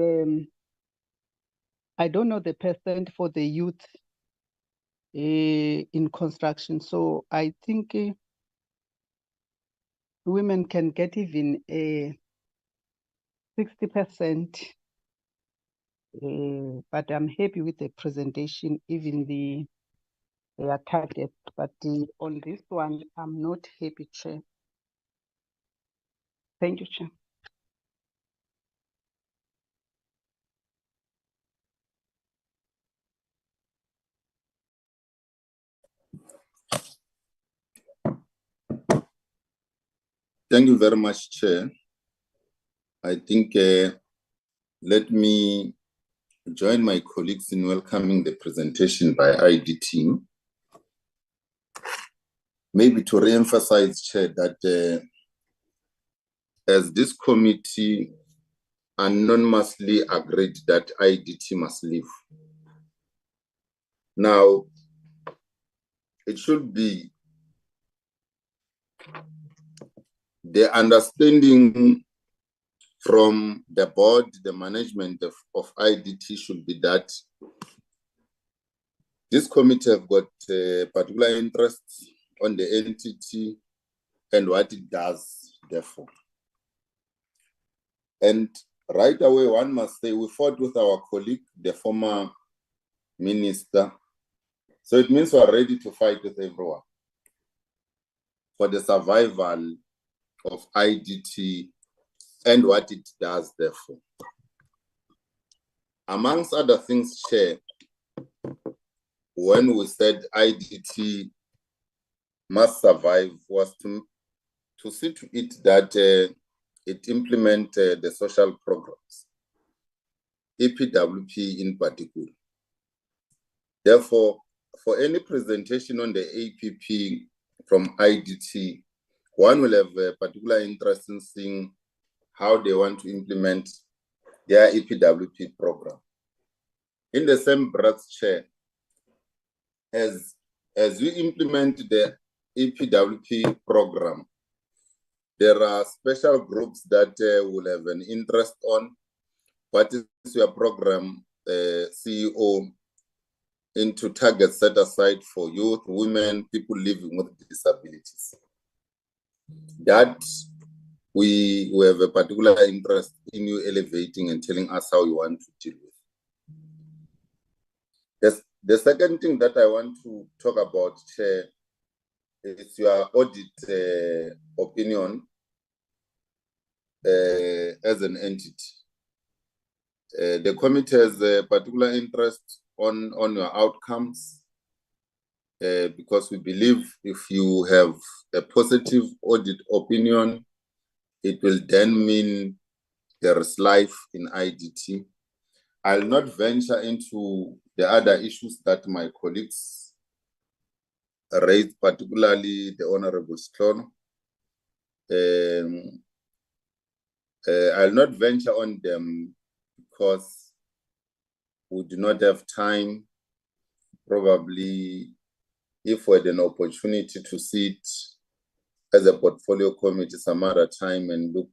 J: I don't know the percent for the youth in construction. So I think women can get even 60%. But I'm happy with the presentation, even their target. But on this one, I'm not happy, Chair. Thank you, Chair.
K: Thank you very much, Chair. I think let me join my colleagues in welcoming the presentation by IDT. Maybe to re-emphasize, Chair, that as this committee anonymously agreed that IDT must leave. Now, it should be the understanding from the board, the management of IDT should be that this committee have got particular interests on the entity and what it does, therefore. And right away, one must say, we fought with our colleague, the former minister. So it means we are ready to fight with everyone for the survival of IDT and what it does, therefore. Amongst other things, Chair, when we said IDT must survive, was to see to it that it implement the social programs, EPWP in particular. Therefore, for any presentation on the APP from IDT. One will have a particular interest in seeing how they want to implement their EPWP program. In the same breath, Chair, as we implement the EPWP program, there are special groups that will have an interest on. What is your program, CEO, into targets set aside for youth, women, people living with disabilities? That we have a particular interest in you elevating and telling us how you want to deal with. The second thing that I want to talk about, Chair, is your audit opinion as an entity. The committee has a particular interest on your outcomes because we believe if you have a positive audit opinion, it will then mean there is life in IDT. I'll not venture into the other issues that my colleagues raised, particularly the Honorable Sloan. I'll not venture on them because we do not have time. Probably if we had an opportunity to sit as a portfolio committee some other time and look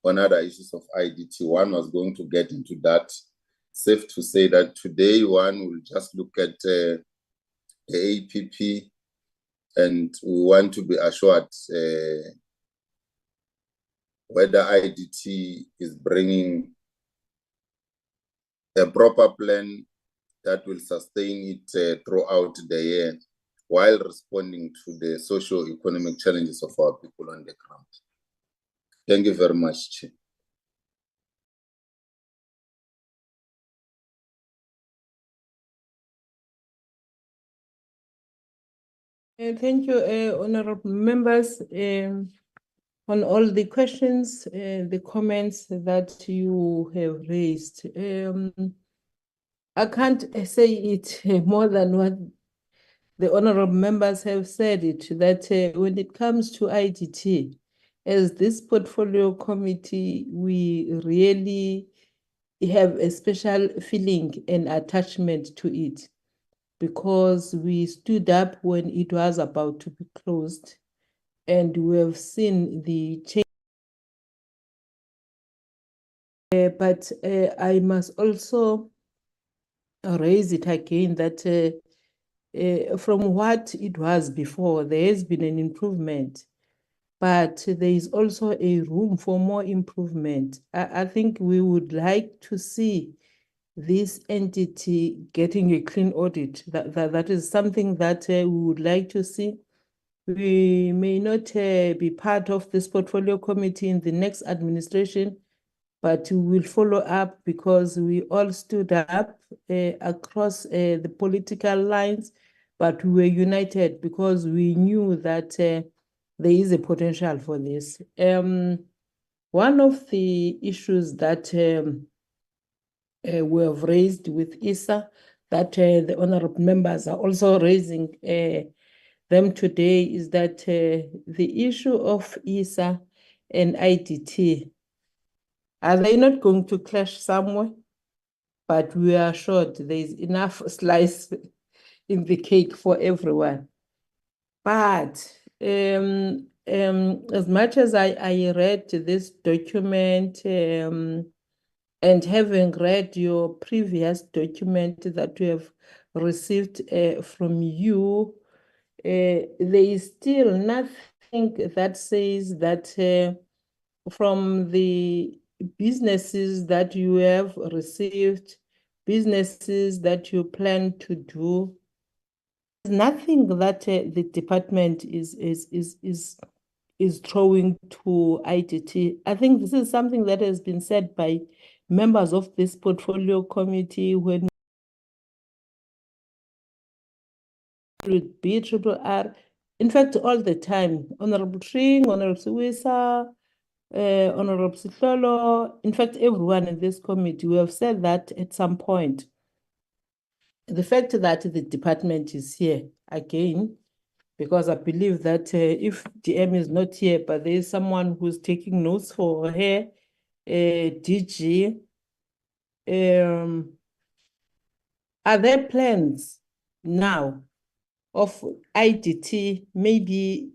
K: on other issues of IDT, one was going to get into that. Safe to say that today one will just look at the APP, and we want to be assured whether IDT is bringing a proper plan that will sustain it throughout the year while responding to the socio-economic challenges of our people on the ground. Thank you very much, Chair.
B: Thank you, honorable members, on all the questions, the comments that you have raised. I can't say it more than what the honorable members have said it, that when it comes to IDT, as this portfolio committee, we really have a special feeling and attachment to it, because we stood up when it was about to be closed, and we have seen the change. But I must also raise it again that from what it was before, there has been an improvement, but there is also a room for more improvement. I think we would like to see this entity getting a clean audit. That is something that we would like to see. We may not be part of this portfolio committee in the next administration, but we will follow up because we all stood up across the political lines, but we were united because we knew that there is a potential for this. One of the issues that we have raised with ISA, that the honorable members are also raising them today, is that the issue of ISA and IDT, are they not going to clash somewhere? But we are assured there is enough slice in the cake for everyone. But as much as I read this document, and having read your previous document that we have received from you, there is still nothing that says that from the businesses that you have received, businesses that you plan to do, nothing that the department is throwing to IDT. I think this is something that has been said by members of this portfolio committee when with BRRR. In fact, all the time, Honorable Tring, Honorable Suwisa, Honorable Sihlolo, in fact, everyone in this committee, we have said that at some point. The fact that the department is here again because I believe that if DM is not here, but there is someone who's taking notes for her, DG, are there plans now of IDT, maybe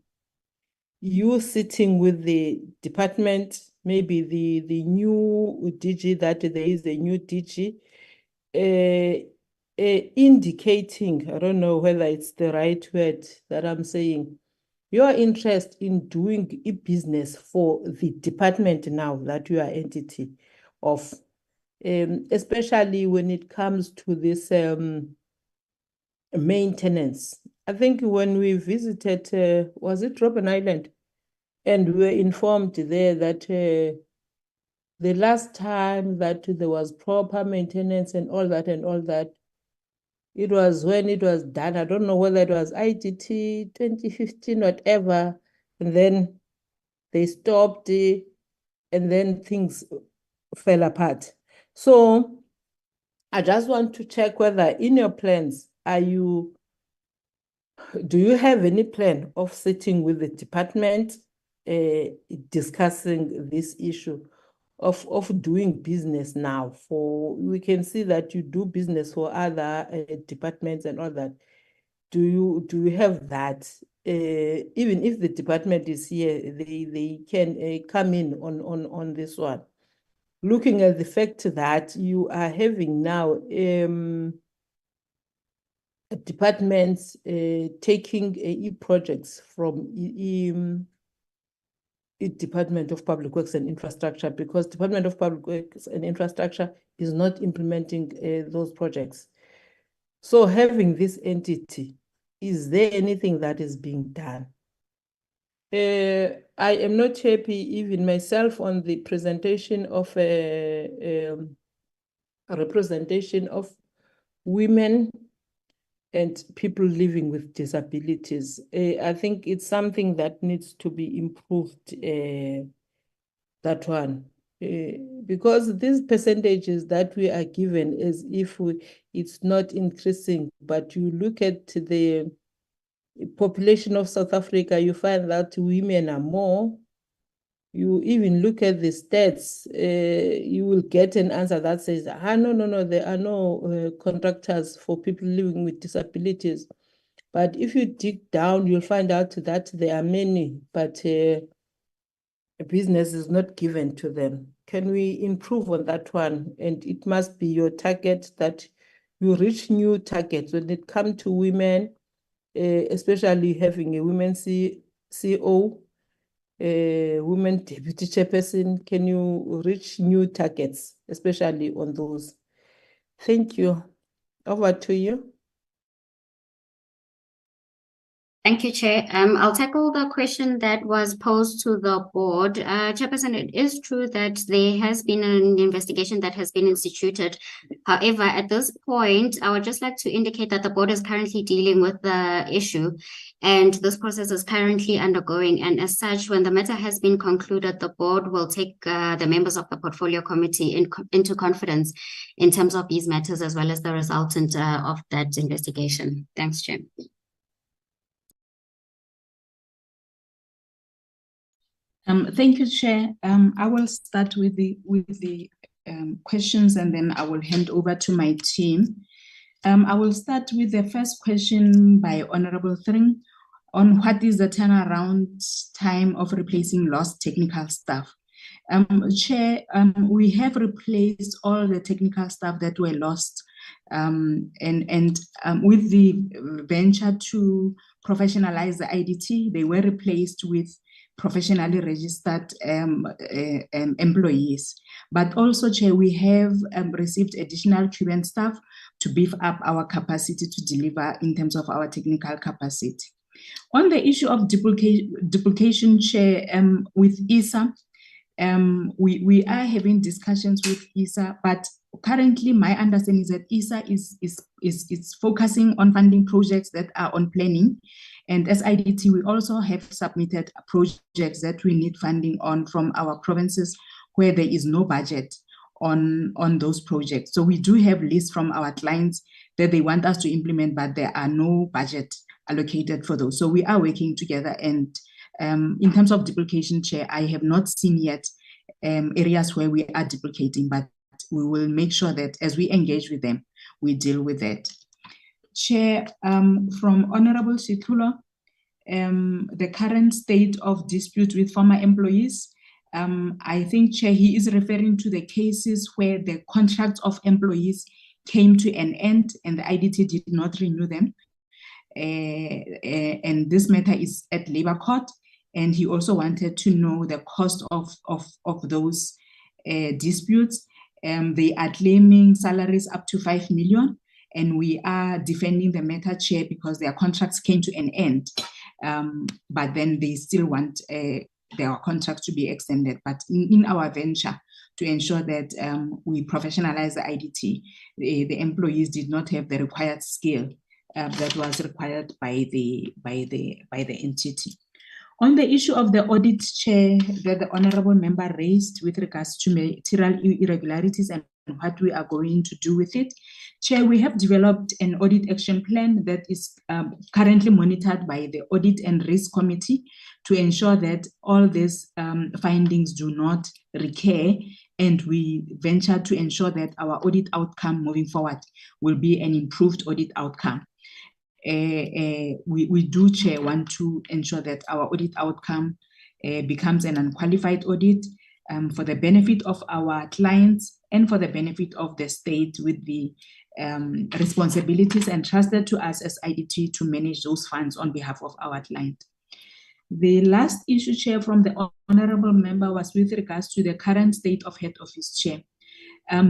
B: you sitting with the department, maybe the new DG, that there is a new DG, indicating, I don't know whether it's the right word that I'm saying, your interest in doing a business for the department now that you are entity of, especially when it comes to this maintenance. I think when we visited, was it Robben Island? And we were informed there that the last time that there was proper maintenance and all that, it was when it was done. I don't know whether it was IDT 2015, whatever. And then they stopped and then things fell apart. So I just want to check whether in your plans, do you have any plan of sitting with the department, discussing this issue of doing business now? We can see that you do business for other departments and all that. Do you have that? Even if the department is here, they can come in on this one. Looking at the fact that you are having now departments taking e-projects from Department of Public Works and Infrastructure, because Department of Public Works and Infrastructure is not implementing those projects. So having this entity, is there anything that is being done? I am not happy, even myself, on the presentation of a representation of women and people living with disabilities. I think it's something that needs to be improved, that one. Because these percentages that we are given as if it's not increasing, but you look at the population of South Africa, you find that women are more. You even look at the stats, you will get an answer that says, no, there are no contractors for people living with disabilities. But if you dig down, you'll find out that there are many, but business is not given to them. Can we improve on that one? And it must be your target that you reach new targets when it comes to women, especially having a women CEO, women deputy chairperson. Can you reach new targets, especially on those? Thank you. Over to you.
M: Thank you, Chair. I'll tackle the question that was posed to the board. Chairperson, it is true that there has been an investigation that has been instituted. However, at this point, I would just like to indicate that the board is currently dealing with the issue, and this process is currently undergoing. And as such, when the matter has been concluded, the board will take the members of the portfolio committee into confidence in terms of these matters, as well as the resultant of that investigation. Thanks, Chair.
D: Thank you, Chair. I will start with the questions, and then I will hand over to my team. I will start with the first question by Honorable Thring on what is the turnaround time of replacing lost technical staff. Chair, we have replaced all the technical staff that were lost, and with the venture to professionalize the IDT, they were replaced with professionally registered employees. But also, Chair, we have received additional current staff to beef up our capacity to deliver in terms of our technical capacity. On the issue of duplication, Chair, with ISA, we are having discussions with ISA, but currently my understanding is that ISA is focusing on funding projects that are on planning. And as IDT, we also have submitted projects that we need funding on from our provinces where there is no budget on those projects. So we do have lists from our clients that they want us to implement, but there are no budget allocated for those. So we are working together, and in terms of duplication, Chair, I have not seen yet areas where we are duplicating, but we will make sure that as we engage with them, we deal with that. Chair, from Honorable Situlo, the current state of dispute with former employees. I think, Chair, he is referring to the cases where the contracts of employees came to an end and the IDT did not renew them. And this matter is at Labour Court. And he also wanted to know the cost of those disputes. They are claiming salaries up to 5 million, and we are defending the matter, Chair, because their contracts came to an end. But then they still want their contract to be extended. But in our venture to ensure that we professionalize the IDT, the employees did not have the required skill that was required by the entity. On the issue of the audit, Chair, that the honourable member raised with regards to material irregularities and what we are going to do with it, Chair, we have developed an audit action plan that is currently monitored by the Audit and Risk Committee to ensure that all these findings do not recur, and we venture to ensure that our audit outcome moving forward will be an improved audit outcome. We do, Chair, want to ensure that our audit outcome becomes an unqualified audit for the benefit of our clients and for the benefit of the state, with the responsibilities entrusted to us as IDT to manage those funds on behalf of our client. The last issue, Chair, from the honourable member was with regards to the current state of head office, Chair.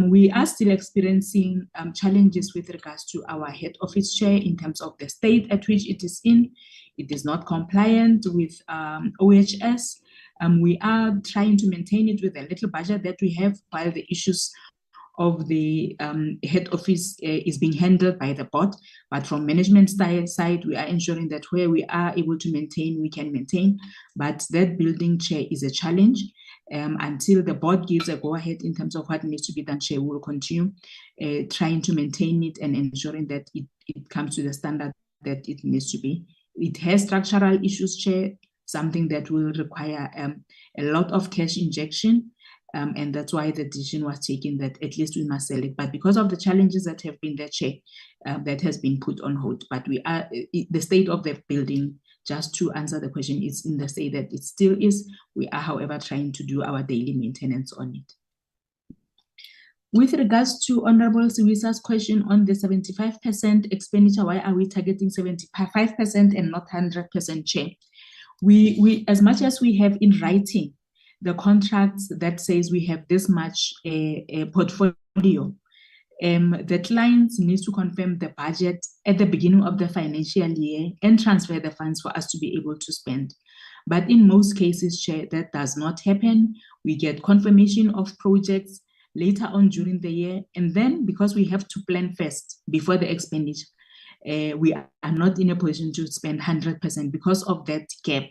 D: We are still experiencing challenges with regards to our head office, Chair, in terms of the state at which it is in. It is not compliant with OHS. We are trying to maintain it with a little budget that we have, while the issues of the head office is being handled by the board. But from management side, we are ensuring that where we are able to maintain, we can maintain. But that building, Chair, is a challenge. Until the board gives a go-ahead in terms of what needs to be done, Chair, we will continue trying to maintain it and ensuring that it comes to the standard that it needs to be. It has structural issues, Chair, something that will require a lot of cash injection, and that's why the decision was taken that at least we must sell it. But because of the challenges that have been there, Chair, that has been put on hold. But we are the state of the building, just to answer the question, it's in the state that it still is. We are, however, trying to do our daily maintenance on it. With regards to Honourable Siwisa's question on the 75% expenditure, why are we targeting 75% and not 100%, Chair? We, as much as we have in writing the contracts that says we have this much a portfolio, the clients needs to confirm the budget at the beginning of the financial year and transfer the funds for us to be able to spend. But in most cases, Chair, that does not happen. We get confirmation of projects later on during the year, and then because we have to plan first before the expenditure, we are not in a position to spend 100% because of that gap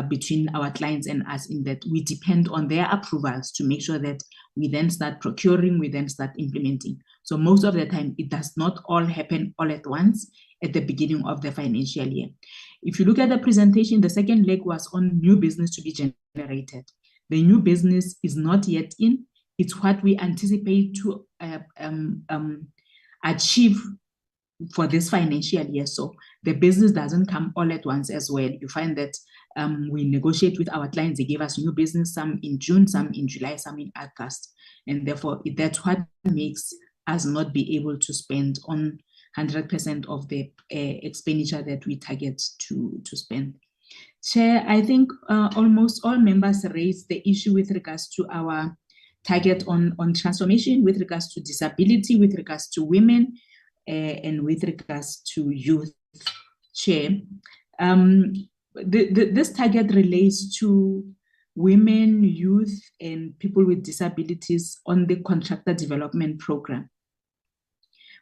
D: between our clients and us, in that we depend on their approvals to make sure that we then start procuring, we then start implementing. So most of the time, it does not all happen all at once at the beginning of the financial year. If you look at the presentation, the second leg was on new business to be generated. The new business is not yet in. It's what we anticipate to achieve for this financial year. So the business doesn't come all at once as well. You find that we negotiate with our clients. They give us new business, some in June, some in July, some in August. And therefore, that's what makes us not be able to spend on 100% of the expenditure that we target to spend. Chair, I think almost all members raised the issue with regards to our target on transformation, with regards to disability, with regards to women, and with regards to youth. Chair, this target relates to women, youth, and people with disabilities on the contractor development program.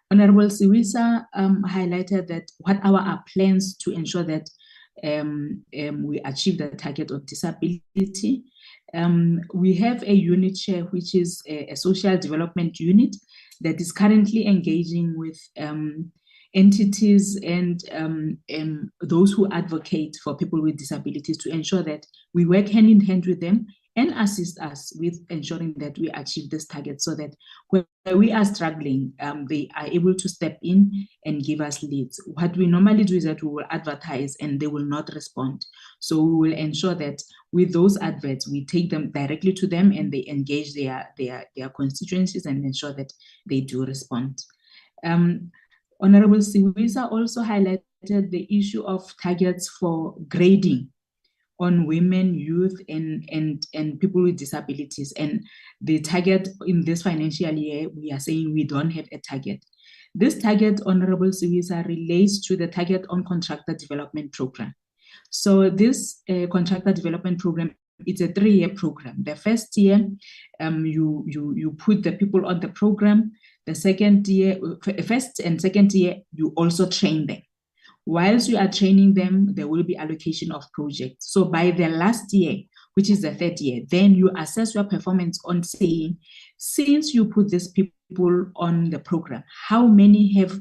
D: Honorable Siwisa highlighted that what our plans to ensure that we achieve the target of disability. We have a unit, Chair, which is a social development unit that is currently engaging with a entities and those who advocate for people with disabilities to ensure that we work hand in hand with them and assist us with ensuring that we achieve this target, so that when we are struggling, they are able to step in and give us leads. What we normally do is that we will advertise and they will not respond. So we will ensure that with those adverts, we take them directly to them and they engage their constituencies and ensure that they do respond. Honorable Siwisa also highlighted the issue of targets for grading on women, youth, and people with disabilities. And the target in this financial year, we are saying we don't have a target. This target, Honorable Siwisa, relates to the target on contractor development program. So this contractor development program, it's a 3-year program. The first year, you put the people on the program. The second year, first and second year, you also train them. Whilst you are training them, there will be allocation of projects. So by the last year, which is the 3rd year, then you assess your performance on saying, since you put these people on the program, how many have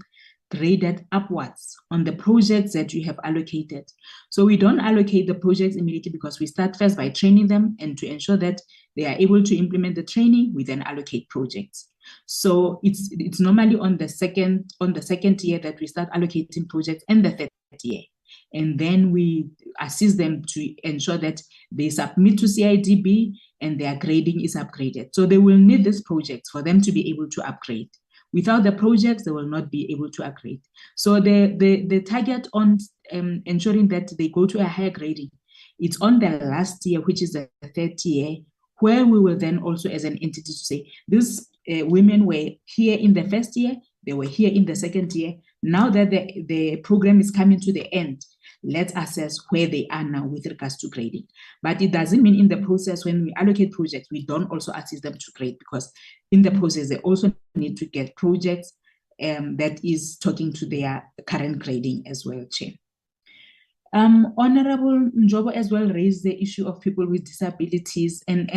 D: graded upwards on the projects that you have allocated. So we don't allocate the projects immediately because we start first by training them, and to ensure that they are able to implement the training, we then allocate projects. So it's normally on the second year that we start allocating projects, and the 3rd year. And then we assist them to ensure that they submit to CIDB and their grading is upgraded. So they will need these projects for them to be able to upgrade. Without the projects, they will not be able to upgrade. So the target on ensuring that they go to a higher grading, it's on the last year, which is the 3rd year, where we will then also as an entity to say, these women were here in the 1st year, they were here in the 2nd year. Now that the program is coming to the end, let's assess where they are now with regards to grading. But it doesn't mean in the process when we allocate projects, we don't also assist them to grade, because in the process, they also need to get projects that is talking to their current grading as well, Chair. Honorable Njobo as well raised the issue of people with disabilities, and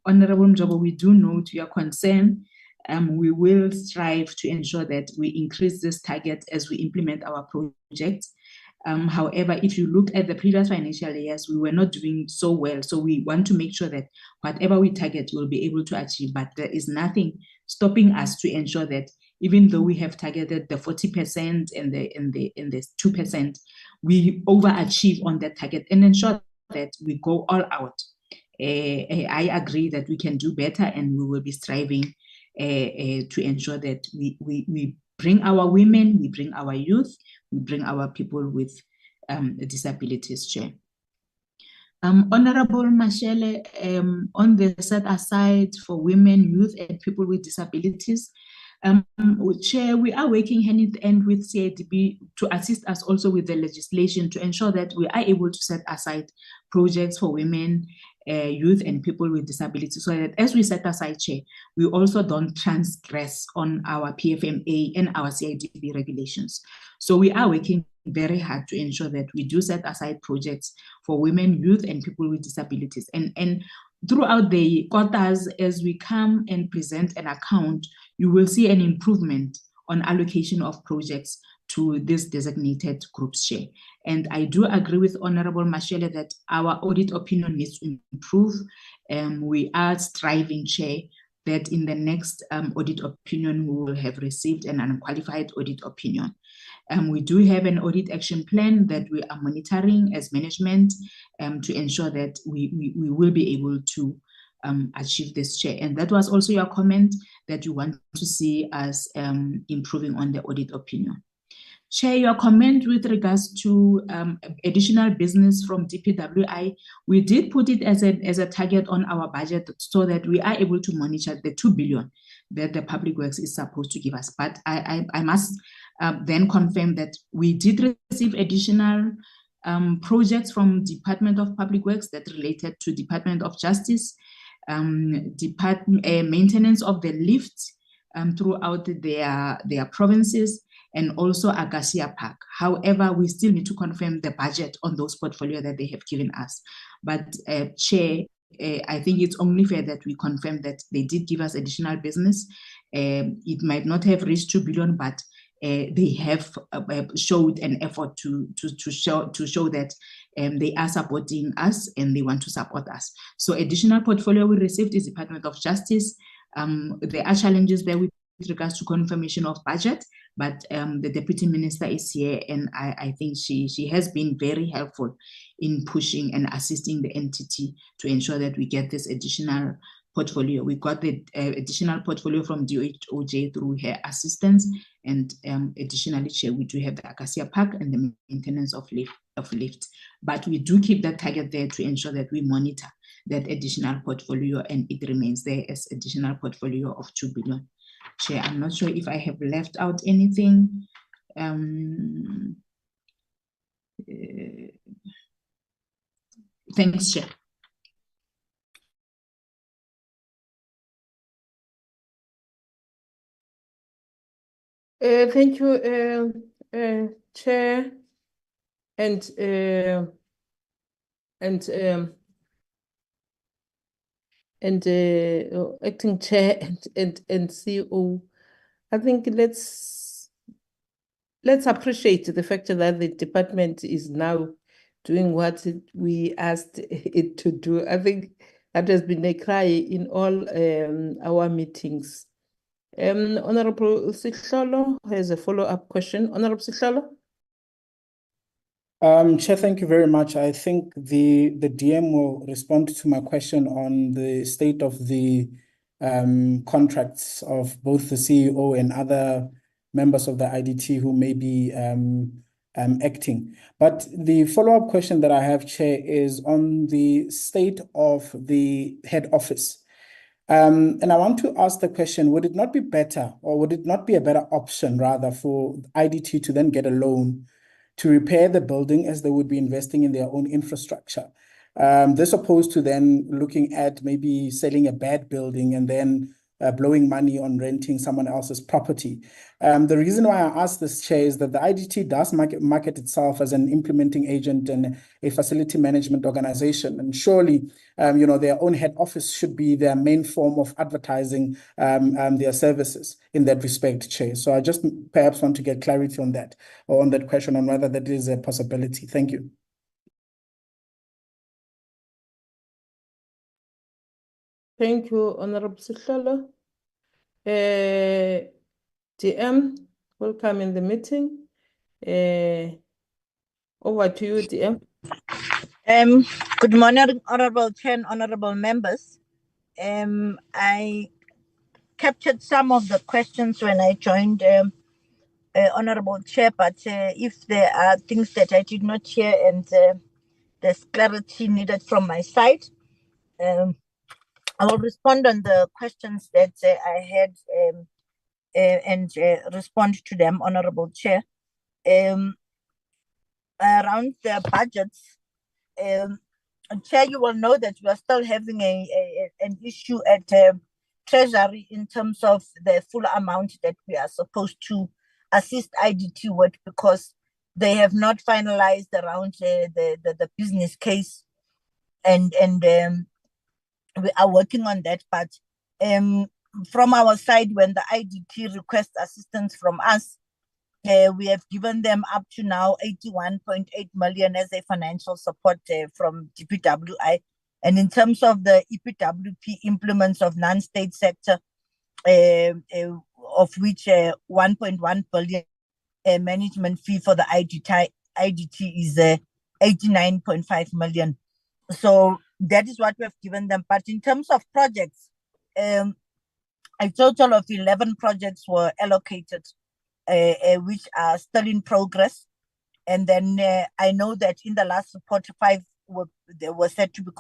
D: Honorable Njobo, we do note your concern. We will strive to ensure that we increase this target as we implement our projects. However, if you look at the previous financial years, we were not doing so well. So we want to make sure that whatever we target, we'll be able to achieve. But there is nothing stopping us to ensure that even though we have targeted the 40% and the 2%, we overachieve on that target and ensure that we go all out. I agree that we can do better, and we will be striving to ensure that we bring our women, we bring our youth, we bring our people with disabilities, Chair. Honorable Mashele, on the set aside for women, youth, and people with disabilities, Chair, we are working hand in hand with CIDB to assist us also with the legislation to ensure that we are able to set aside projects for women, youth, and people with disabilities, so that as we set aside, Chair, we also don't transgress on our PFMA and our CIDB regulations. So we are working very hard to ensure that we do set aside projects for women, youth, and people with disabilities. And throughout the quarters, as we come and present an account, you will see an improvement on allocation of projects to this designated groups, Chair. And I do agree with Honorable Mashele that our audit opinion needs to improve. We are striving, Chair, that in the next audit opinion, we will have received an unqualified audit opinion. We do have an audit action plan that we are monitoring as management to ensure that we will be able to achieve this, Chair. And that was also your comment that you want to see us improving on the audit opinion. Chair, your comment with regards to additional business from DPWI, we did put it as a target on our budget so that we are able to monitor the 2 billion that the Public Works is supposed to give us. But I must then confirm that we did receive additional projects from Department of Public Works that related to Department of Justice, maintenance of the lifts throughout their provinces, and also Acacia Park. However, we still need to confirm the budget on those portfolio that they have given us. But Chair, I think it's only fair that we confirm that they did give us additional business. It might not have reached 2 billion, but they have showed an effort to show that they are supporting us and they want to support us. So additional portfolio we received is Department of Justice. There are challenges there with regards to confirmation of budget, but the Deputy Minister is here, and I think she has been very helpful in pushing and assisting the entity to ensure that we get this additional portfolio. We got the additional portfolio from DOJ through her assistance, and additionally, Chair, we do have the Acacia Park and the maintenance of lift. But we do keep that target there to ensure that we monitor that additional portfolio and it remains there as additional portfolio of 2 billion. Chair, I'm not sure if I have left out anything. Thanks, Chair.
B: Thank you, Chair, and acting chair and CEO. I think let's appreciate the fact that the department is now doing what we asked it to do. I think that has been a cry in all our meetings. Honorable Sihlolo has a follow-up question. Honorable Sihlolo?
P: Chair, thank you very much. I think the DM will respond to my question on the state of the contracts of both the CEO and other members of the IDT who may be acting. But the follow-up question that I have, Chair, is on the state of the head office. And I want to ask the question, would it not be better, or would it not be a better option rather for IDT to then get a loan to repair the building as they would be investing in their own infrastructure? This opposed to then looking at maybe selling a bad building and then blowing money on renting someone else's property. The reason why I ask this, Chair, is that the IDT does market itself as an implementing agent and a facility management organization. And surely, their own head office should be their main form of advertising their services in that respect, Chair. So I just perhaps want to get clarity on that, or on that question, on whether that is a possibility. Thank you.
B: Thank you, Honorable Sihlalo. DM, welcome in the meeting. Over to you, DM.
Q: Good morning, Honorable Chair and Honorable Members. I captured some of the questions when I joined Honorable Chair, but if there are things that I did not hear and there's clarity needed from my side, I will respond on the questions that I had and respond to them, Honorable Chair. Around the budgets, Chair, you will know that we are still having an issue at Treasury in terms of the full amount that we are supposed to assist IDT with, because they have not finalized around the business case, and we are working on that. But from our side, when the IDT requests assistance from us, we have given them up to now 81.8 million as a financial support from DPWI. And in terms of the EPWP implements of non-state sector, of which 1.1 billion management fee for the IDT is 89.5 million. So that is what we have given them. But in terms of projects, a total of 11 projects were allocated, which are still in progress. And then I know that in the last report, 5 were said to be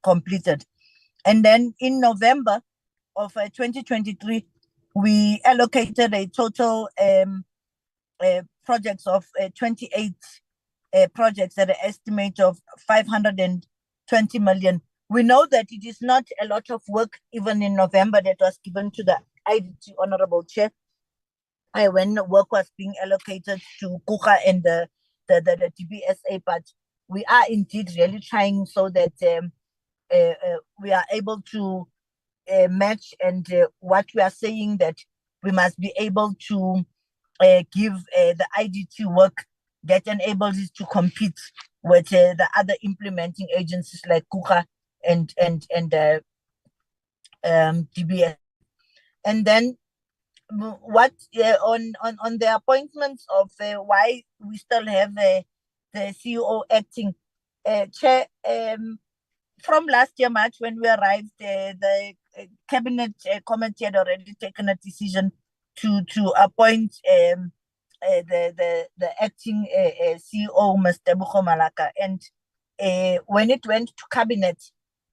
Q: completed. And then in November of 2023, we allocated a total projects of 28 projects at an estimate of 520 million. We know that it is not a lot of work, even in November, that was given to the IDT, Honorable Chair, when work was being allocated to Kuka and the DBSA, but we are indeed really trying so that we are able to match, and what we are saying that we must be able to give the IDT work that enables it to compete with the other implementing agencies like KUKA and DBS. And then what on the appointments of why we still have the CEO acting, Chair, from last year March when we arrived, the cabinet committee had already taken a decision to appoint the acting CEO, Mr. Bucho Malaka. And when it went to cabinet,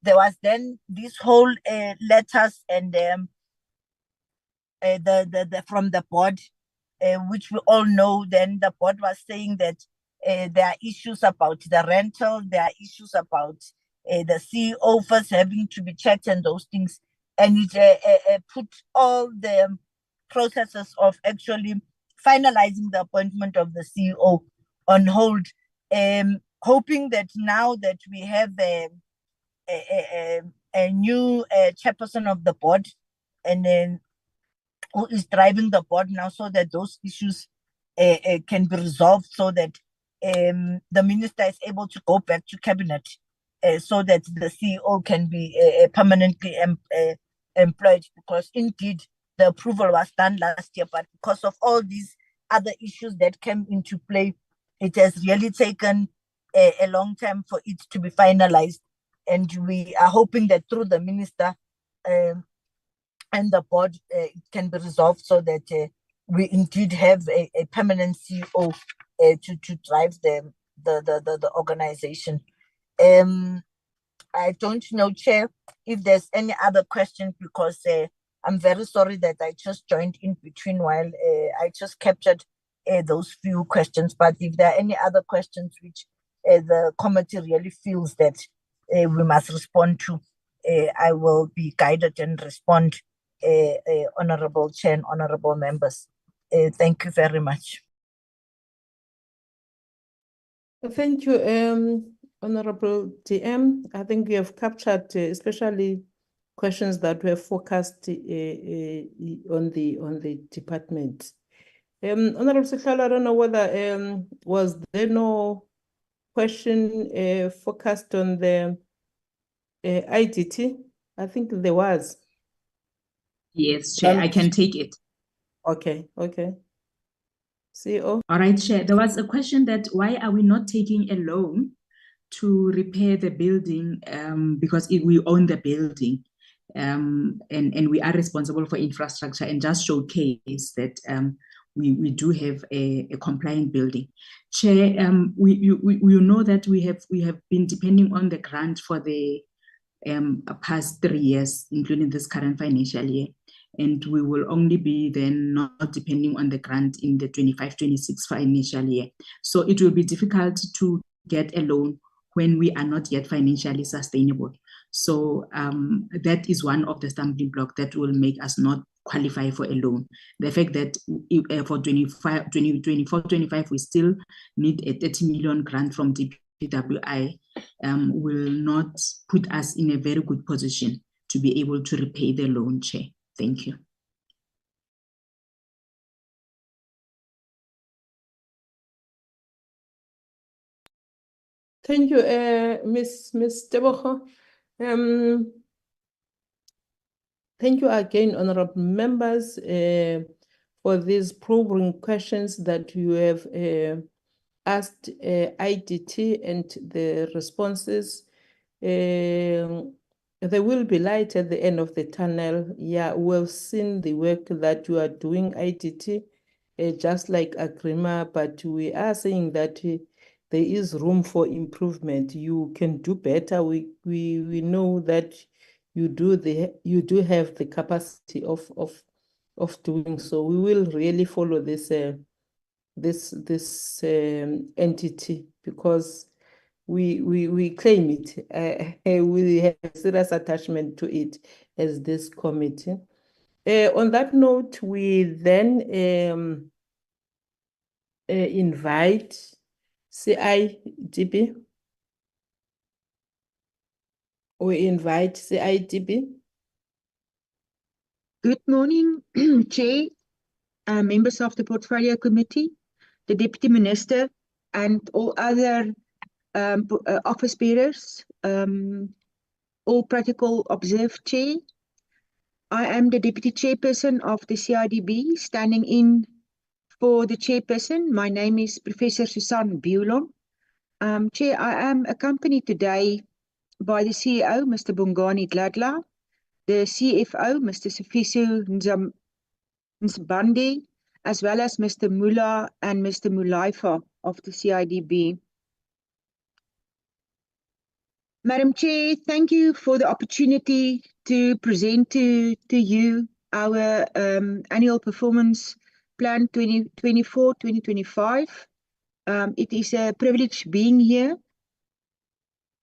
Q: there was then this whole letters and from the board, which we all know. Then the board was saying that there are issues about the rental, there are issues about the CEO first having to be checked and those things, and it put all the processes of actually finalizing the appointment of the CEO on hold, hoping that now that we have a new chairperson of the board, and then who is driving the board now, so that those issues can be resolved, so that the minister is able to go back to cabinet, so that the CEO can be permanently employed, because indeed the approval was done last year, but because of all these other issues that came into play, it has really taken a long time for it to be finalized. And we are hoping that through the minister and the board, it can be resolved, so that we indeed have a permanent CEO to drive the organization. I don't know, Chair, if there's any other question, because I'm very sorry that I just joined in between while I just captured those few questions. But if there are any other questions which the committee really feels that we must respond to, I will be guided and respond, Honorable Chair and honorable members. Thank you very much.
B: Thank you, Honorable DM. I think we have captured especially questions that were focused on the department. Honorable Secretary, I don't know whether was there no question focused on the IDT? I think there was.
D: Yes, Chair, I can take it.
B: Okay. CEO.
D: All right, Chair. There was a question that why are we not taking a loan to repair the building, because we own the building, and we are responsible for infrastructure, and just showcase that we do have a compliant building. Chair, we know that we have been depending on the grant for the past 3 years, including this current financial year, and we will only be then not depending on the grant in the 25-26 financial year. So it will be difficult to get a loan when we are not yet financially sustainable. So that is one of the stumbling blocks that will make us not qualify for a loan. The fact that for 24-25 we still need a 30 million grant from DPWI will not put us in a very good position to be able to repay the loan, Chair. Thank you.
B: Thank you, Ms. Tebogo. Thank you again, honorable members, for these probing questions that you have asked IDT and the responses. There will be light at the end of the tunnel. Yeah, we've seen the work that you are doing, IDT, just like Agrima, but we are saying that there is room for improvement. You can do better. We know that you do have the capacity of doing so. We will really follow this entity, because we claim it. We have serious attachment to it as this committee. On that note, we then invite CIDB. We invite CIDB.
R: Good morning, Chair, members of the Portfolio Committee, the Deputy Minister, and all other office bearers, all protocol observed, Chair. I am the Deputy Chairperson of the CIDB, standing in for the Chairperson. My name is Professor Susan Bulon. Chair, I am accompanied today by the CEO, Mr. Bongani Dladla, the CFO, Mr. Sifiso Nzibande, as well as Mr. Mula and Mr. Mulaifa of the CIDB. Madam Chair, thank you for the opportunity to present to you our annual performance plan 2024-2025. It is a privilege being here.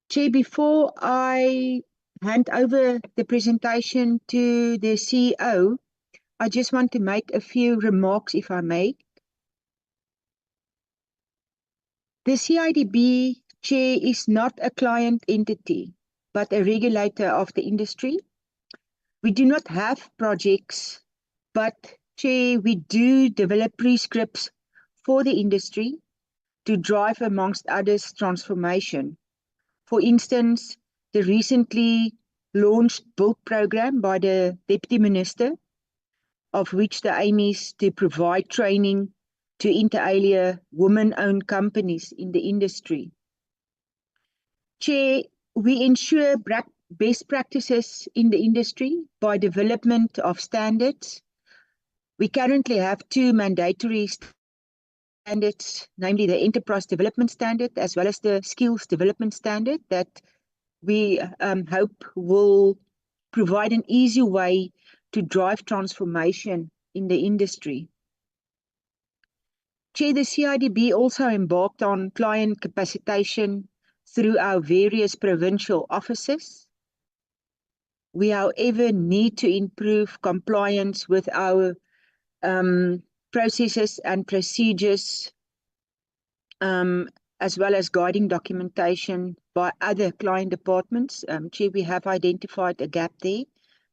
R: Chair, before I hand over the presentation to the CEO, I just want to make a few remarks, if I may. The CIDB, Chair, is not a client entity, but a regulator of the industry. We do not have projects, but, Chair, we do develop prescripts for the industry to drive, amongst others, transformation. For instance, the recently launched BUILD program by the Deputy Minister, of which the aim is to provide training to inter alia women-owned companies in the industry. Chair, we ensure best practices in the industry by development of standards. We currently have 2 mandatory standards, namely the Enterprise Development Standard as well as the Skills Development Standard, that we hope will provide an easy way to drive transformation in the industry. Chair, the CIDB also embarked on client capacitation through our various provincial offices. We, however, need to improve compliance with our processes and procedures, as well as guiding documentation by other client departments. Chair, we have identified a gap there.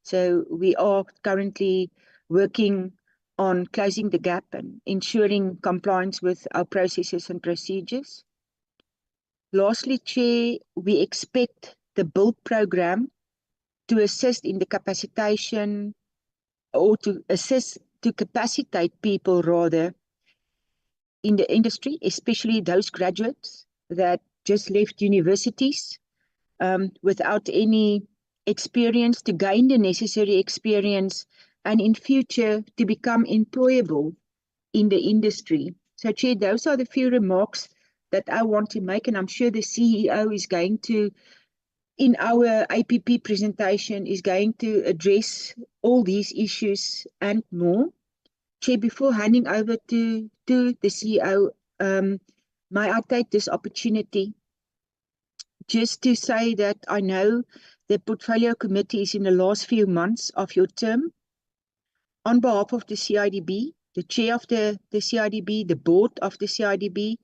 R: So we are currently working on closing the gap and ensuring compliance with our processes and procedures. Lastly, Chair, we expect the BUILD program to assist in the capacitation, or to assist to capacitate people rather in the industry, especially those graduates that just left universities without any experience, to gain the necessary experience and in future to become employable in the industry. So, Chair, those are the few remarks that I want to make, and I'm sure the CEO is going to, in our APP presentation, is going to address all these issues and more. Chair, before handing over to the CEO, may I take this opportunity just to say that I know the Portfolio Committee is in the last few months of your term. On behalf of the CIDB, the Chair of the CIDB, the Board of the CIDB,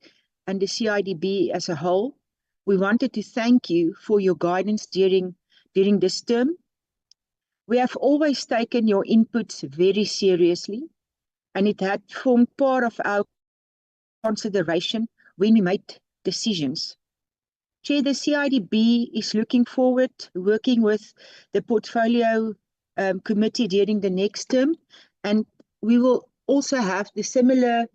R: and the CIDB as a whole, we wanted to thank you for your guidance during this term. We have always taken your inputs very seriously, and it had formed part of our consideration when we made decisions. Chair, the CIDB is looking forward to working with the Portfolio Committee during the next term, and we will also have the similar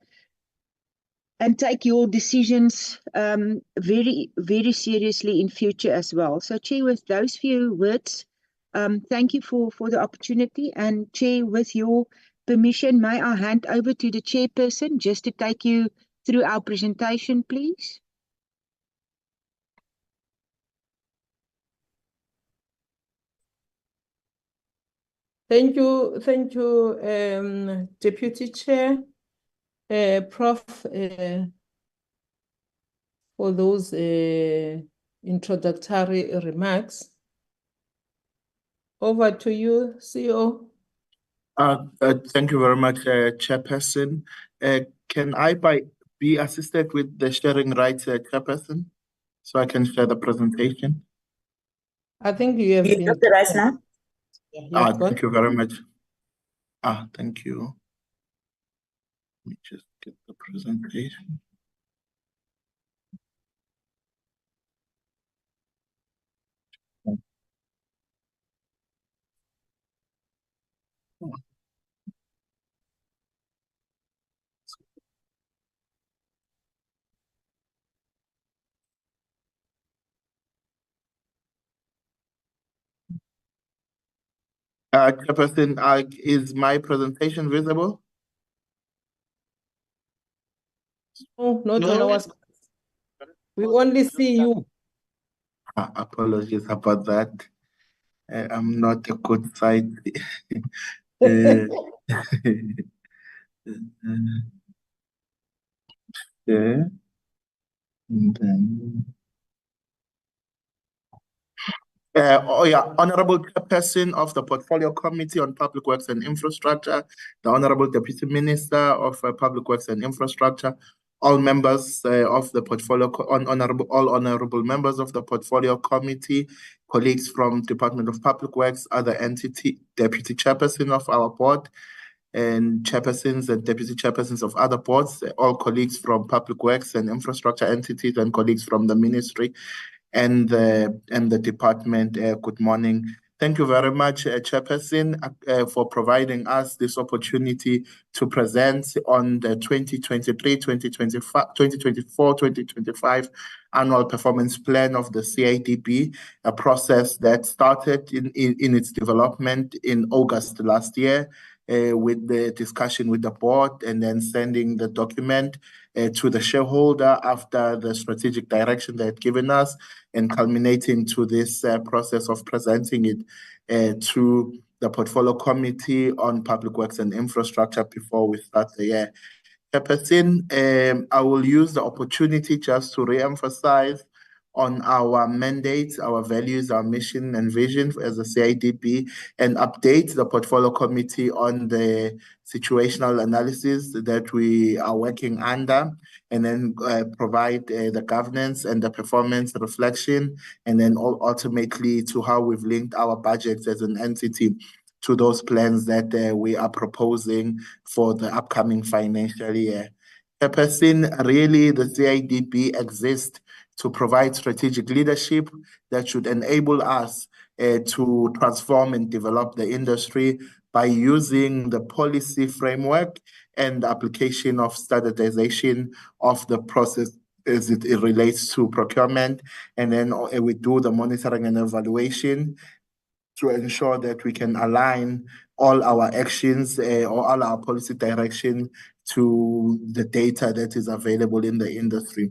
R: and take your decisions very, very seriously in future as well. So, Chair, with those few words, thank you for the opportunity. And, Chair, with your permission, may I hand over to the Chairperson just to take you through our presentation, please?
B: Thank you, Deputy Chair, Prof, for those introductory remarks. Over to you, CEO.
E: Thank you very much, Chairperson. Can I be assisted with the sharing rights, Chairperson, so I can share the presentation?
B: I think you have been
C: got the rights now?
E: Thank you very much. Thank you. Let me just get the presentation. Chairperson, is my presentation visible?
B: No, not
E: No.
B: on our screen. We only see you.
E: Apologies about that. I'm not a good sight. uh, yeah. And then, Honorable Chairperson of the Portfolio Committee on Public Works and Infrastructure, the Honorable Deputy Minister of Public Works and Infrastructure, all members of the Portfolio, all honorable members of the Portfolio Committee, colleagues from Department of Public Works, other entity, Deputy Chairperson of our board, and chairpersons and deputy chairpersons of other boards, all colleagues from Public Works and Infrastructure entities, and colleagues from the ministry and the department. Good morning. Thank you very much, Chairperson, for providing us this opportunity to present on the 2024-2025 annual performance plan of the CIDB, a process that started in its development in August last year, with the discussion with the board and then sending the document to the shareholder after the strategic direction they had given us, and culminating to this process of presenting it to the Portfolio Committee on Public Works and Infrastructure before we start the year. Chairperson, I will use the opportunity just to re-emphasize on our mandates, our values, our mission and vision as a CIDB, and update the Portfolio Committee on the situational analysis that we are working under, and then provide the governance and the performance reflection, and then ultimately to how we've linked our budgets as an entity to those plans that we are proposing for the upcoming financial year. Chairperson, really the CIDB exists to provide strategic leadership that should enable us to transform and develop the industry by using the policy framework and the application of standardization of the process as it relates to procurement. And then we do the monitoring and evaluation to ensure that we can align all our actions or all our policy direction to the data that is available in the industry.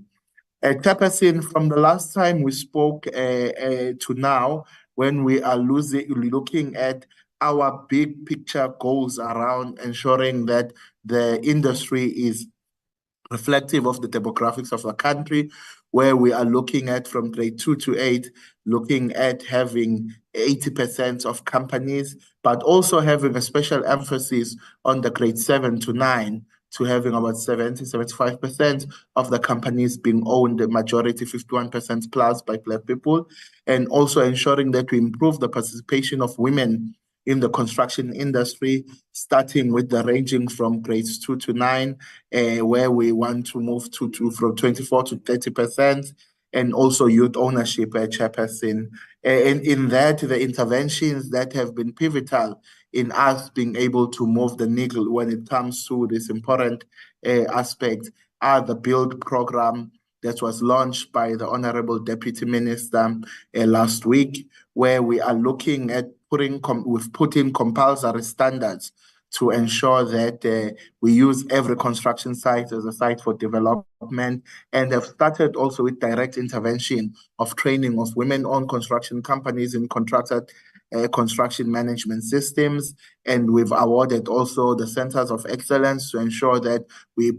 E: Chairperson, from the last time we spoke to now, when we are looking at our big picture goals around ensuring that the industry is reflective of the demographics of the country, where we are looking at from grade 2 to 8, looking at having 80% of companies, but also having a special emphasis on the grade 7 to 9, to having about 75% of the companies being owned, the majority 51% plus by Black people, and also ensuring that we improve the participation of women in the construction industry, starting with the ranging from grades 2 to 9, where we want to move to from 24 to 30%, and also youth ownership, Chairperson. And in that, the interventions that have been pivotal in us being able to move the needle when it comes to this important aspect are the BUILD program that was launched by the Honorable Deputy Minister last week, where we are looking at we've put in compulsory standards to ensure that we use every construction site as a site for development, and have started also with direct intervention of training of women-owned construction companies in contracted construction management systems, and we've awarded also the centers of excellence to ensure that we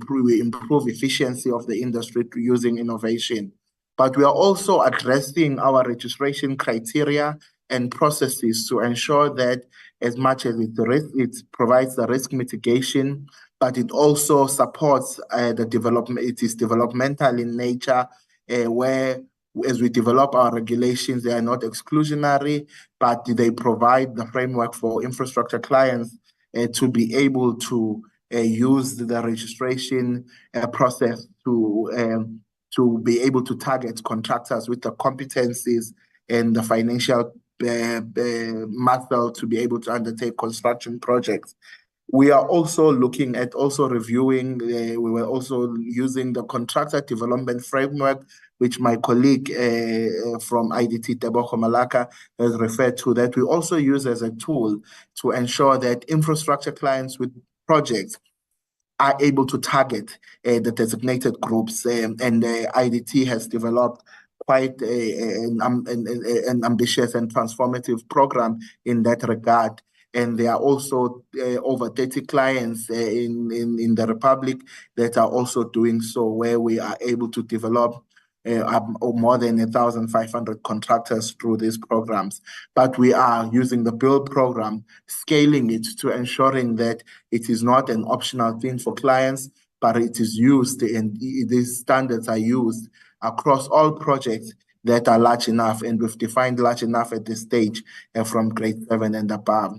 E: improve efficiency of the industry through using innovation. But we are also addressing our registration criteria and processes to ensure that as much as it provides the risk mitigation, but it also supports the development. It is developmental in nature, where as we develop our regulations, they are not exclusionary, but they provide the framework for infrastructure clients to be able to used the registration process to be able to target contractors with the competencies and the financial muscle to be able to undertake construction projects. We are also looking at reviewing, we were also using the contractor development framework, which my colleague from IDT, Tebogo Malaka, has referred to, that we also use as a tool to ensure that infrastructure clients with projects are able to target the designated groups. And IDT has developed quite an ambitious and transformative program in that regard. And there are also over 30 clients in the Republic that are also doing so, where we are able to develop more than 1,500 contractors through these programs. But we are using the build program, scaling it to ensuring that it is not an optional thing for clients, but it is used, and these standards are used across all projects that are large enough, and we've defined large enough at this stage from grade 7 and above.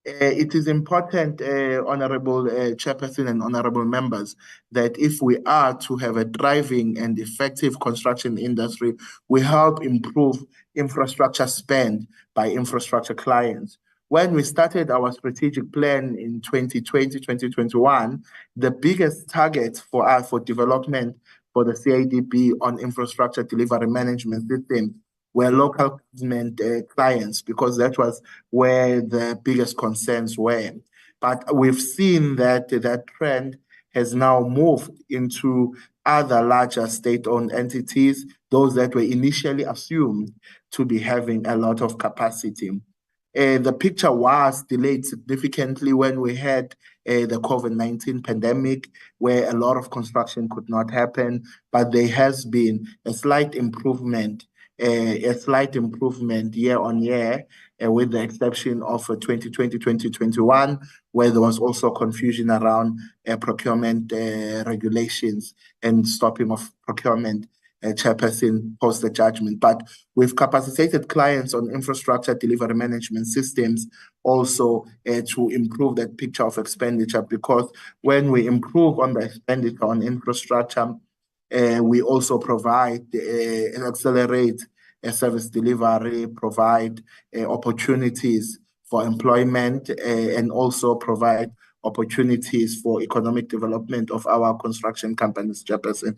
E: It is important, Honorable Chairperson and Honorable Members, that if we are to have a thriving and effective construction industry, we help improve infrastructure spend by infrastructure clients. When we started our strategic plan in 2020, 2021, the biggest target for us for development for the CIDB on infrastructure delivery management system were local government clients, because that was where the biggest concerns were. But we've seen that that trend has now moved into other larger state-owned entities, those that were initially assumed to be having a lot of capacity. The picture was delayed significantly when we had the COVID-19 pandemic, where a lot of construction could not happen, but there has been a slight improvement year on year, with the exception of 2020, 2021, where there was also confusion around procurement regulations and stopping of procurement. Chairperson post the judgment. But we've capacitated clients on infrastructure delivery management systems also to improve that picture of expenditure, because when we improve on the expenditure on infrastructure, we also provide and accelerate service delivery, provide opportunities for employment, and also provide opportunities for economic development of our construction companies, Chairperson.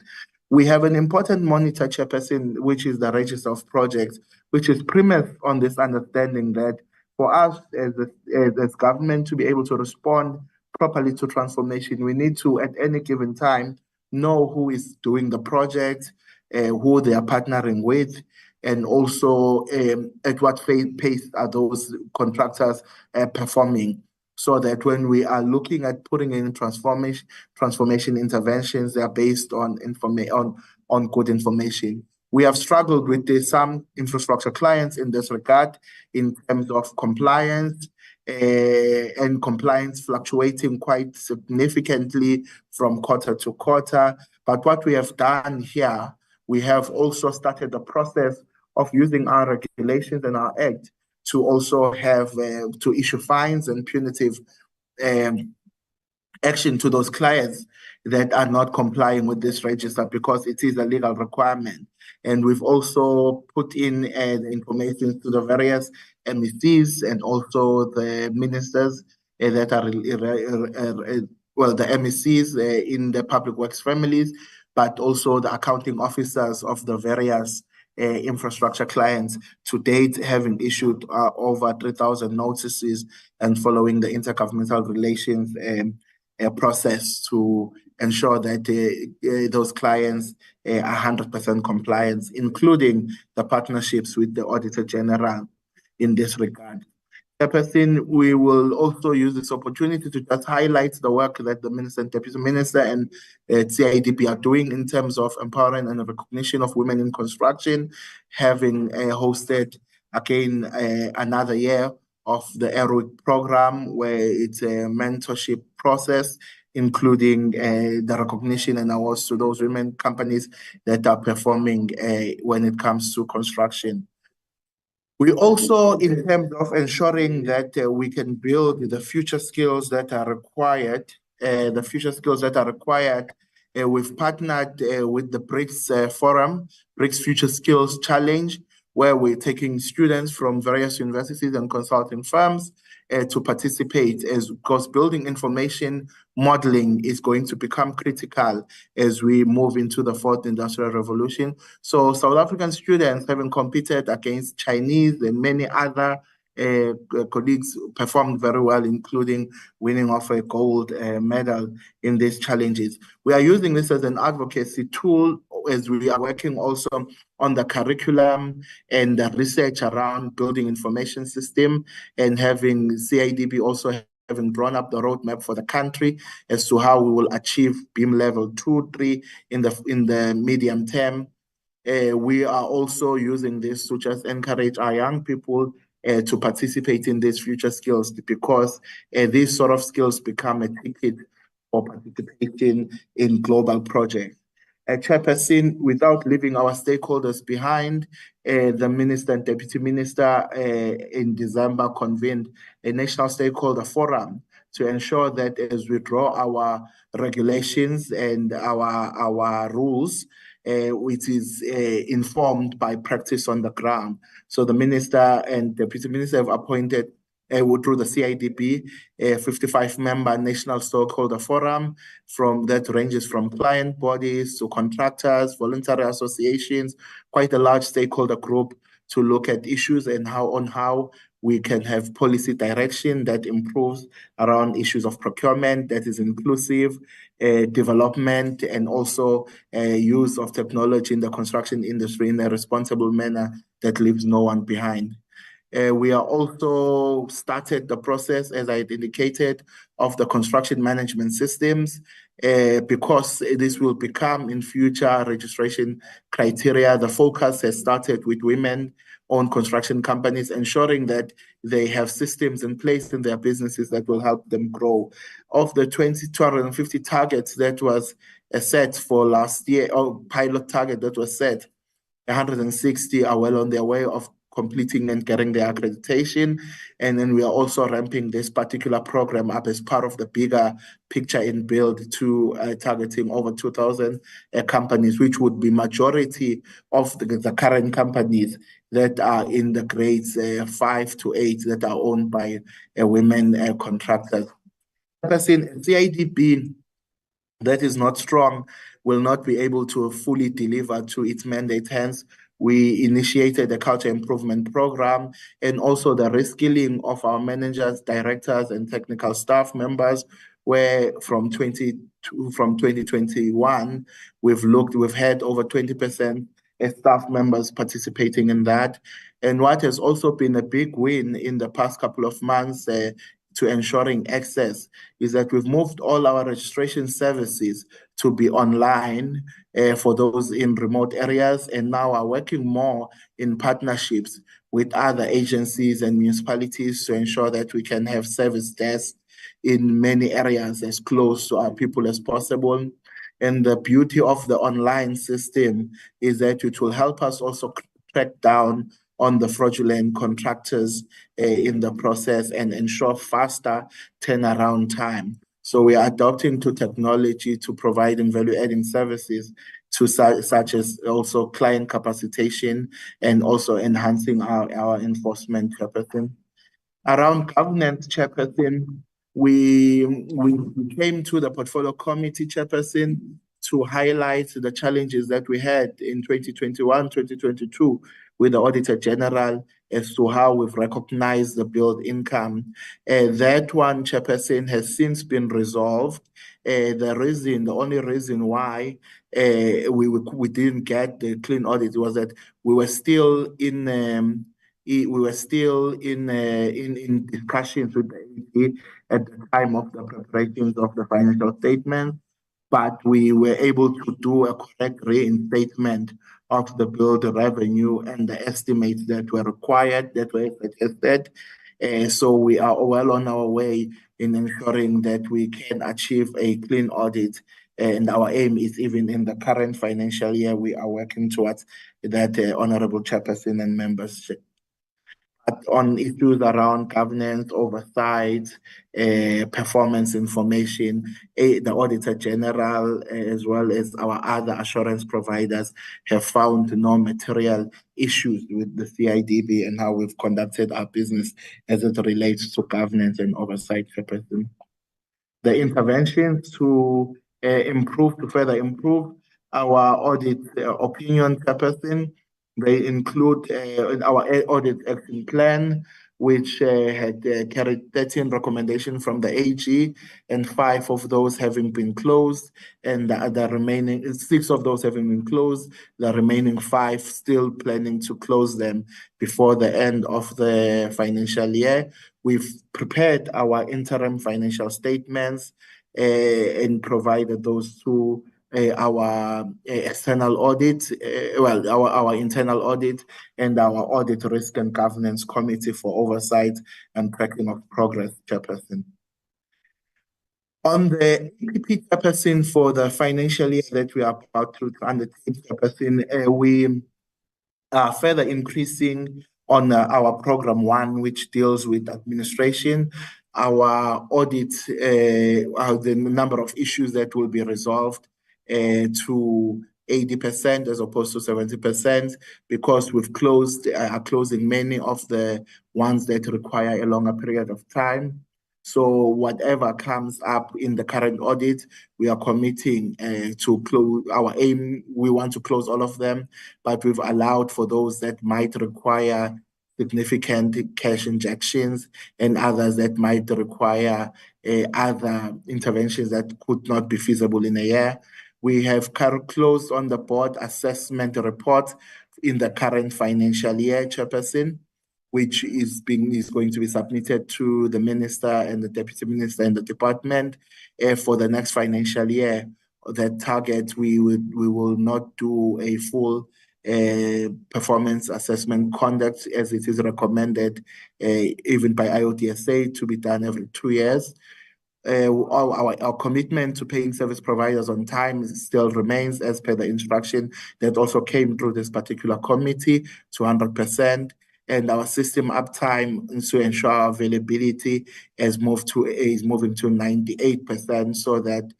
E: We have an important monitor, Chairperson, which is the Register of Projects, which is premised on this understanding that for us as government to be able to respond properly to transformation, we need to, at any given time, know who is doing the project, who they are partnering with, and also at what pace are those contractors performing, so that when we are looking at putting in transformation interventions, they are based on good information. We have struggled with some infrastructure clients in this regard in terms of compliance, and compliance fluctuating quite significantly from quarter to quarter. But what we have done here, we have also started the process of using our regulations and our act to also have to issue fines and punitive action to those clients that are not complying with this register, because it is a legal requirement. And we've also put in information to the various MECs and also the ministers that are, the MECs in the public works families, but also the accounting officers of the various infrastructure clients, to date having issued over 3,000 notices, and following the intergovernmental relations process to ensure that those clients are 100% compliant, including the partnerships with the Auditor General in this regard. Chairperson, we will also use this opportunity to just highlight the work that the Minister and Deputy Minister and CIDB are doing in terms of empowering and recognition of women in construction, having hosted again another year of the ERWIC program, where it's a mentorship process, including the recognition and awards to those women companies that are performing when it comes to construction. We also, in terms of ensuring that we can build the future skills that are required the future skills that are required, we've partnered with the BRICS Forum, BRICS Future Skills Challenge, where we're taking students from various universities and consulting firms to participate, because building information modeling is going to become critical as we move into the fourth industrial revolution. So South African students, having competed against Chinese and many other colleagues, performed very well, including winning of a gold medal in these challenges. We are using this as an advocacy tool as we are working also on the curriculum and the research around building information system, and having CIDB also having drawn up the roadmap for the country as to how we will achieve BEAM level 2, 3 in the medium term. We are also using this to just encourage our young people to participate in these future skills, because these sort of skills become a ticket for participation in global projects. Chairperson, without leaving our stakeholders behind, the Minister and Deputy Minister in December convened a national stakeholder forum to ensure that as we draw our regulations and our rules, which is informed by practice on the ground. So the Minister and Deputy Minister have appointed through the CIDB, a 55-member national stakeholder forum that ranges from client bodies to contractors, voluntary associations, quite a large stakeholder group, to look at issues and how we can have policy direction that improves around issues of procurement that is inclusive, development, and also use of technology in the construction industry in a responsible manner that leaves no one behind. We are also started the process, as I had indicated, of the construction management systems, because this will become in future registration criteria. The focus has started with women-owned construction companies, ensuring that they have systems in place in their businesses that will help them grow. Of the 250 targets that was set for last year, or pilot target that was set, 160 are well on their way of completing and getting their accreditation. And then we are also ramping this particular program up as part of the bigger picture in build to targeting over 2,000 companies, which would be majority of the current companies that are in the grades 5 to 8 that are owned by women contractors. CIDB that is not strong will not be able to fully deliver to its mandate. Hence, we initiated a culture improvement program and also the reskilling of our managers, directors, and technical staff members, where from 2021, we've had over 20% staff members participating in that. And what has also been a big win in the past couple of months to ensuring access is that we've moved all our registration services to be online for those in remote areas, and now are working more in partnerships with other agencies and municipalities to ensure that we can have service desks in many areas as close to our people as possible. And the beauty of the online system is that it will help us also track down on the fraudulent contractors in the process and ensure faster turnaround time. So we are adopting to technology to providing value-adding services to such as also client capacitation and also enhancing our enforcement capacity. Around governance, Chairperson, we came to the portfolio committee, Chairperson, to highlight the challenges that we had in 2021, 2022 with the Auditor General as to how we've recognized the build income. That one, Chairperson, has since been resolved. The only reason why we didn't get the clean audit was that we were still in discussions with the AG at the time of the preparations of the financial statement, but we were able to do a correct reinstatement of the build revenue and the estimates that were required, that were suggested. So we are well on our way in ensuring that we can achieve a clean audit. And our aim is even in the current financial year, we are working towards that, Honorable Chairperson and members. on issues around governance, oversight, performance information, the Auditor General, as well as our other assurance providers, have found no material issues with the CIDB and how we've conducted our business as it relates to governance and oversight, Chairperson. The interventions to further improve our audit opinion, Chairperson, they include our audit action plan, which had carried 13 recommendations from the AG, and 5 of those having been closed, and the remaining 6 of those having been closed, the remaining 5 still planning to close them before the end of the financial year. We've prepared our interim financial statements and provided those to our external audit, our internal audit and our audit risk and governance committee for oversight and tracking of progress, Chairperson. On the APP, Chairperson, for the financial year that we are about to undertake, Chairperson, we are further increasing on our program 1, which deals with administration. Our audit, the number of issues that will be resolved to 80% as opposed to 70%, because we've are closing many of the ones that require a longer period of time. So whatever comes up in the current audit, we are committing to close. Our aim, we want to close all of them, but we've allowed for those that might require significant cash injections and others that might require other interventions that could not be feasible in a year. We have closed on the board assessment report in the current financial year, Chairperson, which is going to be submitted to the Minister and the Deputy Minister and the Department for the next financial year. That target, we will not do a full performance assessment conduct as it is recommended even by IODSA to be done every 2 years. Our commitment to paying service providers on time still remains as per the instruction that also came through this particular committee to 100%. And our system uptime to ensure our availability is moving to 98% so that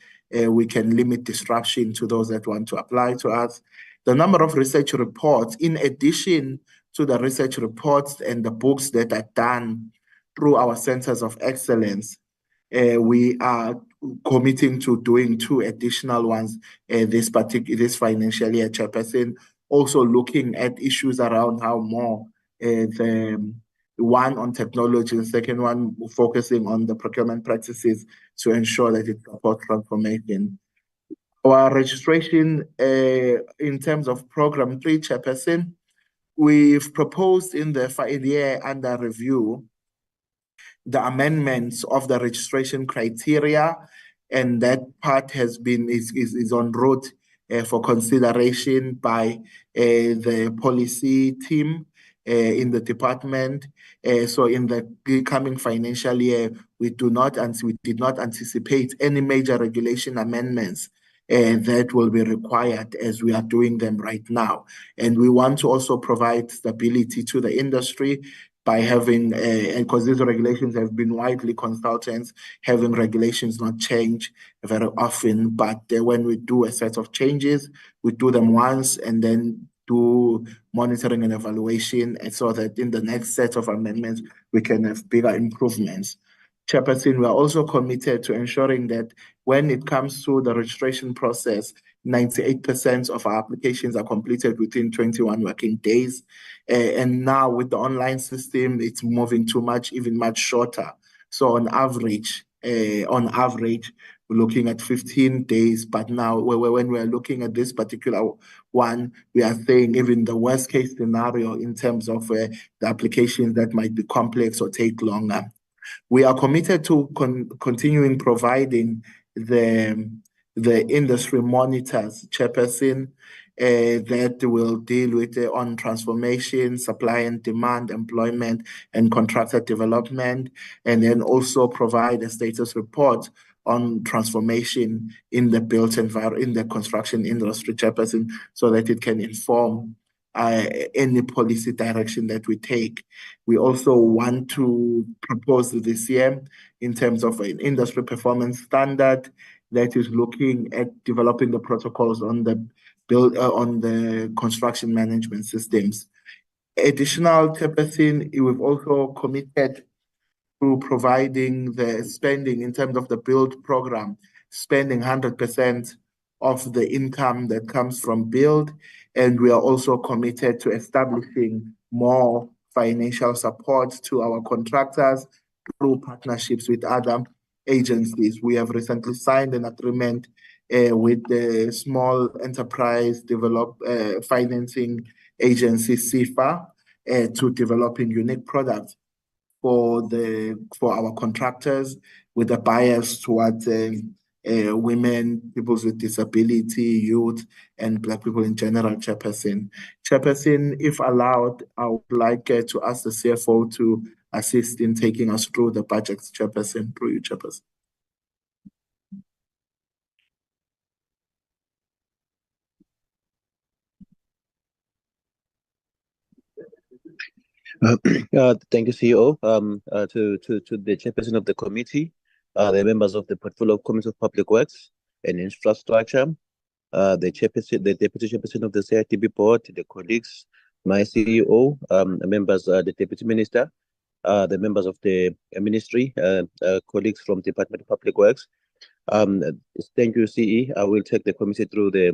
E: we can limit disruption to those that want to apply to us. The number of research reports, in addition to the research reports and the books that are done through our centers of excellence, we are committing to doing 2 additional ones this financial year, Chairperson. Also looking at issues around how more the one on technology, the second one focusing on the procurement practices to ensure that it supports transformation. Our registration in terms of program 3, Chairperson, we've proposed in the year under review the amendments of the registration criteria, and that part is en route for consideration by the policy team in the department. So in the coming financial year, we did not anticipate any major regulation amendments that will be required as we are doing them right now. And we want to also provide stability to the industry by having, because these regulations have been widely consulted, having regulations not change very often, but when we do a set of changes, we do them once and then do monitoring and evaluation, and so that in the next set of amendments, we can have bigger improvements. Chairperson, we are also committed to ensuring that when it comes to the registration process, 98% of our applications are completed within 21 working days. And now with the online system, it's moving even much shorter. So on average, we're looking at 15 days, but now when we're looking at this particular one, we are saying even the worst case scenario in terms of the applications that might be complex or take longer. We are committed to continuing providing the industry monitors, Chairperson, that will deal with on transformation, supply and demand, employment, and contractor development, and then also provide a status report on transformation in the built environment, in the construction industry, Chairperson, so that it can inform any policy direction that we take. We also want to propose this year in terms of an industry performance standard that is looking at developing the protocols on the construction management systems. Additional, Chairperson, we've also committed to providing the spending in terms of the build program, spending 100% of the income that comes from build. And we are also committed to establishing more financial support to our contractors through partnerships with other agencies. We have recently signed an agreement with the Small Enterprise Financing Agency, SIFA, to developing unique products for our contractors with a bias towards women, people with disability, youth, and Black people in general, Chairperson. Chairperson, if allowed, I would like to ask the CFO to assist in taking us through the budgets, Chairperson, through you, Chairperson.
S: Thank you, CEO. To the chairperson of the committee, the members of the portfolio committee of public works and infrastructure, the chairperson, the deputy chairperson of the CITB board, the colleagues, my CEO, members, the deputy minister, the members of the ministry, colleagues from Department of Public Works. Thank you, CE. I will take the committee through the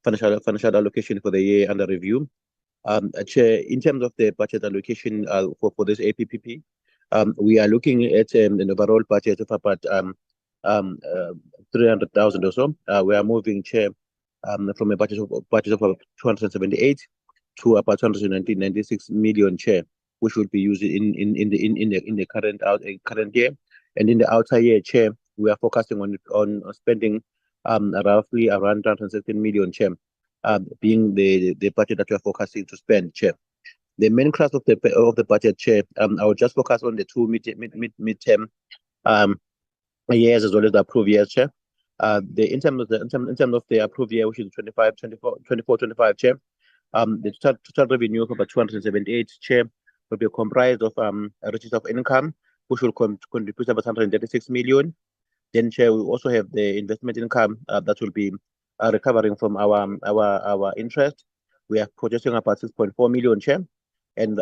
S: financial allocation for the year under review. Chair, in terms of the budget allocation for this APPP, we are looking at an overall budget of about 300,000 or so. We are moving, Chair, from a budget of about 278 to about 296 million, Chair, which will be used in the current year. And in the outer year, Chair, we are focusing on spending roughly around 216 million, Chair. Being the budget that we are focusing to spend, Chair. The main class of the budget, Chair, I will just focus on the two midterm years as well as the approved years, Chair. In terms of the approved year, which is 24-25, Chair, the total revenue of about 278, Chair, will be comprised of a register of income, which will contribute about 136 million. Then, Chair, we also have the investment income that will be recovering from our interest. We are projecting about 6.4 million, Chair, and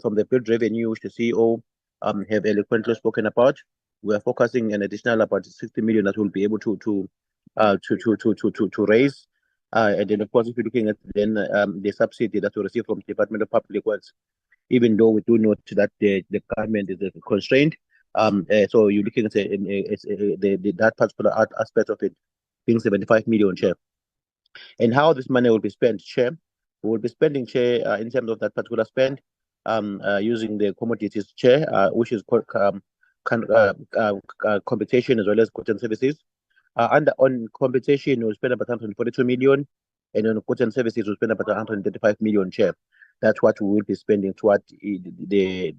S: from the build revenue, which the CEO have eloquently spoken about, we are focusing an additional about 60 million that we'll be able to raise. And then, of course, if you're looking at then the subsidy that we receive from the Department of Public Works, even though we do note that the government is constrained, so you're looking at that particular aspect of it being 75 million, Chair. And how this money will be spent, Chair, we will be spending, Chair, in terms of that particular spend, using the commodities, Chair, which is compensation as well as goods and services. On compensation, we'll spend about 142 million, and on goods and services, we'll spend about 135 million, Chair. That's what we will be spending toward the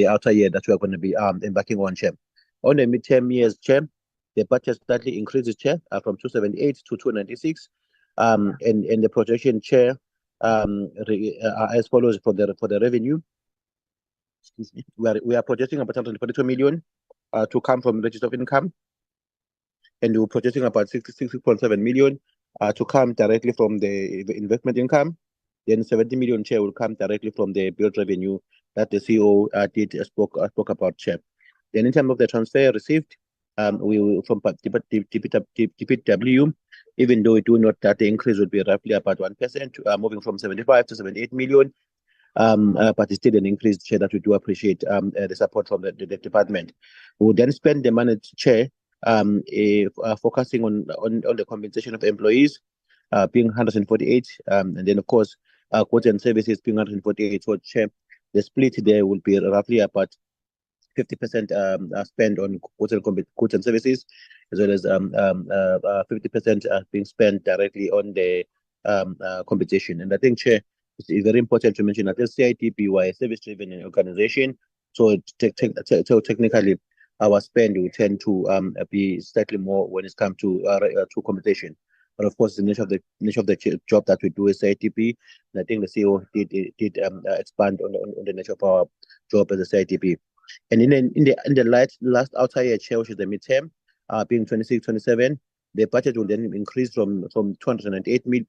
S: outer year that we are going to be embarking on, Chair. On the midterm years, Chair, the budget slightly increases, Chair, from 278 to 296, and the projection, Chair, as follows for the revenue. Excuse me. We are projecting about 142 million to come from register of income, and we're projecting about 66.7 million to come directly from the investment income. Then 70 million, Chair, will come directly from the build revenue that the CEO spoke about, Chair. Then in terms of the transfer received, we will from DPW, even though we do note that the increase would be roughly about 1%, moving from 75 to 78 million, but it's still an increase, Chair, that we do appreciate the support from the department. We will then spend the money, Chair, focusing on the compensation of employees, being 148, and then of course goods and services being 148. So, Chair, the split there will be roughly about 50% spent on goods and services, as well as 50% being spent directly on the compensation. And I think, Chair, it's very important to mention that the CITB, we are a service-driven organization, so technically our spend will tend to be slightly more when it comes to compensation. But of course, the nature of the job that we do as CIDP, and I think the CEO did expand on the nature of our job as a CIDP. And in the last outside year chair, which is the midterm, being 26-27, the budget will then increase from 296 million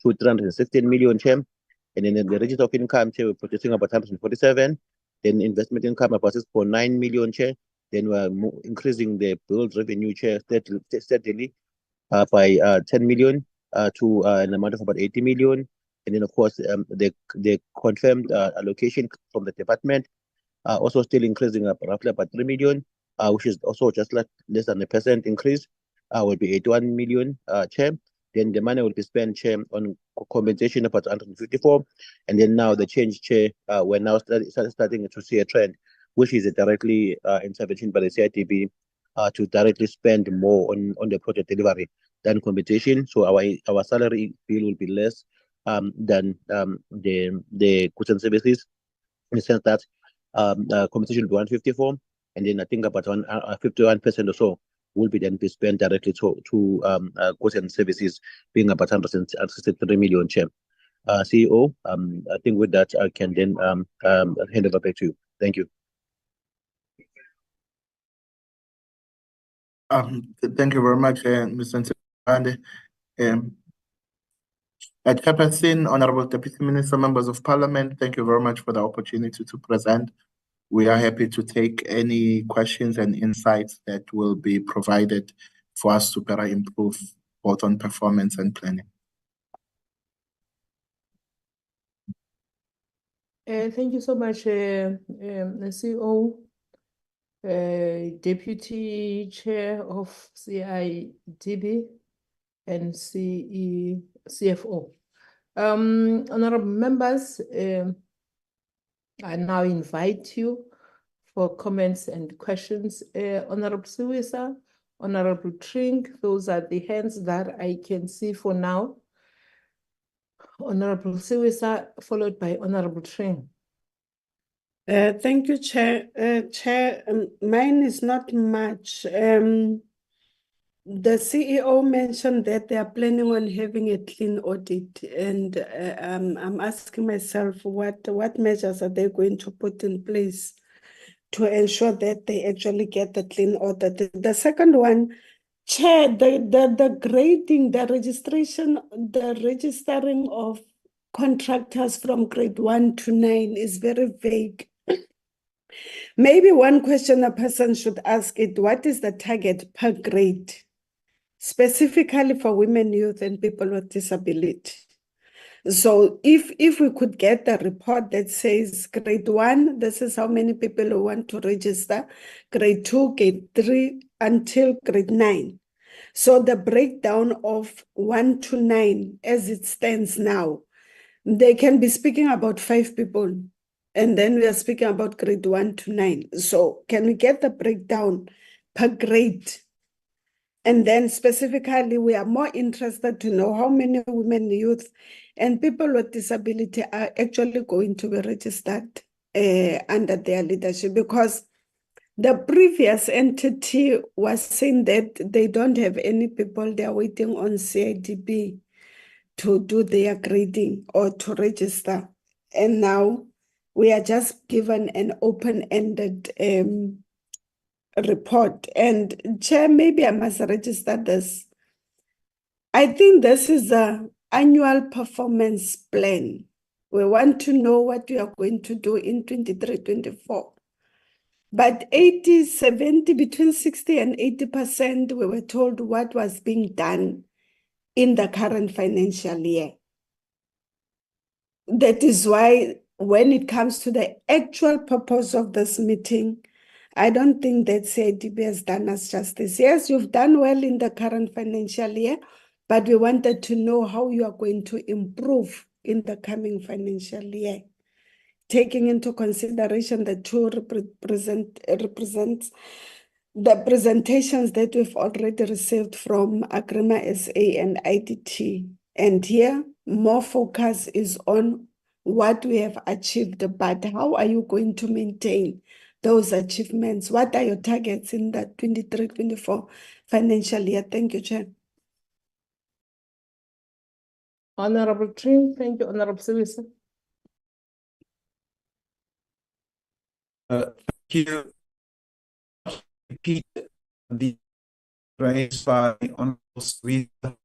S: to 316 million chair. And then the register of income chair, we're producing about 147. Then investment income about 6.9 million chair. Then we're increasing the billed revenue share steadily by 10 million to an amount of about 80 million. And then, of course, the confirmed allocation from the department also still increasing up roughly about 3 million, which is also just like less than a % increase, will be 81 million chair. Then the money will be spent, chair, on compensation about 154. And then now the change, chair, we're now starting to see a trend, which is a directly intervention by the CIDB to directly spend more on the project delivery than compensation. So our salary bill will be less than the goods and services, in the sense that compensation will be 154, and then I think about 51% or so will be then be spent directly to goods and services, being about 163 million chair. CEO, I think with that I can then hand over back to you. Thank you.
E: Thank you very much, Mr. Ntibande. Chairperson, Honorable Deputy Minister, Members of Parliament, thank you very much for the opportunity to present. We are happy to take any questions and insights that will be provided for us to better improve both on performance and planning.
B: Thank you so much, CEO, Deputy Chair of CIDB, and CFO. Honorable members, I now invite you for comments and questions. Honorable Siwisa, Honorable Trink, those are the hands that I can see for now. Honorable Siwisa, followed by Honorable Trink.
O: Thank you, Chair. Chair, mine is not much. The CEO mentioned that they are planning on having a clean audit, and I'm asking myself what measures are they going to put in place to ensure that they actually get the clean audit. The second one, Chair, the grading, the registering of contractors from grade 1 to 9 is very vague. Maybe one question a person should ask it, what is the target per grade, specifically for women, youth, and people with disability? So if we could get a report that says grade 1, this is how many people who want to register, grade 2, grade 3, until grade 9. So the breakdown of 1 to 9 as it stands now, they can be speaking about 5 people, and then we are speaking about grade 1 to 9. So can we get the breakdown per grade? And then specifically, we are more interested to know how many women, youth, and people with disability are actually going to be registered under their leadership, because the previous entity was saying that they don't have any people, they are waiting on CIDB to do their grading or to register. And now we are just given an open-ended report. And Chair, maybe I must register this. I think this is an annual performance plan. We want to know what we are going to do in 23-24. But 80, 70, between 60 and 80%, we were told what was being done in the current financial year. That is why when it comes to the actual purpose of this meeting, I don't think that CIDB has done us justice. Yes, you've done well in the current financial year, but we wanted to know how you are going to improve in the coming financial year, taking into consideration the two represents the presentations that we've already received from Agrima SA and IDT. And here, more focus is on what we have achieved, but how are you going to maintain those achievements? What are your targets in the 23-24 financial year. Thank you, Chair.
B: Honorable Trim, thank you, Honorable Silisa.
H: Thank you. Repeat the raised by Honorable Silisa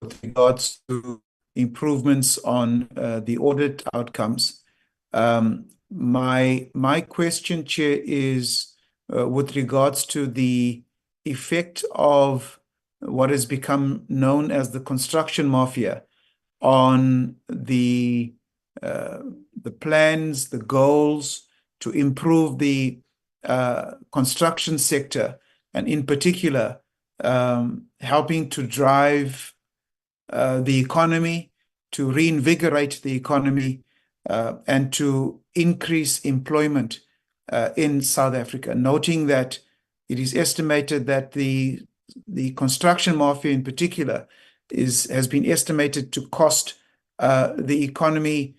H: with regards to improvements on the audit outcomes. My question, Chair, is with regards to the effect of what has become known as the construction mafia on the plans, the goals to improve the construction sector, and in particular, helping to drive the economy, to reinvigorate the economy, and to increase employment in South Africa, noting that it is estimated that the construction mafia in particular has been estimated to cost the economy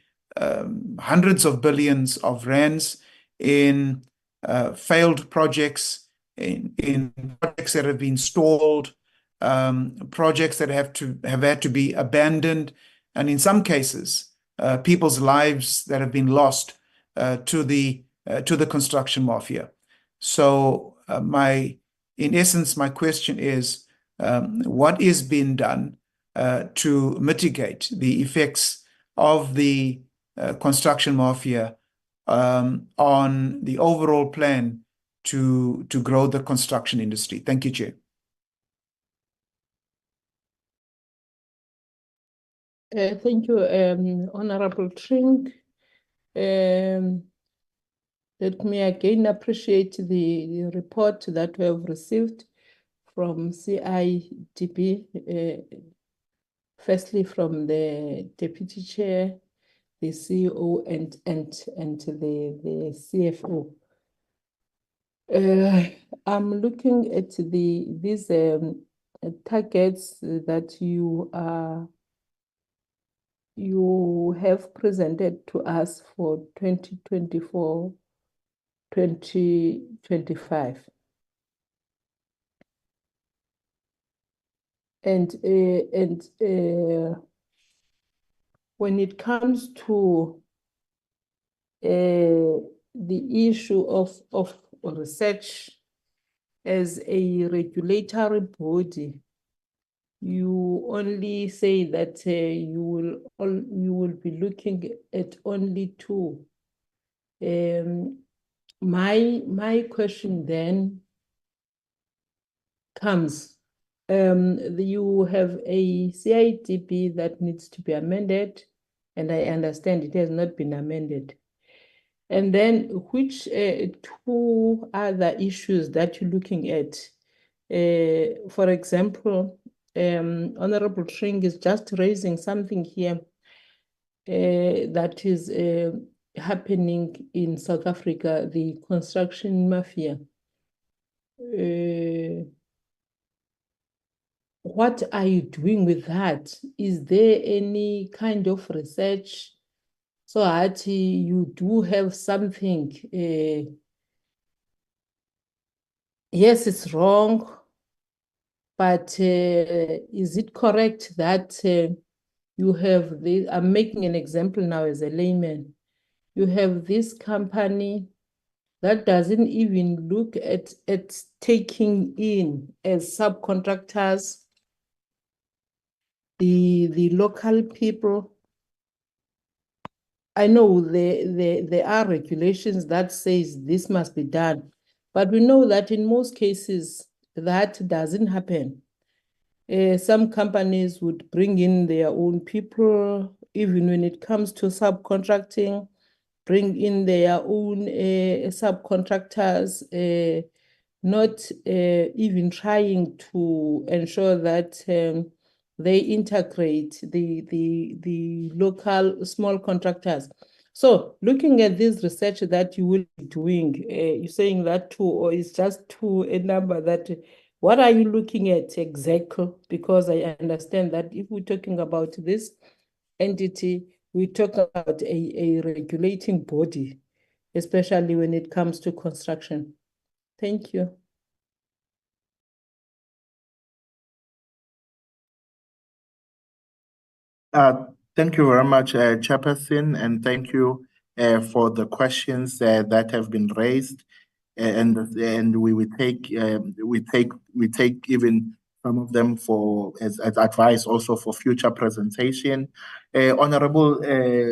H: hundreds of billions of rands in failed projects, in projects that have been stalled, projects that have had to be abandoned, and in some cases, people's lives that have been lost to the construction mafia. So, in essence, my question is, what is being done to mitigate the effects of the construction mafia on the overall plan to grow the construction industry? Thank you, Chair.
B: Thank you, Honorable Tring. Let me again appreciate the report that we have received from cidb, firstly from the Deputy Chair, the CEO, and the CFO. I'm looking at these targets that you have presented to us for 2024-2025. And when it comes to the issue of research as a regulatory body, you only say that you will be looking at only two. My question then comes, you have a cidb that needs to be amended, and I understand it has not been amended. And then which two other issues that you're looking at? For example, Honorable Tring is just raising something here that is happening in South Africa, the construction mafia. What are you doing with that? Is there any kind of research so that you do have something? Yes, it's wrong, but is it correct that you have this? I'm making an example now as a layman. You have this company that doesn't even look at taking in as subcontractors the local people. I know there are regulations that says this must be done, but we know that in most cases that doesn't happen. Some companies would bring in their own people, even when it comes to subcontracting, bring in their own subcontractors, not even trying to ensure that they integrate the local small contractors. So looking at this research that you will be doing, you're saying that two, or is just two a number that, what are you looking at exactly? Because I understand that if we're talking about this entity, we talk about a regulating body, especially when it comes to construction. Thank you.
E: Thank you very much, Chairperson, and thank you for the questions that have been raised. And we take even some of them for as advice also for future presentation. Honorable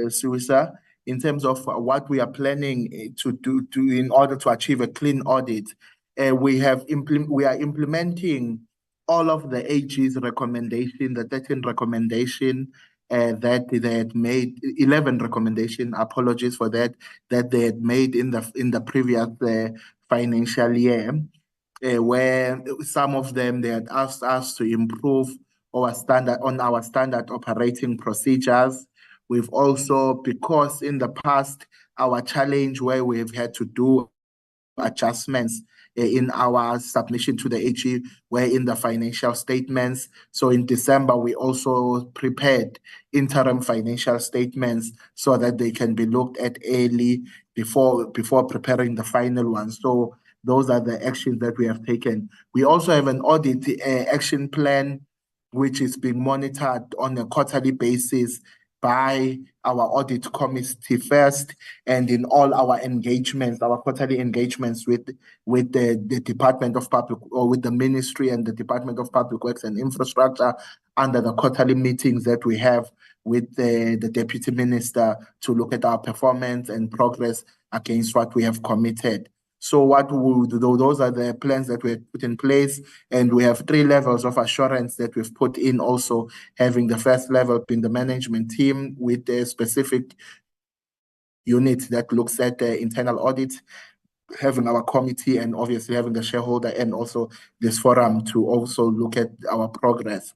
E: Suisa, in terms of what we are planning to do in order to achieve a clean audit, we are implementing all of the AG's recommendation, the 13 recommendation that they had made, 11 recommendation, apologies for that they had made in the previous financial year, where some of them they had asked us to improve our standard operating procedures. We've also, because in the past, our challenge where we've had to do adjustments in our submission to the AG were in the financial statements. So in December, we also prepared interim financial statements so that they can be looked at early before preparing the final ones. So those are the actions that we have taken. We also have an audit action plan, which is being monitored on a quarterly basis by our audit committee first, and in all our engagements, our quarterly engagements with the Department of Public, or with the Ministry and the Department of Public Works and Infrastructure, under the quarterly meetings that we have with the Deputy Minister to look at our performance and progress against what we have committed. So those are the plans that we have put in place, and we have 3 levels of assurance that we've put in also, having the first level being the management team with a specific unit that looks at the internal audit, having our committee, and obviously having the shareholder and also this forum to also look at our progress.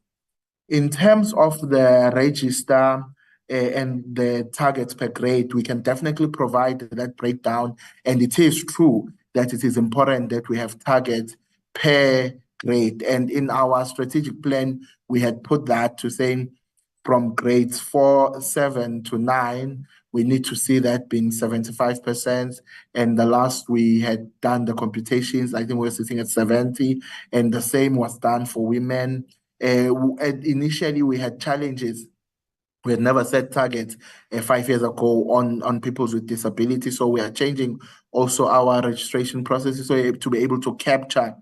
E: In terms of the register and the targets per grade, we can definitely provide that breakdown. And it is true that it is important that we have targets per grade. And in our strategic plan, we had put that to saying from grades 4, 7 to 9, we need to see that being 75%. And the last we had done the computations, I think we're sitting at 70, and the same was done for women. Initially, we had challenges. We had never set targets 5 years ago on people with disabilities. So we are changing also our registration processes so to be able to capture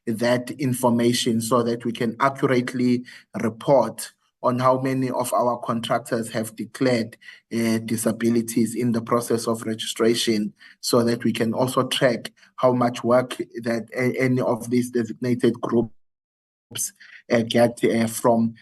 E: that information so that we can accurately report on how many of our contractors have declared disabilities in the process of registration, so that we can also track how much work that any of these designated groups get from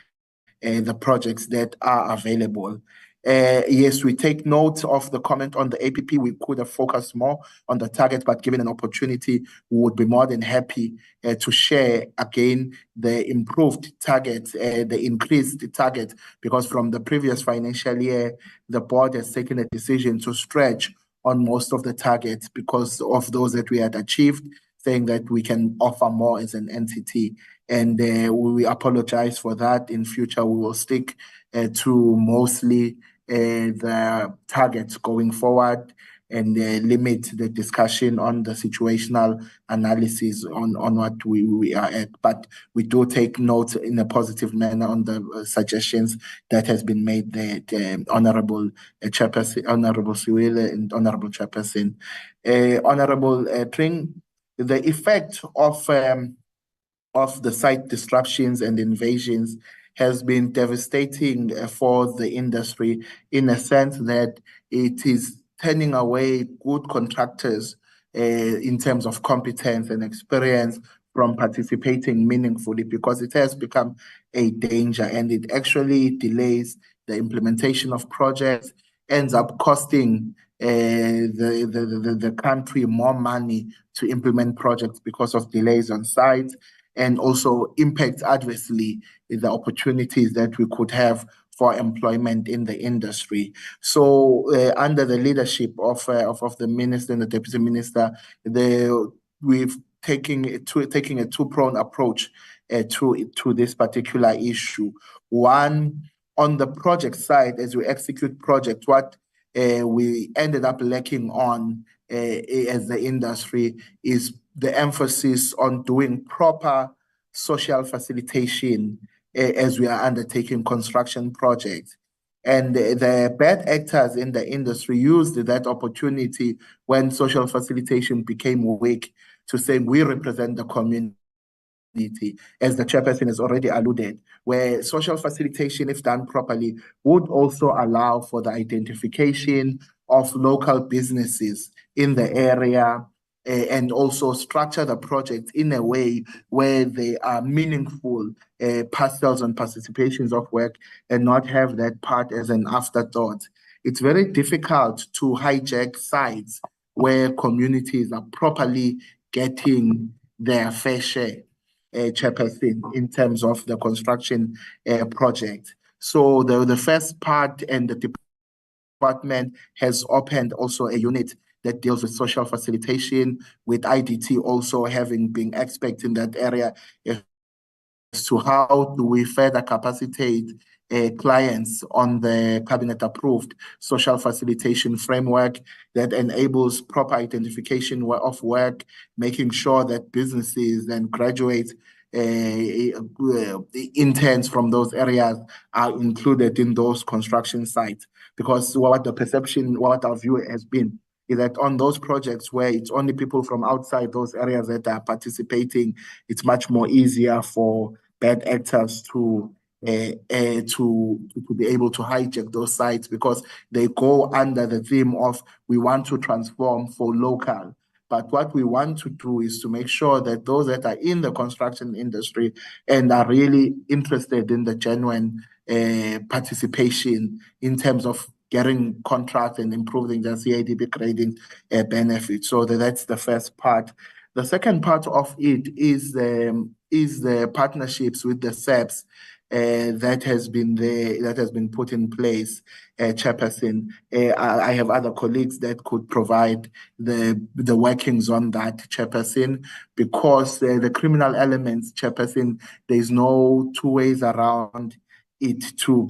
E: the projects that are available. Yes, we take note of the comment on the APP. We could have focused more on the target, but given an opportunity, we would be more than happy to share again the improved targets, the increased target, because from the previous financial year, the board has taken a decision to stretch on most of the targets because of those that we had achieved, saying that we can offer more as an entity. And we apologize for that. In future, we will stick to mostly the targets going forward, and limit the discussion on the situational analysis on what we are at. But we do take note in a positive manner on the suggestions that has been made there, Honorable Chairperson, Honorable Siwile, and Honorable Chairperson. Honorable Tring, the effect of the site disruptions and invasions has been devastating for the industry, in a sense that it is turning away good contractors in terms of competence and experience from participating meaningfully, because it has become a danger, and it actually delays the implementation of projects, ends up costing the country more money to implement projects because of delays on site, and also impacts adversely the opportunities that we could have for employment in the industry. So under the leadership of the minister and the deputy minister, we've taking a two-pronged approach to this particular issue. One, on the project side, as we execute projects, what we ended up lacking on as the industry is the emphasis on doing proper social facilitation as we are undertaking construction projects. And the bad actors in the industry used that opportunity when social facilitation became weak to say we represent the community, as the chairperson has already alluded, where social facilitation, if done properly, would also allow for the identification of local businesses in the area, and also structure the project in a way where they are meaningful parcels and participations of work, and not have that part as an afterthought. It's very difficult to hijack sites where communities are properly getting their fair share, chairperson, in terms of the construction project. So the first part, and the department has opened also a unit that deals with social facilitation, with IDT also having been expert in that area, as to how do we further capacitate clients on the cabinet-approved social facilitation framework that enables proper identification of work, making sure that businesses and graduates, interns from those areas are included in those construction sites. Because what our view has been, is that on those projects where it's only people from outside those areas that are participating, it's much more easier for bad actors to be able to hijack those sites, because they go under the theme of we want to transform for local. But what we want to do is to make sure that those that are in the construction industry and are really interested in the genuine participation in terms of getting contracts and improving the cidb grading benefits. So that's the first part. The second part of it is the partnerships with the SEPs that has been put in place, chairperson. I have other colleagues that could provide the workings on that, chairperson, because the criminal elements, chairperson, there's no two ways around it to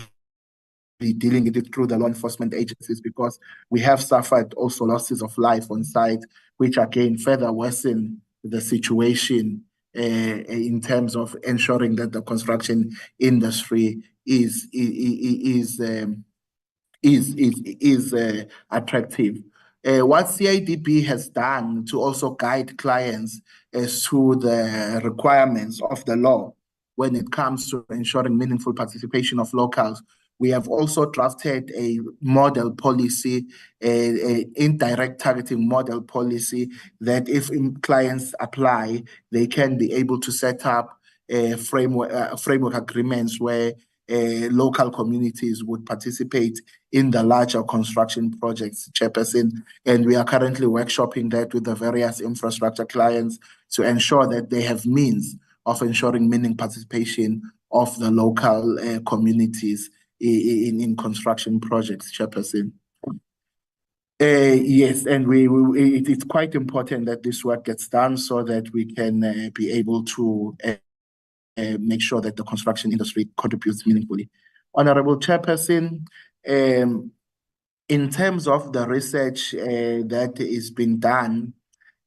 E: be dealing with it through the law enforcement agencies, because we have suffered also losses of life on site, which again further worsen the situation in terms of ensuring that the construction industry is attractive. What CIDB has done to also guide clients as to the requirements of the law when it comes to ensuring meaningful participation of locals, we have also drafted a model policy, a indirect targeting model policy, that if clients apply, they can be able to set up framework agreements where local communities would participate in the larger construction projects, chairperson. And we are currently workshopping that with the various infrastructure clients to ensure that they have means of ensuring meaningful participation of the local communities in construction projects, chairperson. Yes, and it's quite important that this work gets done so that we can be able to make sure that the construction industry contributes meaningfully. Honorable Chairperson, in terms of the research that is being done,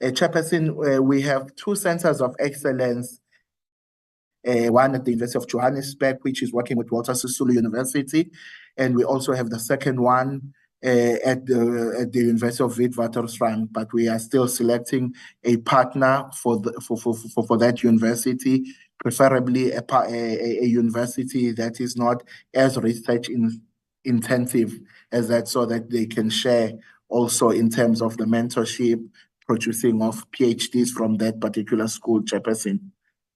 E: Chairperson, we have two centers of excellence, one at the University of Johannesburg, which is working with Walter Sisulu University, and we also have the second one at the University of Witwatersrand, but we are still selecting a partner for that university, preferably a university that is not as research intensive as that, so that they can share also in terms of the mentorship, producing of PhDs from that particular school, chairperson.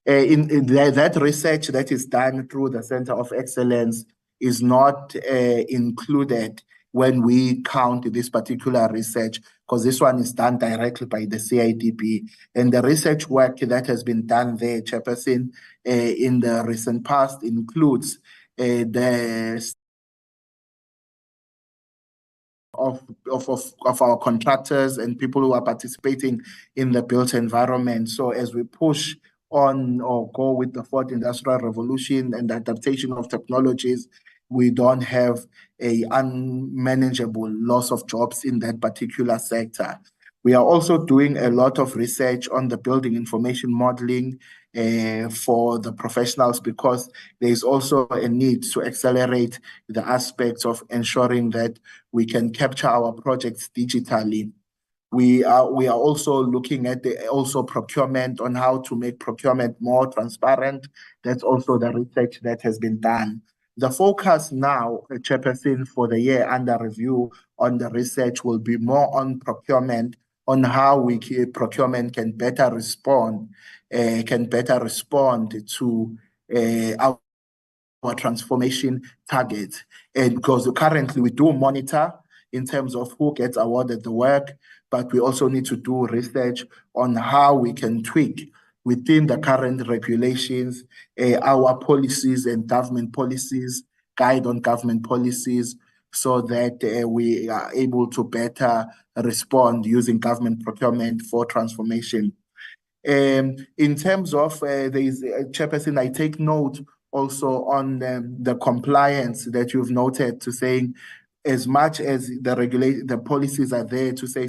E: In that research that is done through the Center of Excellence is not included when we count this particular research, because this one is done directly by the CIDB. And the research work that has been done there, chairperson, in the recent past includes the of our contractors and people who are participating in the built environment. So as we push on or go with the fourth industrial revolution and the adaptation of technologies, we don't have a unmanageable loss of jobs in that particular sector. We are also doing a lot of research on the building information modeling for the professionals, because there is also a need to accelerate the aspects of ensuring that we can capture our projects digitally. We are also looking at also procurement, on how to make procurement more transparent. That's also the research that has been done. The focus now, Chairperson, for the year under review on the research will be more on procurement, on how procurement can better respond to our transformation targets. And because currently we do monitor in terms of who gets awarded the work, but we also need to do research on how we can tweak within the current regulations, our policies and government policies, guide on government policies, so that we are able to better respond using government procurement for transformation. In terms of Chairperson, I take note also on the compliance that you've noted, to saying, as much as the policies are there to say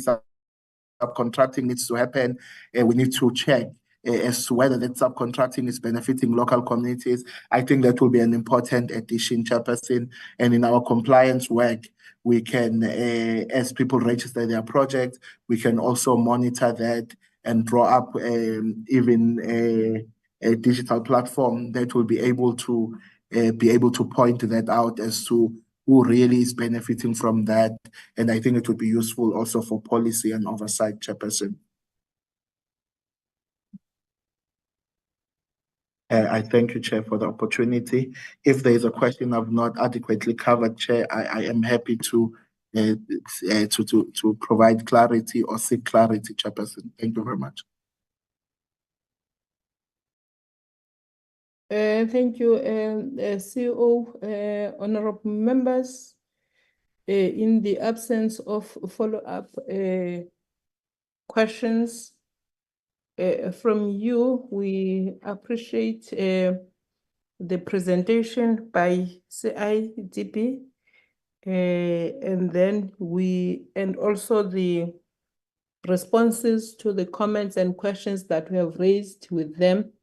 E: subcontracting needs to happen, we need to check as to whether that subcontracting is benefiting local communities. I think that will be an important addition, Chairperson. And in our compliance work, we can, as people register their projects, we can also monitor that and draw up even a digital platform that will be able to point that out as to who really is benefiting from that. And I think it would be useful also for policy and oversight, Chairperson. I thank you, Chair, for the opportunity. If there is a question I've not adequately covered, Chair, I am happy to provide clarity or seek clarity, Chairperson. Thank you very much.
B: Thank you, CEO, honorable members. In the absence of follow-up questions from you, we appreciate the presentation by cidb, and also the responses to the comments and questions that we have raised with them.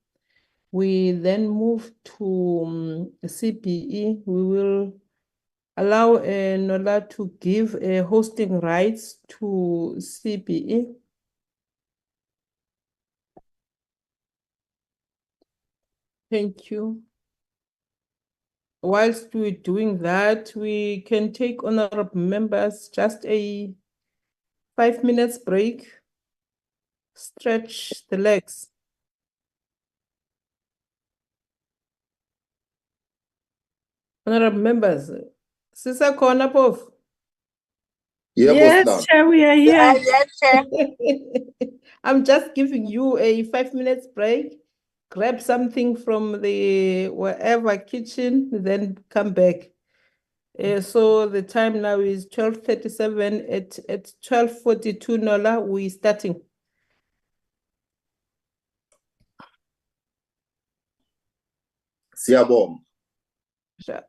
B: We then move to CBE. We will allow Nola to give hosting rights to CBE. Thank you. Whilst we're doing that, we can take honorable members just a 5 minutes break, stretch the legs. Honorable members, Sisa Kona Pov.
K: Yes,
B: Chair, we are here.
Q: Yes, Chair.
B: I'm just giving you a 5 minutes break. Grab something from the wherever kitchen, then come back. So the time now is 12:37. At 12:42, Nola, we're starting.
K: Siyabonga.
B: Sure.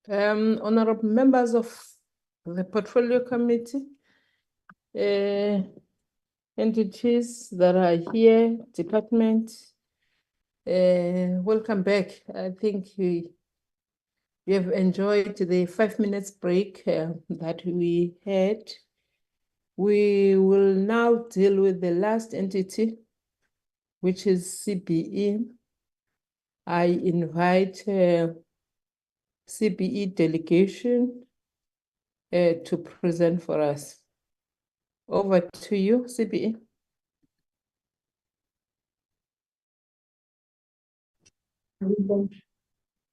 B: Honorable members of the Portfolio Committee, entities that are here, department, welcome back. I think we have enjoyed the 5 minutes break that we had. We will now deal with the last entity, which is CBE. I invite CBE delegation to present for us. Over to you, CBE.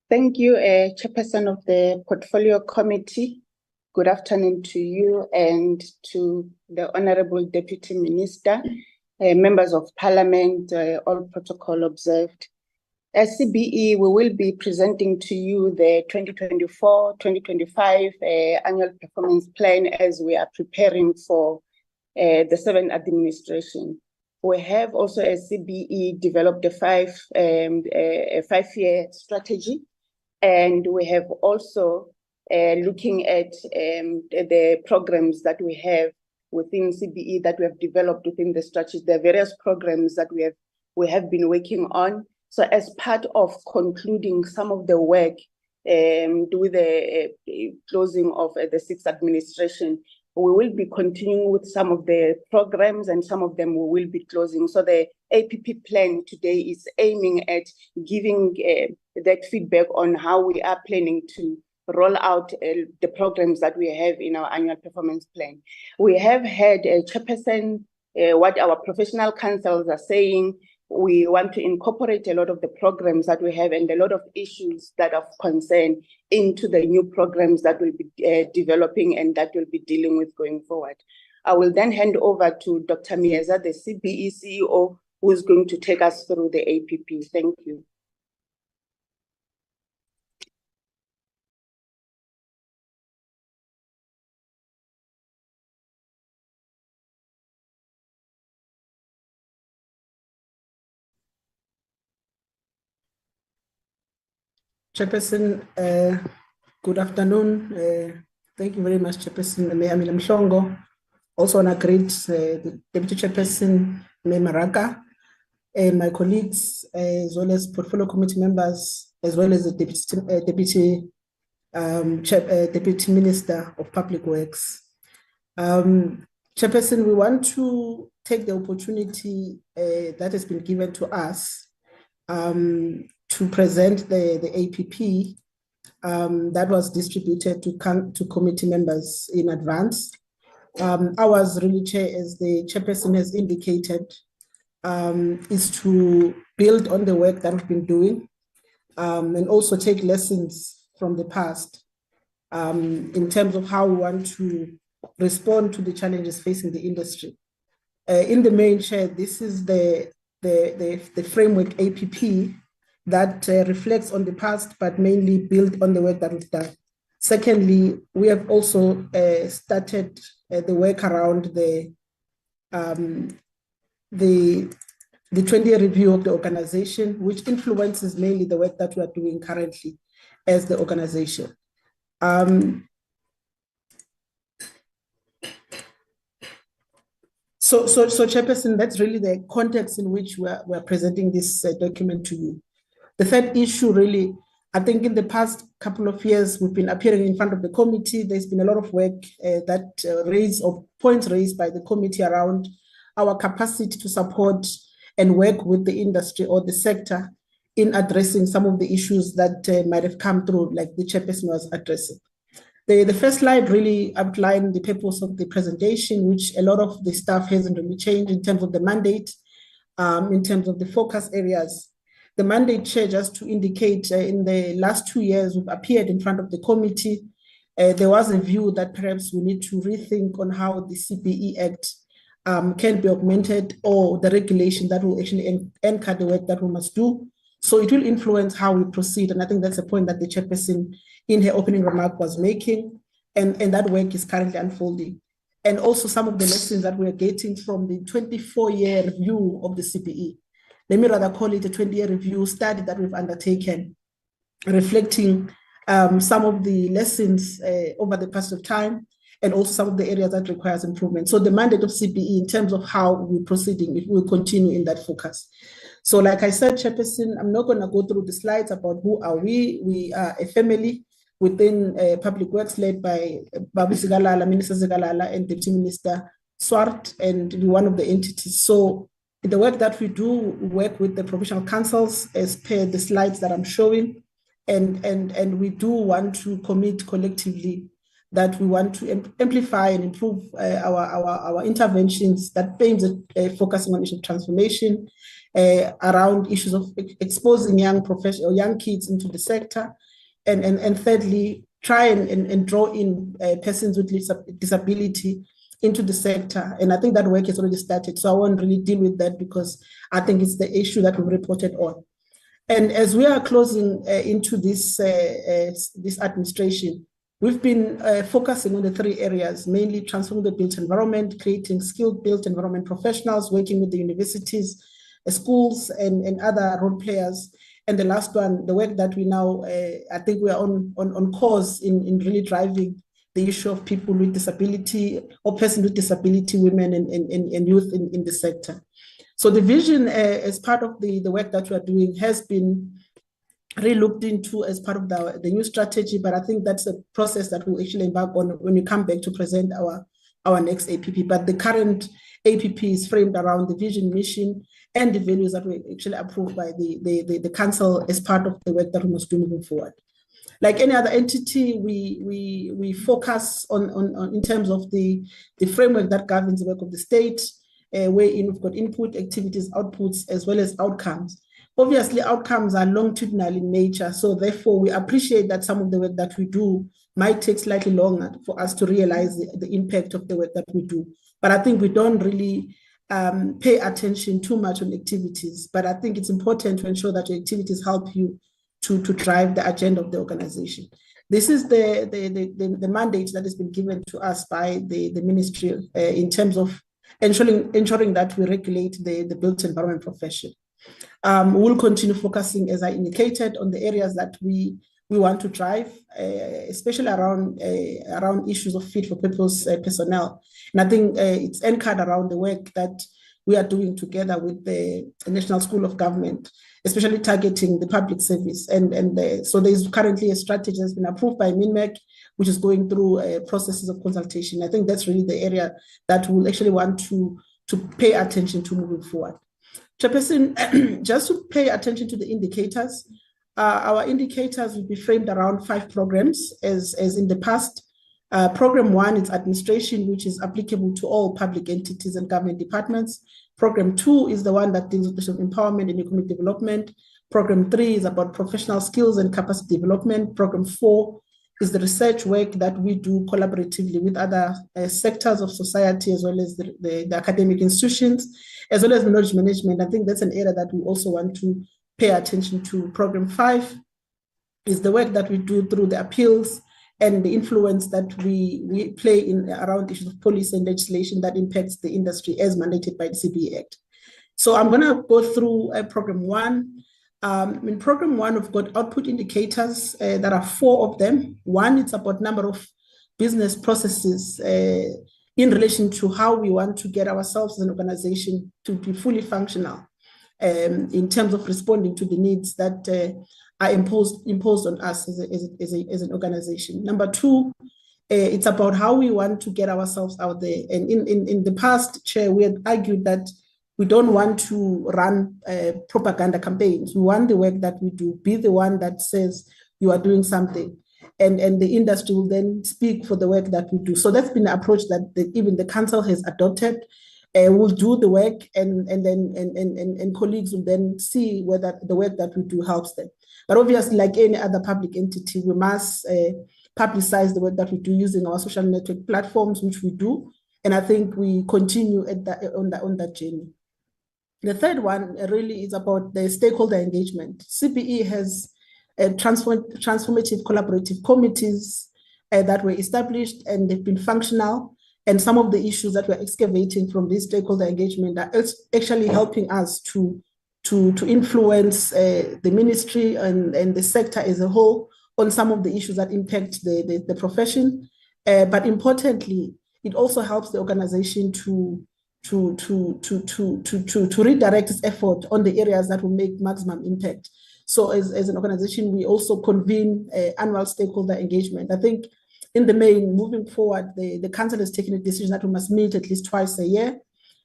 J: Thank you, Chairperson of the Portfolio Committee. Good afternoon to you and to the Honorable Deputy Minister, members of Parliament, all protocol observed. As CBE, we will be presenting to you the 2024-2025 annual performance plan as we are preparing for the 7th administration. We have also as CBE developed a five-year strategy, and we have also looking at the programs that we have within CBE that we have developed within the strategy. There are various programs that we have been working on. So as part of concluding some of the work with the closing of the 6th administration, we will be continuing with some of the programs and some of them we will be closing. So the APP plan today is aiming at giving that feedback on how we are planning to roll out the programs that we have in our annual performance plan. We have had a chairperson, what our professional councils are saying. We want to incorporate a lot of the programs that we have and a lot of issues that are of concern into the new programs that we'll be developing and that we'll be dealing with going forward. I will then hand over to Dr. Mieza, the CBE CEO, who is going to take us through the APP. Thank you.
O: Chairperson, good afternoon. Thank you very much, Chairperson Mayor Mlongo. Also want to greet the Deputy Chairperson, Mayor Maraka, and my colleagues, as well as Portfolio Committee members, as well as the Deputy Minister of Public Works. Chairperson, we want to take the opportunity that has been given to us to present the APP that was distributed to committee members in advance. Ours really, Chair, as the Chairperson has indicated, is to build on the work that we've been doing and also take lessons from the past in terms of how we want to respond to the challenges facing the industry. In the main, Chair, this is the framework APP that reflects on the past, but mainly built on the work that we've done. Secondly, we have also started the work around the 20-year review of the organization, which influences mainly the work that we are doing currently as the organization. So Chairperson, that's really the context in which we're presenting this document to you. The third issue, really, I think in the past couple of years, we've been appearing in front of the committee. There's been a lot of work points raised by the committee around our capacity to support and work with the industry or the sector in addressing some of the issues that might have come through, like the Chairperson was addressing. The first slide really outlined the purpose of the presentation, which a lot of the stuff hasn't really changed in terms of the mandate, in terms of the focus areas. The mandate, Chair, just to indicate, in the last 2 years, we've appeared in front of the committee. There was a view that perhaps we need to rethink on how the CBE Act can be augmented, or the regulation that will actually anchor the work that we must do. So it will influence how we proceed. And I think that's a point that the Chairperson in her opening remark was making. And that work is currently unfolding. And also some of the lessons that we're getting from the 24-year review of the CBE. Let me rather call it a 20-year review study that we've undertaken, reflecting
T: some of the lessons over the passage of time, and also some of the areas that requires improvement. So the mandate of CBE in terms of how we're proceeding, it will continue in that focus. So like I said, Chairperson, I'm not going to go through the slides about who are we. We are a family within Public Works led by Babu Zigalala, Minister Zigalala, and Deputy Minister Swart, and one of the entities. So the work that we do, we work with the professional councils as per the slides that I'm showing. And we do want to commit collectively that we want to amplify and improve our interventions that aims at focusing on issues of transformation around issues of exposing young kids into the sector, and thirdly, try and draw in persons with disability into the sector. And I think that work has already started, so I won't really deal with that because I think it's the issue that we've reported on. And as we are closing into this administration, we've been focusing on the 3 areas, mainly transforming the built environment, creating skilled built environment professionals, working with the universities, schools, and other role players. And the last one, the work that we now, I think we are on course in really driving the issue of people with disability or persons with disability, women and youth in the sector. So the vision as part of the work that we are doing has been re-looked into as part of the new strategy, but I think that's a process that we'll actually embark on when we come back to present our next APP. But the current APP is framed around the vision, mission, and the values that were actually approved by the council as part of the work that we must do moving forward. Like any other entity, we focus on in terms of the framework that governs the work of the state, wherein we've got input, activities, outputs, as well as outcomes. Obviously, outcomes are longitudinal in nature, so therefore we appreciate that some of the work that we do might take slightly longer for us to realize the impact of the work that we do. But I think we don't really pay attention too much on activities, but I think it's important to ensure that your activities help you to drive the agenda of the organization. This is the mandate that has been given to us by the ministry in terms of ensuring that we regulate the built environment profession. We'll continue focusing, as I indicated, on the areas that we want to drive, especially around issues of fit for purpose personnel. And I think it's anchored around the work that we are doing together with the National School of Government, especially targeting the public service. So there's currently a strategy that's been approved by MINMEC, which is going through processes of consultation. I think that's really the area that we'll actually want to pay attention to moving forward. Chairperson, just to pay attention to the indicators, our indicators will be framed around 5 programs as in the past. Program 1 is administration, which is applicable to all public entities and government departments. Program 2 is the one that deals with empowerment and economic development. Program 3 is about professional skills and capacity development. Program 4 is the research work that we do collaboratively with other sectors of society, as well as the academic institutions, as well as knowledge management. I think that's an area that we also want to pay attention to. Program 5 is the work that we do through the appeals and the influence that we play in around issues of policy and legislation that impacts the industry as mandated by the CBE Act. So I'm going to go through Program 1. In Program 1, we've got output indicators. There are 4 of them. One, it's about number of business processes in relation to how we want to get ourselves as an organization to be fully functional in terms of responding to the needs that are imposed on us as an organization. Number 2, it's about how we want to get ourselves out there. And in the past, Chair, we had argued that we don't want to run propaganda campaigns. We want the work that we do be the one that says you are doing something, and the industry will then speak for the work that we do. So that's been the approach that even the council has adopted. We'll do the work, and colleagues will then see whether the work that we do helps them. But obviously, like any other public entity, we must publicize the work that we do using our social network platforms, which we do. And I think we continue on that journey. The third one really is about the stakeholder engagement. CBE has transformative collaborative committees that were established, and they've been functional. And some of the issues that we're excavating from this stakeholder engagement are actually helping us to influence the ministry and the sector as a whole on some of the issues that impact the profession. But importantly, it also helps the organization to redirect its effort on the areas that will make maximum impact. So as an organization, we also convene annual stakeholder engagement. I think in the main, moving forward, the council has taken a decision that we must meet at least twice a year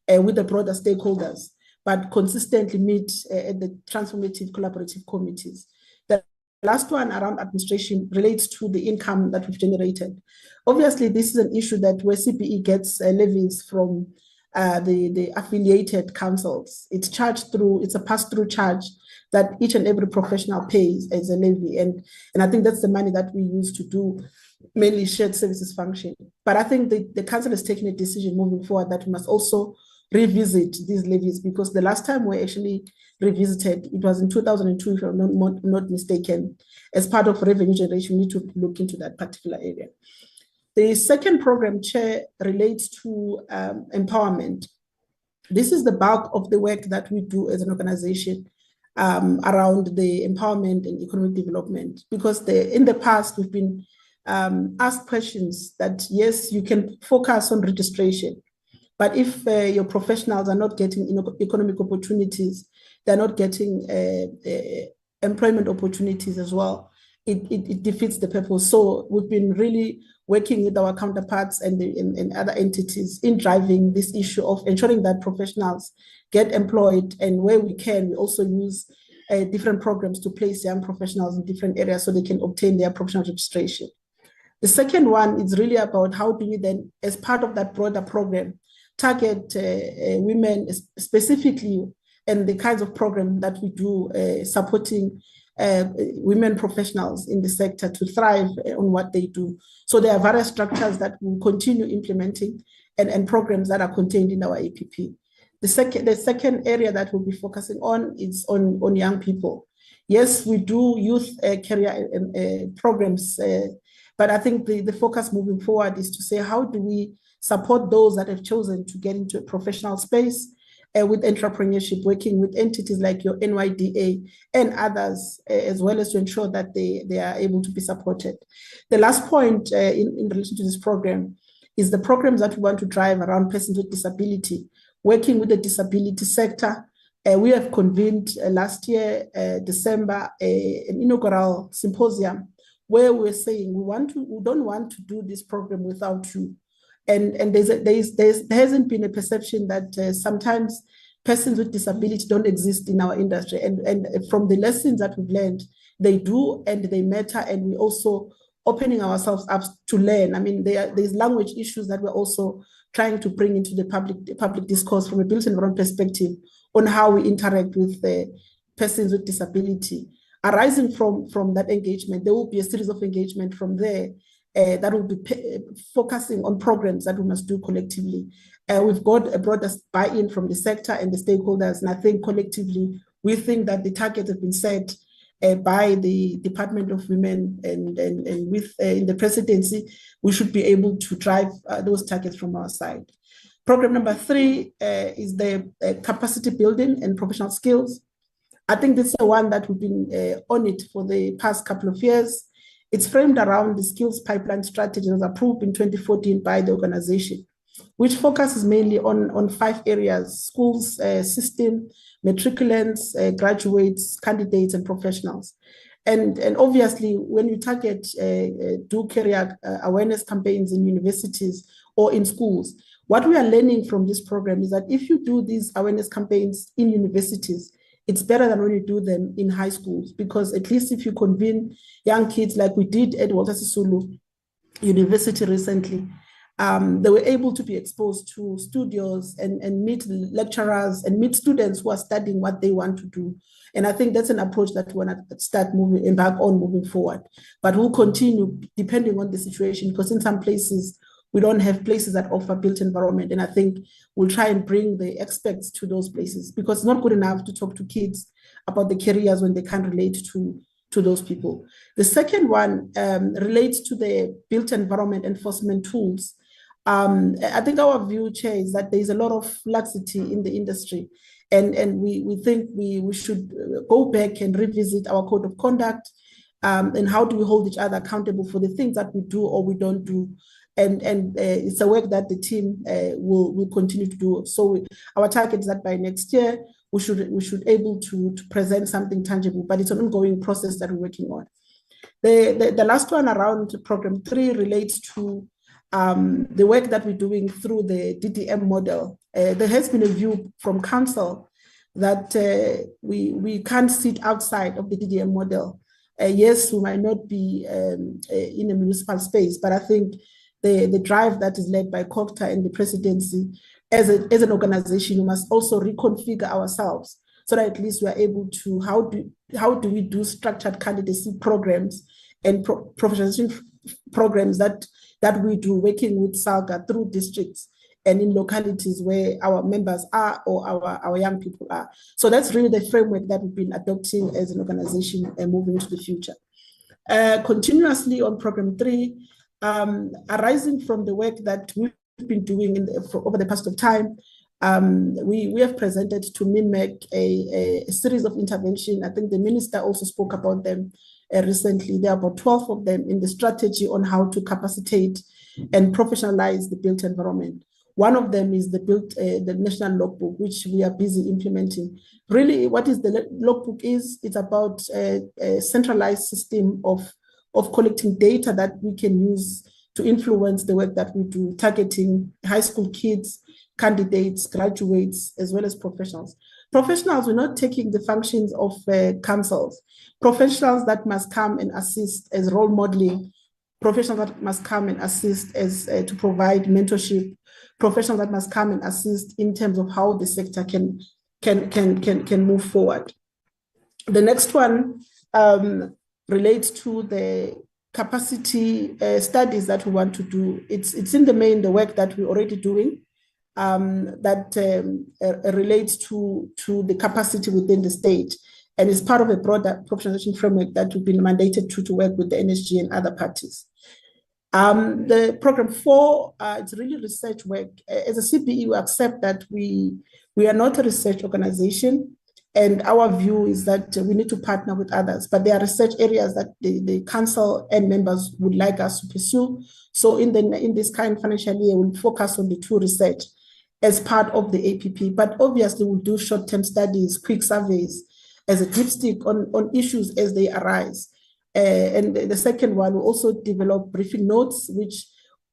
T: with the broader stakeholders, but consistently meet at the transformative collaborative committees. The last one around administration relates to the income that we've generated. Obviously, this is an issue that where CPE gets levies from the affiliated councils. It's charged through, it's a pass-through charge that each and every professional pays as a levy. And I think that's the money that we use to do mainly shared services function. But I think the council has taken a decision moving forward that we must also revisit these levies, because the last time we actually revisited, it was in 2002, if I'm not mistaken. As part of revenue generation, we need to look into that particular area. The second program, Chair, relates to empowerment. This is the bulk of the work that we do as an organization around the empowerment and economic development, because in the past we've been asked questions that, yes, you can focus on registration, but if your professionals are not getting economic opportunities, they're not getting employment opportunities as well, it defeats the purpose. So we've been really working with our counterparts and other entities in driving this issue of ensuring that professionals get employed, and where we can, we also use different programs to place young professionals in different areas so they can obtain their professional registration. The second one is really about how do we then, as part of that broader program, target women specifically, and the kinds of program that we do supporting women professionals in the sector to thrive on what they do. So there are various structures that we'll continue implementing and programs that are contained in our APP. The second area that we'll be focusing on is on young people. Yes, we do youth career programs, but I think the focus moving forward is to say, how do we support those that have chosen to get into a professional space with entrepreneurship, working with entities like your NYDA and others, as well as to ensure that they are able to be supported. The last point in relation to this program is the programs that we want to drive around persons with disability, working with the disability sector. We have convened last year, December, an inaugural symposium where we're saying we don't want to do this program without you. And there hasn't been a perception that sometimes persons with disability don't exist in our industry. And from the lessons that we've learned, they do and they matter, and we also opening ourselves up to learn. I mean, there's language issues that we're also trying to bring into the public discourse from a built environment perspective on how we interact with the persons with disability. Arising from that engagement, there will be a series of engagement from there that will be focusing on programs that we must do collectively. We've got a broader buy-in from the sector and the stakeholders, and I think collectively, we think that the targets have been set by the Department of Women and with in the presidency, we should be able to drive those targets from our side. Program number 3 is the capacity building and professional skills. I think this is the one that we've been on it for the past couple of years. It's framed around the skills pipeline strategy that was approved in 2014 by the organization, which focuses mainly on 5 areas: schools, system, matriculants, graduates, candidates, and professionals. And obviously, when you target do career awareness campaigns in universities or in schools, what we are learning from this program is that if you do these awareness campaigns in universities, it's better than when you do them in high schools, because at least if you convene young kids like we did at Walter Sisulu University recently, they were able to be exposed to studios and meet lecturers and meet students who are studying what they want to do. And I think that's an approach that we want to start moving forward. But we'll continue depending on the situation, because in some places, we don't have places that offer built environment. And I think we'll try and bring the experts to those places, because it's not good enough to talk to kids about the careers when they can't relate to those people. The second one relates to the built environment enforcement tools. I think our view, Chair, is that there's a lot of laxity in the industry. And we think we should go back and revisit our code of conduct and how do we hold each other accountable for the things that we do or we don't do. And it's a work that the team will continue to do. So our target is that by next year, we should able to present something tangible, but it's an ongoing process that we're working on. The last one around program 3 relates to the work that we're doing through the DDM model. There has been a view from council that we can't sit outside of the DDM model. Yes, we might not be in a municipal space, but I think the drive that is led by COGTA and the presidency as an organization, we must also reconfigure ourselves so that at least we are able to, how do we do structured candidacy programs and professionalization programs that we do working with SALGA through districts and in localities where our members are or our young people are. So that's really the framework that we've been adopting as an organization and moving into the future. Continuously on program 3, arising from the work that we've been doing over the past of time, we have presented to MINMEC a series of intervention. I think the minister also spoke about them recently. There are about 12 of them in the strategy on how to capacitate and professionalize the built environment. One of them is the national logbook, which we are busy implementing. Really, what is the logbook is, it's about a centralized system of collecting data that we can use to influence the work that we do, targeting high school kids, candidates, graduates, as well as professionals. Professionals, we're not taking the functions of councils. Professionals that must come and assist as role modeling, professionals that must come and assist as to provide mentorship, professionals that must come and assist in terms of how the sector can move forward. The next one relates to the capacity studies that we want to do. It's in the main the work that we're already doing that relates to the capacity within the state, and is part of a broader professionalization framework that we've been mandated to work with the NSG and other parties. The program 4, it's really research work. As a CBE, we accept that we are not a research organization, and our view is that we need to partner with others, but there are research areas that the council and members would like us to pursue. So in this current financial year, we'll focus on the 2 research as part of the APP, but obviously we'll do short-term studies, quick surveys as a dipstick on issues as they arise. And the second one, will also develop briefing notes, which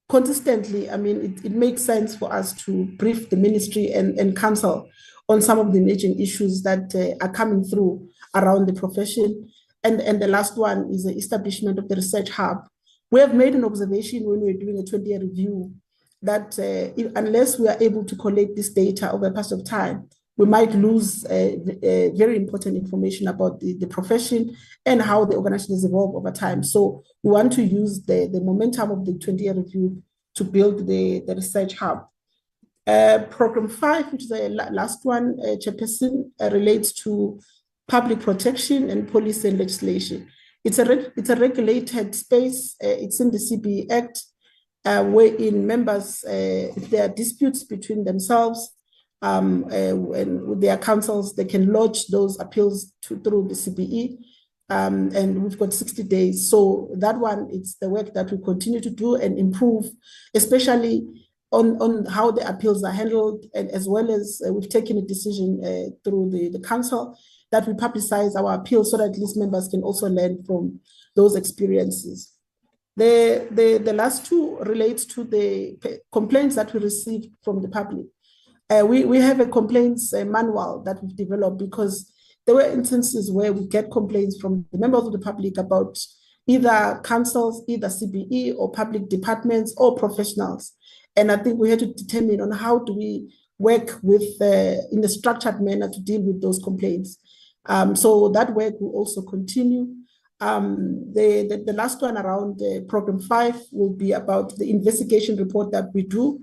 T: consistently, I mean, it makes sense for us to brief the ministry and council on some of the emerging issues that are coming through around the profession. And the last one is the establishment of the research hub. We have made an observation when we were doing a 20-year review that unless we are able to collect this data over the past of time, we might lose very important information about the profession and how the organization has evolved over time. So we want to use the momentum of the 20-year review to build the research hub. Program 5, which is the last one, Chairperson, relates to public protection and policy and legislation. It's a regulated space. It's in the CBE Act, wherein members, if there are disputes between themselves, and with their councils, they can lodge those appeals through the CBE, and we've got 60 days. So that one, it's the work that we continue to do and improve, especially on how the appeals are handled, and as well as we've taken a decision through the council that we publicize our appeals so that at least members can also learn from those experiences. The last 2 relates to the complaints that we received from the public. We have a complaints manual that we've developed because there were instances where we get complaints from the members of the public about either councils, either CBE or public departments or professionals. And I think we had to determine on how do we work with in a structured manner to deal with those complaints. So that work will also continue. The last one around program 5 will be about the investigation report that we do.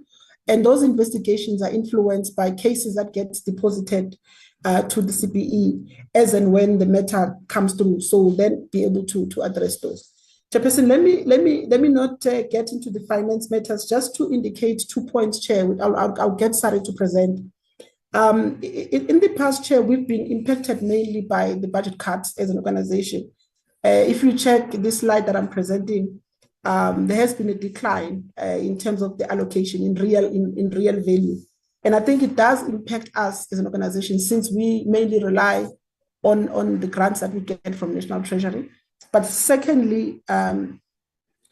T: And those investigations are influenced by cases that get deposited to the CBE as and when the matter comes through. So we'll then be able to address those. Chairperson, let me not get into the finance matters, just to indicate 2 points, Chair. I'll get Sari to present. In the past, Chair, we've been impacted mainly by the budget cuts as an organization. If you check this slide that I'm presenting, there has been a decline in terms of the allocation in real value. And I think it does impact us as an organization, since we mainly rely on the grants that we get from National Treasury. But secondly,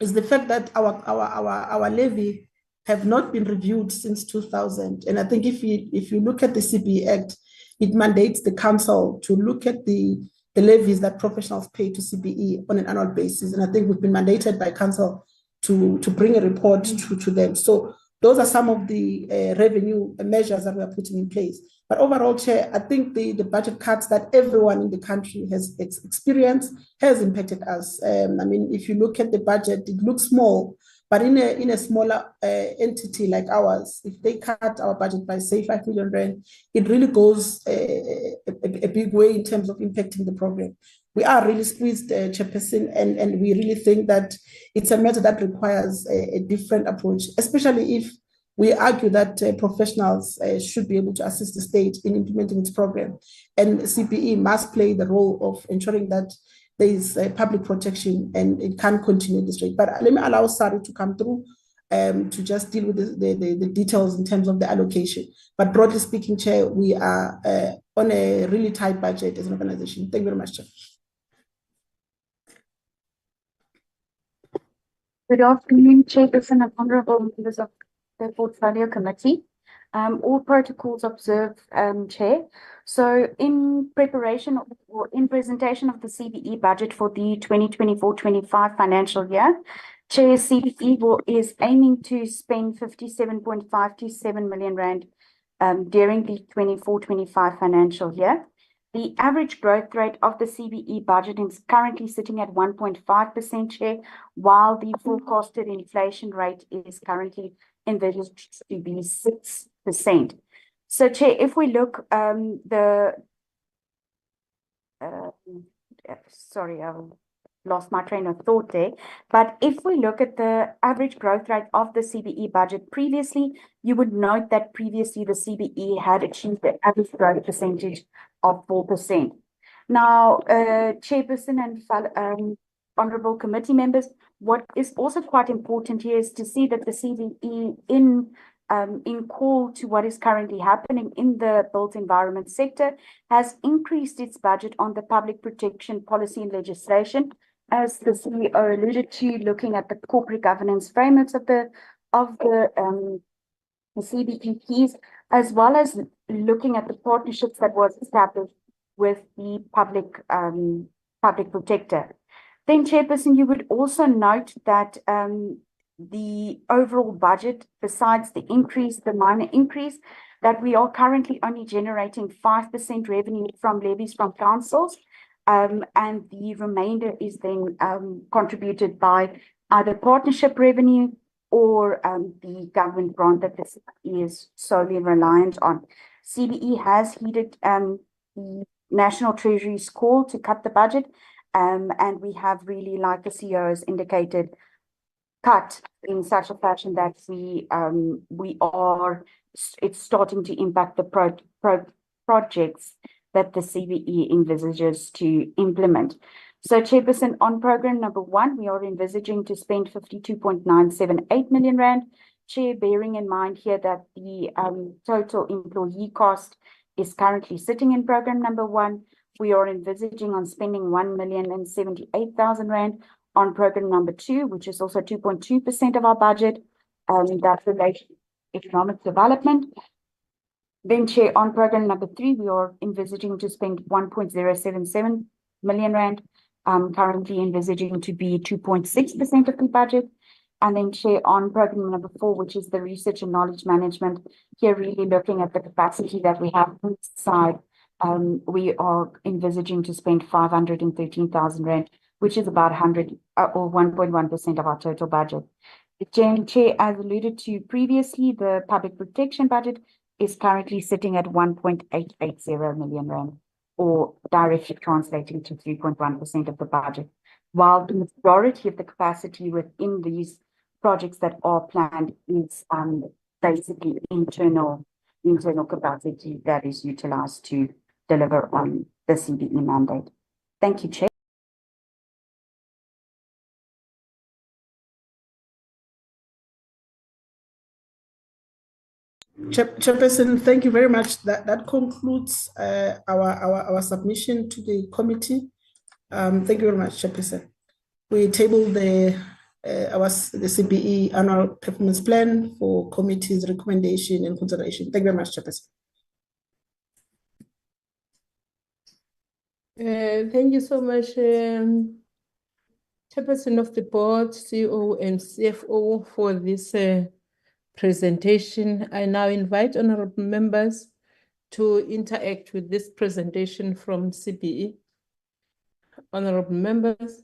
T: is the fact that our levy have not been reviewed since 2000. And I think if you look at the CBE Act, it mandates the council to look at the levies that professionals pay to CBE on an annual basis. And I think we've been mandated by council to bring a report to them. So those are some of the revenue measures that we are putting in place. But overall, Chair, I think the budget cuts that everyone in the country has experienced has impacted us. I mean, if you look at the budget, it looks small, but in a smaller entity like ours, if they cut our budget by, say, 5 million rand, it really goes a big way in terms of impacting the program. We are really squeezed, Chairperson, and we really think that it's a matter that requires a different approach, especially if we argue that professionals should be able to assist the state in implementing its program. And CPE must play the role of ensuring that there is public protection and it can continue this rate. But let me allow Sari to come through to just deal with the details in terms of the allocation. But broadly speaking, Chair, we are on a really tight budget as an organization. Thank you very much, Chair.
U: Good afternoon, Chairperson and honourable members of the Portfolio Committee. All protocols observed, Chair. So in preparation or in presentation of the CBE budget for the 2024-25 financial year, Chair, CBE is aiming to spend 57.527 million rand during the 24-25 financial year. The average growth rate of the CBE budget is currently sitting at 1.5%, Chair, while the forecasted inflation rate is currently envisaged to be 6%. So, Chair, if we look, sorry, I lost my train of thought there. But if we look at the average growth rate of the CBE budget previously, you would note that previously the CBE had achieved the average growth percentage of 4%. Now, Chairperson and honourable committee members, what is also quite important here is to see that the CBE in call to what is currently happening in the built environment sector has increased its budget on the public protection policy and legislation, as the CEO alluded to, looking at the corporate governance frameworks of the CBEPs, as well as looking at the partnerships that was established with the public protector. Then, Chairperson, you would also note that the overall budget, besides the minor increase, that we are currently only generating 5% revenue from levies from councils, and the remainder is then contributed by either partnership revenue or the government grant that this is solely reliant on. CBE has heeded the National Treasury's call to cut the budget, and we have really, like the CEO has indicated, cut in such a fashion that it's starting to impact the projects that the CBE envisages to implement. So, Chairperson, on program number 1, we are envisaging to spend 52.978 million rand. Chair, bearing in mind here that the total employee cost is currently sitting in program number 1, we are envisaging on spending 1,078,000 rand on program number 2, which is also 2.2% of our budget, that relates to economic development. Then, Chair, on program number 3, we are envisaging to spend 1.077 million rand, currently envisaging to be 2.6% of the budget. And then, Chair, on program number 4, which is the research and knowledge management, here really looking at the capacity that we have inside, we are envisaging to spend 513,000 rand, which is about 100 or 1.1% of our total budget. Chair, as alluded to previously, the public protection budget is currently sitting at 1.880 million rand, or directly translating to 3.1% of the budget, while the majority of the capacity within these projects that are planned is basically internal capacity that is utilized to deliver on the CBE mandate. Thank you, Chair.
T: Chairperson, thank you very much. That concludes our submission to the committee. Thank you very much, Chairperson. We table the CBE annual performance plan for committee's recommendation and consideration. Thank you very much, Chairperson.
B: Thank you so much, Chairperson of the board, CEO and CFO for this presentation. I now invite honorable members to interact with this presentation from CBE. Honorable members.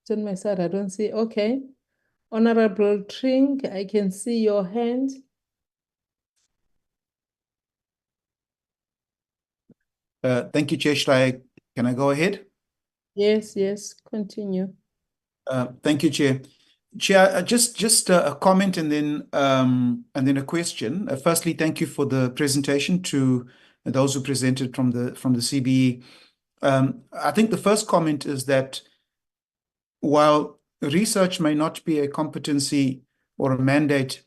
B: It's on my side, I don't see. Okay. Honorable Trink, I can see your hand.
H: Thank you, Chair. Can I go ahead?
B: Yes, continue.
H: Thank you, Chair. Chair, just a comment and then a question. Firstly, thank you for the presentation to those who presented from the CBE. I think the first comment is that while research may not be a competency or a mandate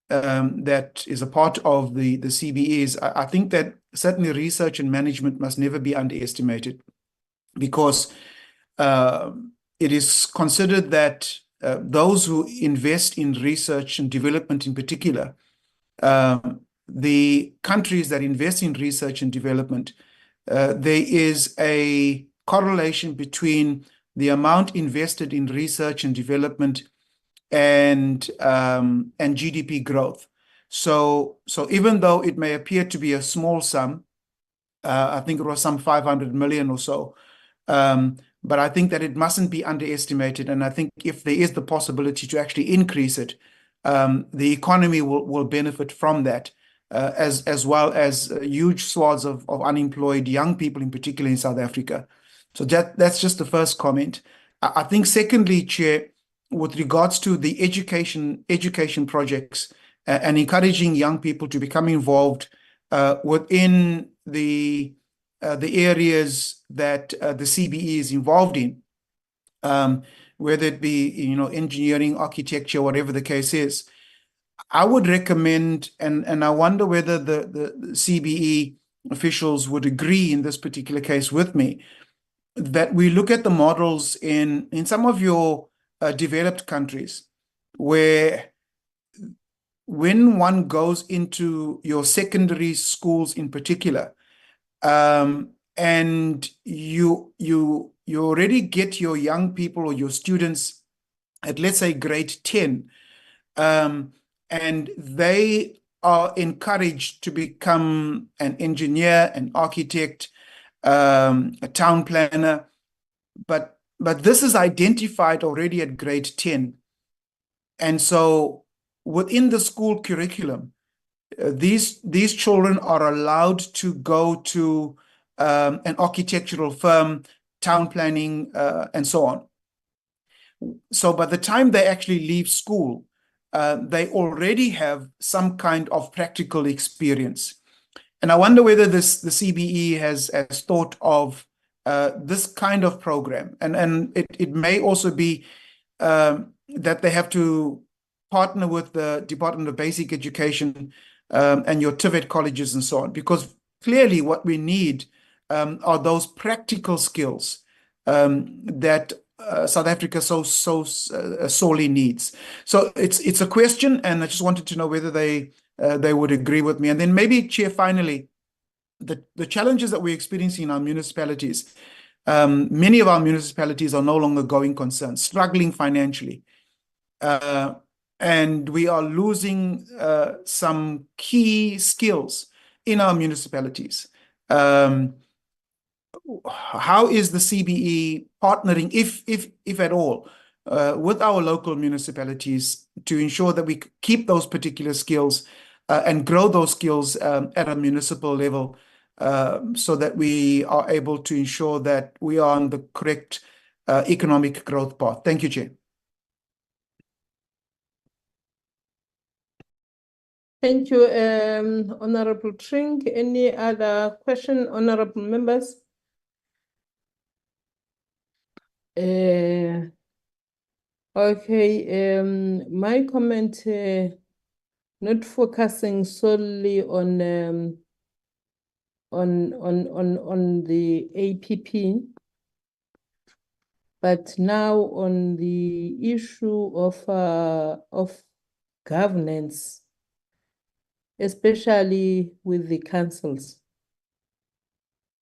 H: that is a part of the CBEs, I think that certainly research and management must never be underestimated, because it is considered that those who invest in research and development in particular, the countries that invest in research and development, there is a correlation between the amount invested in research and development and GDP growth. So even though it may appear to be a small sum, I think it was some 500 million or so, but I think that it mustn't be underestimated. And I think if there is the possibility to actually increase it, the economy will benefit from that, as well as huge swaths of unemployed young people, in particular in South Africa. So that's just the first comment. I think secondly, Chair, with regards to the education projects and encouraging young people to become involved within the areas that the CBE is involved in, whether it be engineering, architecture, whatever the case is, I would recommend, and I wonder whether the CBE officials would agree in this particular case with me, that we look at the models in some of your developed countries, where when one goes into your secondary schools in particular, and you already get your young people or your students at, let's say, grade 10, and they are encouraged to become an engineer, an architect, a town planner, but this is identified already at grade 10. And so within the school curriculum, these children are allowed to go to an architectural firm, town planning, and so on. So by the time they actually leave school, they already have some kind of practical experience. And I wonder whether the CBE has thought of this kind of program. And it may also be that they have to partner with the Department of Basic Education and your TVET colleges and so on, because clearly what we need are those practical skills that South Africa so sorely needs. So it's a question, and I just wanted to know whether they would agree with me. And then maybe, Chair, finally, the challenges that we're experiencing in our municipalities, many of our municipalities are no longer going concern, struggling financially. And we are losing some key skills in our municipalities. How is the CBE partnering, if at all, with our local municipalities to ensure that we keep those particular skills and grow those skills at a municipal level, so that we are able to ensure that we are on the correct economic growth path? Thank you, Chair.
B: Thank you, Honorable Trink. Any other question, honorable members? Okay, my comment, not focusing solely on the APP, but now on the issue of governance, especially with the councils.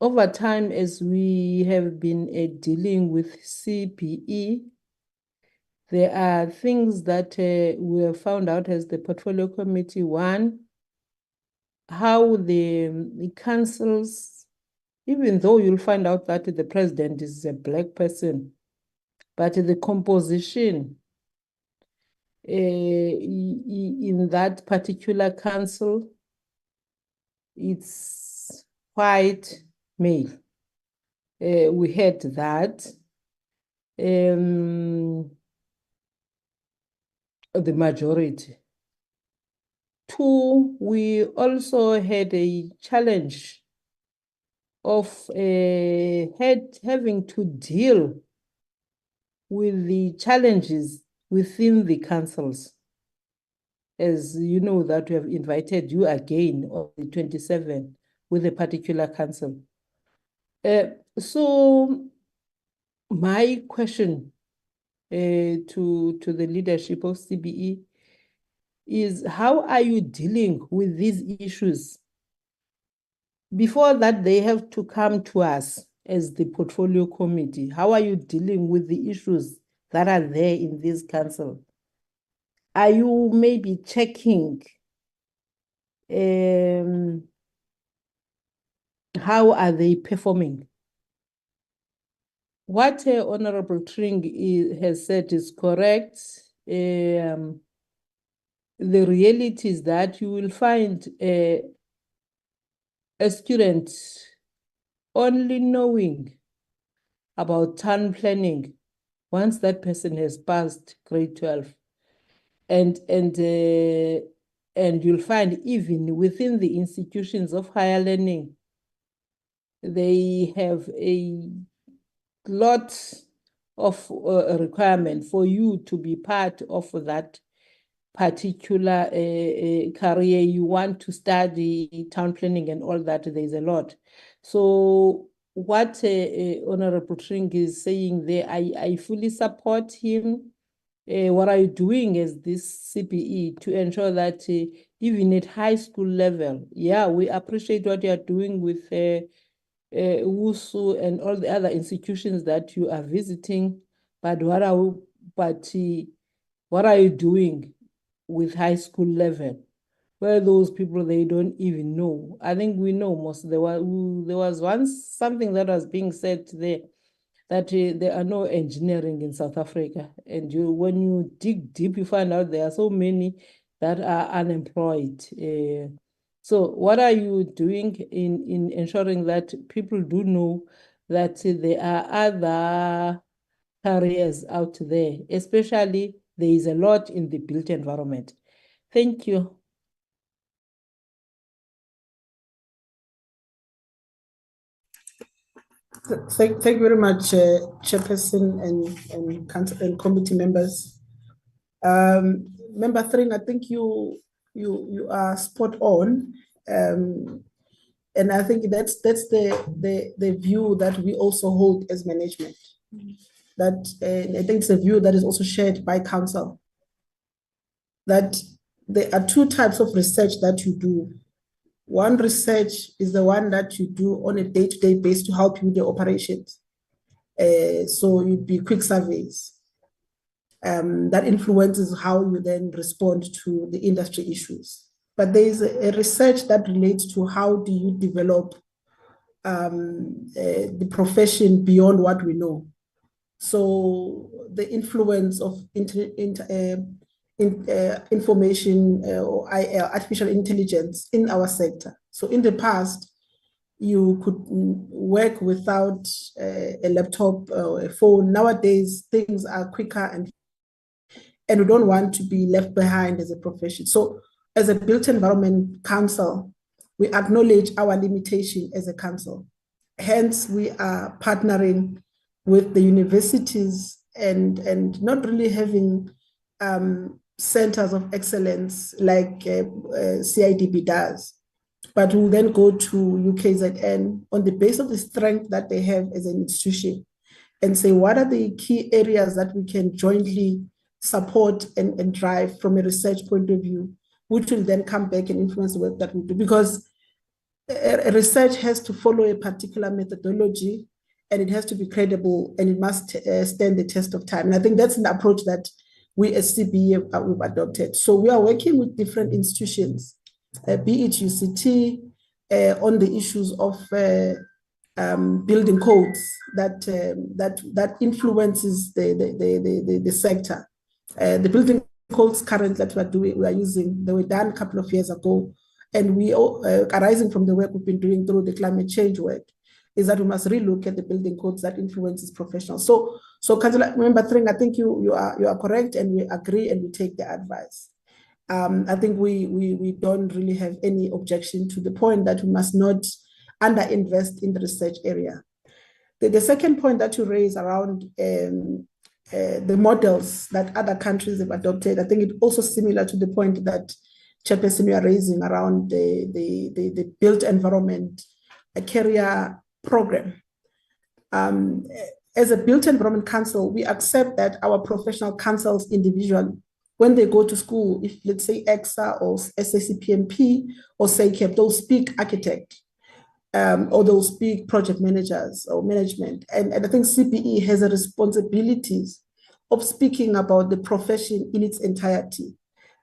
B: Over time, as we have been dealing with CBE, there are things that we have found out as the portfolio committee. One, how the councils, even though you'll find out that the president is a black person, but the composition in that particular council, it's white male. We had that. The majority. Two, we also had a challenge of having to deal with the challenges within the councils. As you know, that we have invited you again on the 27th with a particular council. So my question to the leadership of CBE is, how are you dealing with these issues? Before that, they have to come to us as the portfolio committee. How are you dealing with the issues that are there in this council? Are you maybe checking how are they performing? What Honorable Tring has said is correct. The reality is that you will find a student only knowing about town planning once that person has passed grade 12. And you'll find even within the institutions of higher learning, they have a lot of requirement for you to be part of that particular career. You want to study town planning and all that, there's a lot. So what Honorable Tring is saying there, I fully support him. What are you doing as this CBE to ensure that even at high school level, yeah, we appreciate what you are doing with WUSU and all the other institutions that you are visiting, but what are you doing with high school level, where those people, they don't even know? I think we know most. There was once something that was being said there, that there are no engineering in South Africa. And when you dig deep, you find out there are so many that are unemployed. So what are you doing in ensuring that people do know that there are other careers out there, especially there is a lot in the built environment? Thank you.
T: Thank you very much, Chairperson and council and committee members. Member Thring, I think you are spot on, and I think that's the view that we also hold as management. That I think it's a view that is also shared by council. That there are two types of research that you do. One research is the one that you do on a day-to-day basis to help you with the operations. So you'd be quick surveys. That influences how you then respond to the industry issues. But there is a research that relates to how do you develop the profession beyond what we know. So the influence of information or artificial intelligence in our sector. So in the past, you could work without a laptop or a phone. Nowadays, things are quicker and we don't want to be left behind as a profession. So as a Built Environment Council, we acknowledge our limitation as a council. Hence, we are partnering with the universities and not really having centers of excellence like CIDB does, but will then go to UKZN on the basis of the strength that they have as an institution and say, what are the key areas that we can jointly support and drive from a research point of view, which will then come back and influence the work that we do. Because research has to follow a particular methodology, and it has to be credible, and it must stand the test of time. And I think that's an approach that we as CBE we've adopted. So we are working with different institutions, be it UCT, on the issues of building codes that influences the sector. The building codes currently that we are using, they were done a couple of years ago, and we arising from the work we've been doing through the climate change work, is that we must relook at the building codes that influences professionals. So Councillor Member Thring, I think you are correct, and we agree and we take the advice. I think we don't really have any objection to the point that we must not underinvest in the research area. The second point that you raise around the models that other countries have adopted, I think it's also similar to the point that Chairperson, you are raising around the built environment, a career program. As a built environment council, we accept that our professional councils individually, when they go to school, if let's say EXA or SACPMP or SACEP, they'll speak architect, or they'll speak project managers or management. And I think CBE has a responsibility of speaking about the profession in its entirety,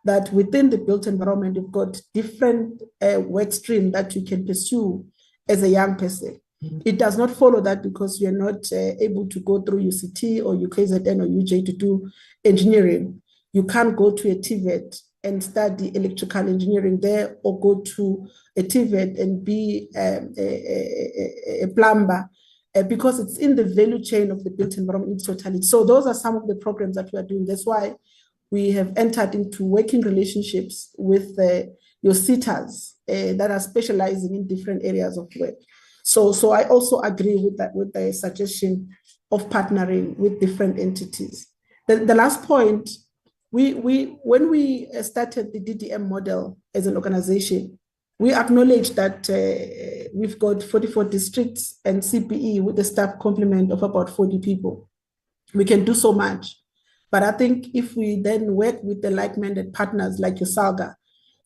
T: that within the built environment, you've got different work streams that you can pursue as a young person. It does not follow that because you're not able to go through UCT or UKZN or UJ to do engineering, you can't go to a TVET and study electrical engineering there, or go to a TVET and be a plumber, because it's in the value chain of the built environment in totality. So those are some of the programs that we are doing. That's why we have entered into working relationships with your sitters that are specializing in different areas of work. So I also agree with that, with the suggestion of partnering with different entities. The last point, when we started the DDM model as an organization, we acknowledge that we've got 44 districts and CBE with a staff complement of about 40 people. We can do so much. But I think if we then work with the like-minded partners like Yosalga,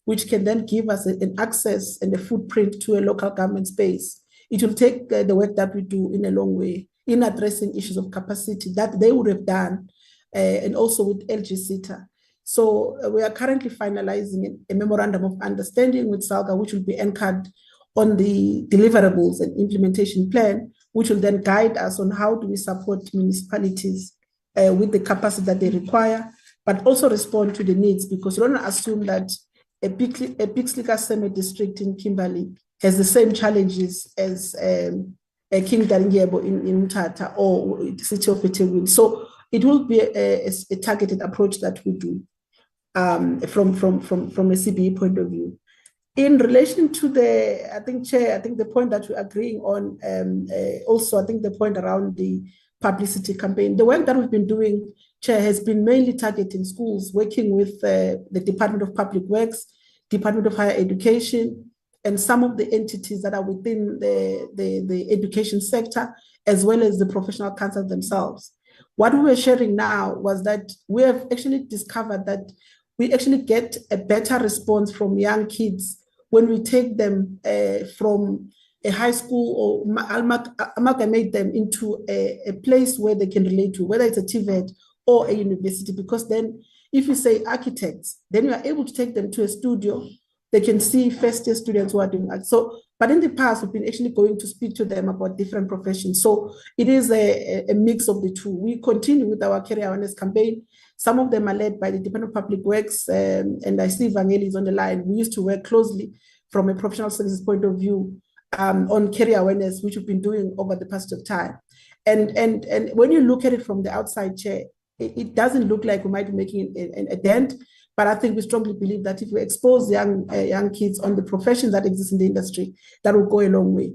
T: which can then give us an access and a footprint to a local government space, it will take the work that we do in a long way in addressing issues of capacity that they would have done, and also with LG SITA. So we are currently finalizing a memorandum of understanding with SALGA, which will be anchored on the deliverables and implementation plan, which will then guide us on how do we support municipalities with the capacity that they require, but also respond to the needs, because you don't assume that a Pixlika semi-district in Kimberley has the same challenges as King Daringebo in Mthatha or the city of eThekwini. So it will be a targeted approach that we do from a CBE point of view. In relation to the, I think, Chair, I think the point that we're agreeing on, also I think the point around the publicity campaign, the work that we've been doing, Chair, has been mainly targeting schools, working with the Department of Public Works, Department of Higher Education, and some of the entities that are within the education sector, as well as the professional councils themselves. What we were sharing now was that we have actually discovered that we actually get a better response from young kids when we take them from a high school or amalgamate them into a place where they can relate to, whether it's a TVET or a university, because then if you say architects, then you are able to take them to a studio. They can see first-year students who are doing that. So, but in the past, we've been actually going to speak to them about different professions. So it is a mix of the two. We continue with our career awareness campaign. Some of them are led by the Department of Public Works, and I see Vangeli is on the line. We used to work closely from a professional services point of view on career awareness, which we've been doing over the past of time. And when you look at it from the outside, Chair, it doesn't look like we might be making a dent. But I think we strongly believe that if we expose young kids on the professions that exist in the industry, that will go a long way.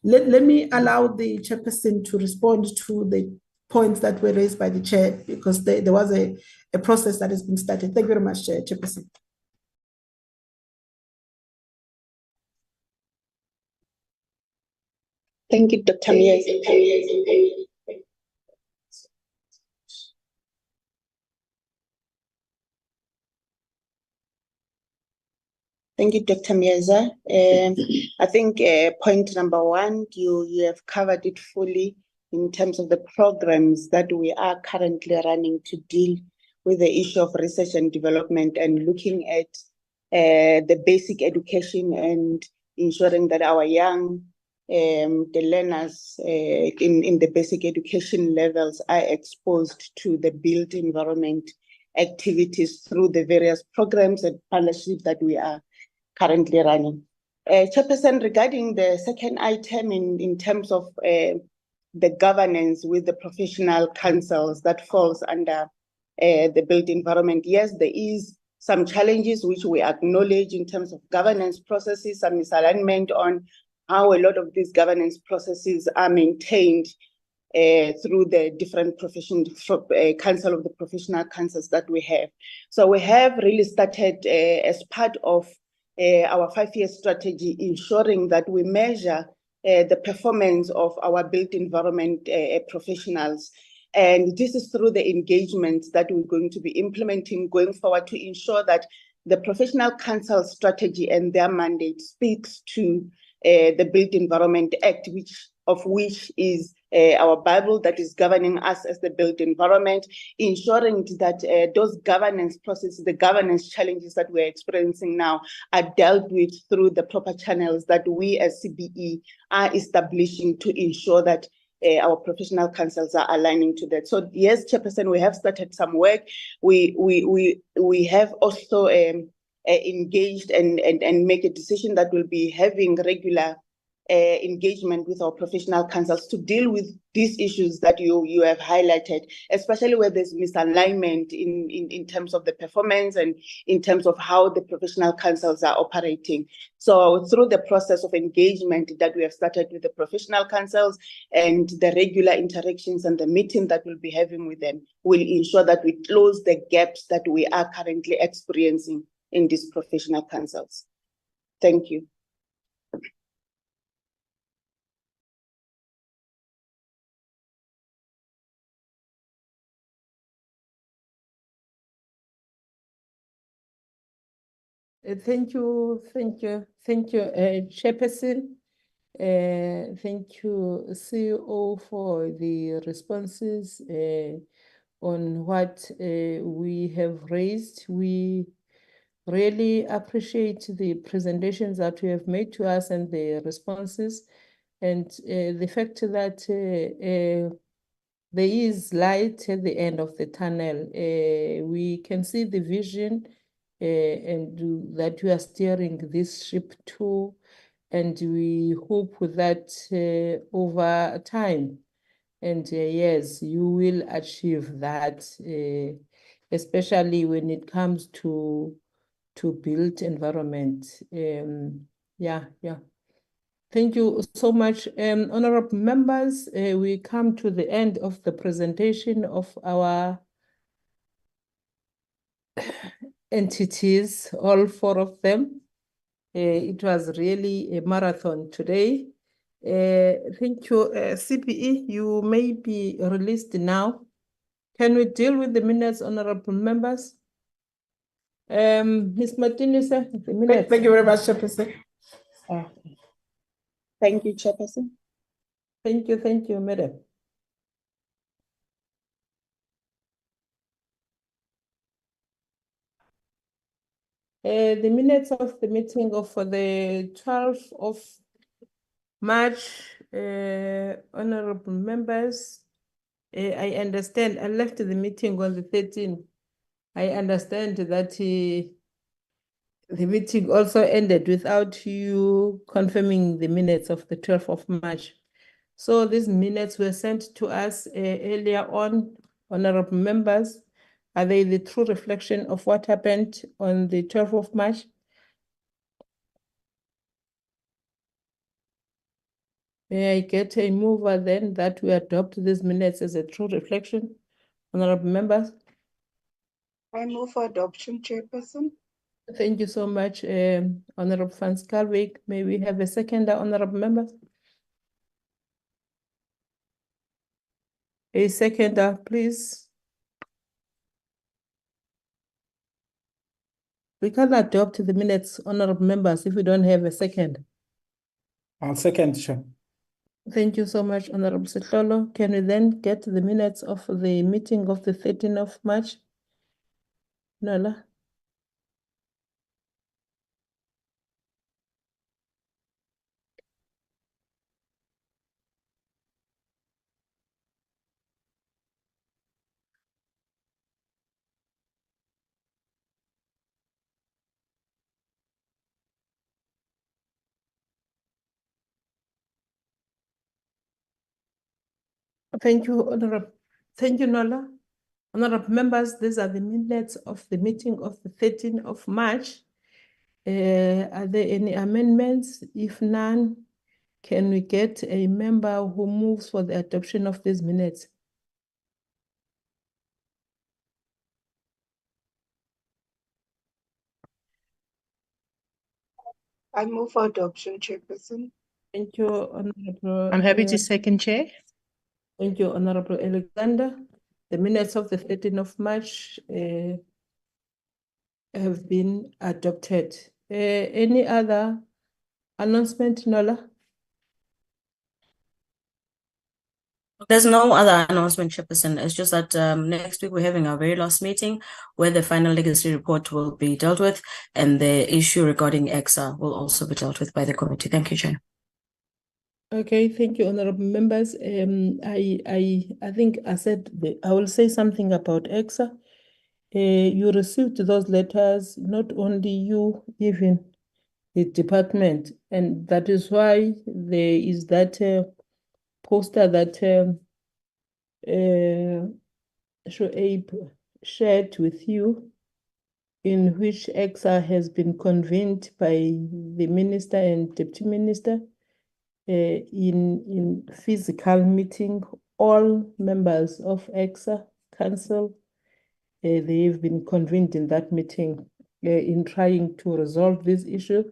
T: Let me allow the chairperson to respond to points that were raised by the chair, because there was a process that has been started. Thank you very much, Chairperson.
J: Thank you, Dr. Miyaz. Thank you, Dr. Mieza. I think point number one, you have covered it fully in terms of the programs that we are currently running to deal with the issue of research and development, and looking at the basic education and ensuring that our young, the learners in the basic education levels are exposed to the built environment activities through the various programs and partnerships that we are currently running. Chairperson, regarding the second item in terms of the governance with the professional councils that falls under the built environment, yes, there is some challenges which we acknowledge in terms of governance processes, some misalignment on how a lot of these governance processes are maintained through the different council of the professional councils that we have. So we have really started as part of our 5-year strategy, ensuring that we measure the performance of our built environment professionals. And this is through the engagement that we're going to be implementing going forward to ensure that the professional council strategy and their mandate speaks to the Built Environment Act, which is our Bible that is governing us as the built environment, ensuring that those governance processes, the governance challenges that we're experiencing now are dealt with through the proper channels that we as CBE are establishing to ensure that our professional councils are aligning to that. So yes, Chairperson, we have started some work. We have also engaged and make a decision that we'll be having regular engagement with our professional councils to deal with these issues that you have highlighted, especially where there's misalignment in terms of the performance and in terms of how the professional councils are operating. So through the process of engagement that we have started with the professional councils and the regular interactions and the meeting that we'll be having with them will ensure that we close the gaps that we are currently experiencing in these professional councils. Thank you.
B: Thank you, Chairperson. Thank you, CEO, for the responses on what we have raised. We really appreciate the presentations that you have made to us and the responses, and the fact that there is light at the end of the tunnel. We can see the vision and that you are steering this ship to, and we hope that over time, and yes, you will achieve that, especially when it comes to built environment. Yeah. Thank you so much. Honorable members, we come to the end of the presentation of our entities, all 4 of them. It was really a marathon today. Thank you. CPE, you may be released now. Can we deal with the minutes, honorable members? Ms. Martinez, the minutes.
T: Thank you very much, Chairperson.
J: Thank you, Chairperson.
B: Thank you, Madam. The minutes of the meeting for the 12th of March, honorable members, I understand I left the meeting on the 13th. I understand that the meeting also ended without you confirming the minutes of the 12th of March. So these minutes were sent to us earlier on, honorable members. Are they the true reflection of what happened on the 12th of March? May I get a mover then that we adopt these minutes as a true reflection? Honorable members,
I: I move for adoption, Chairperson.
B: thank you so much, Honorable Van Schalkwyk. May we have a seconder, honorable members? A seconder, please. We can't adopt the minutes, honorable members, if we don't have a second.
P: I'll second, Chair.
B: Thank you so much, Honorable Setlolo. Can we then get the minutes of the meeting of the 13th of March? Nola? Thank you, Honorable. Thank you, Nola. Honorable members, these are the minutes of the meeting of the 13th of March. Are there any amendments? If none, can we get a member who moves for the adoption of these minutes?
I: I move for adoption, Chairperson.
B: Thank you, Honorable.
F: I'm happy to second, Chair.
B: Thank you, Honorable Alexander. The minutes of the 13th of March have been adopted. Any other announcement, Nola?
C: There's no other announcement, Chairperson. It's just that next week we're having our very last meeting where the final legacy report will be dealt with and the issue regarding EXA will also be dealt with by the committee. Thank you, Chair.
B: Okay, thank you, honorable members. I think I said I will say something about EXA. You received those letters, not only you, even the department, and that is why there is that poster that Shoaib shared with you, in which EXA has been convened by the minister and deputy minister in physical meeting. All members of EXA council, they've been convened in that meeting in trying to resolve this issue.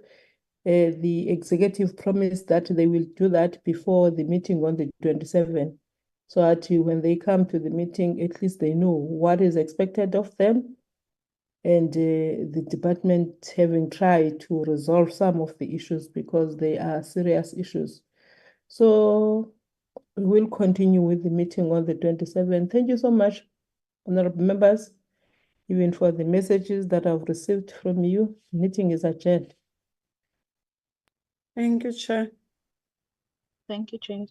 B: The executive promised that they will do that before the meeting on the 27th. So that when they come to the meeting, at least they know what is expected of them. And the department having tried to resolve some of the issues because they are serious issues. So we'll continue with the meeting on the 27th. Thank you so much, honorable members, even for the messages that I've received from you. Meeting is adjourned.
O: Thank you, Chair.
Q: Thank you, Chair.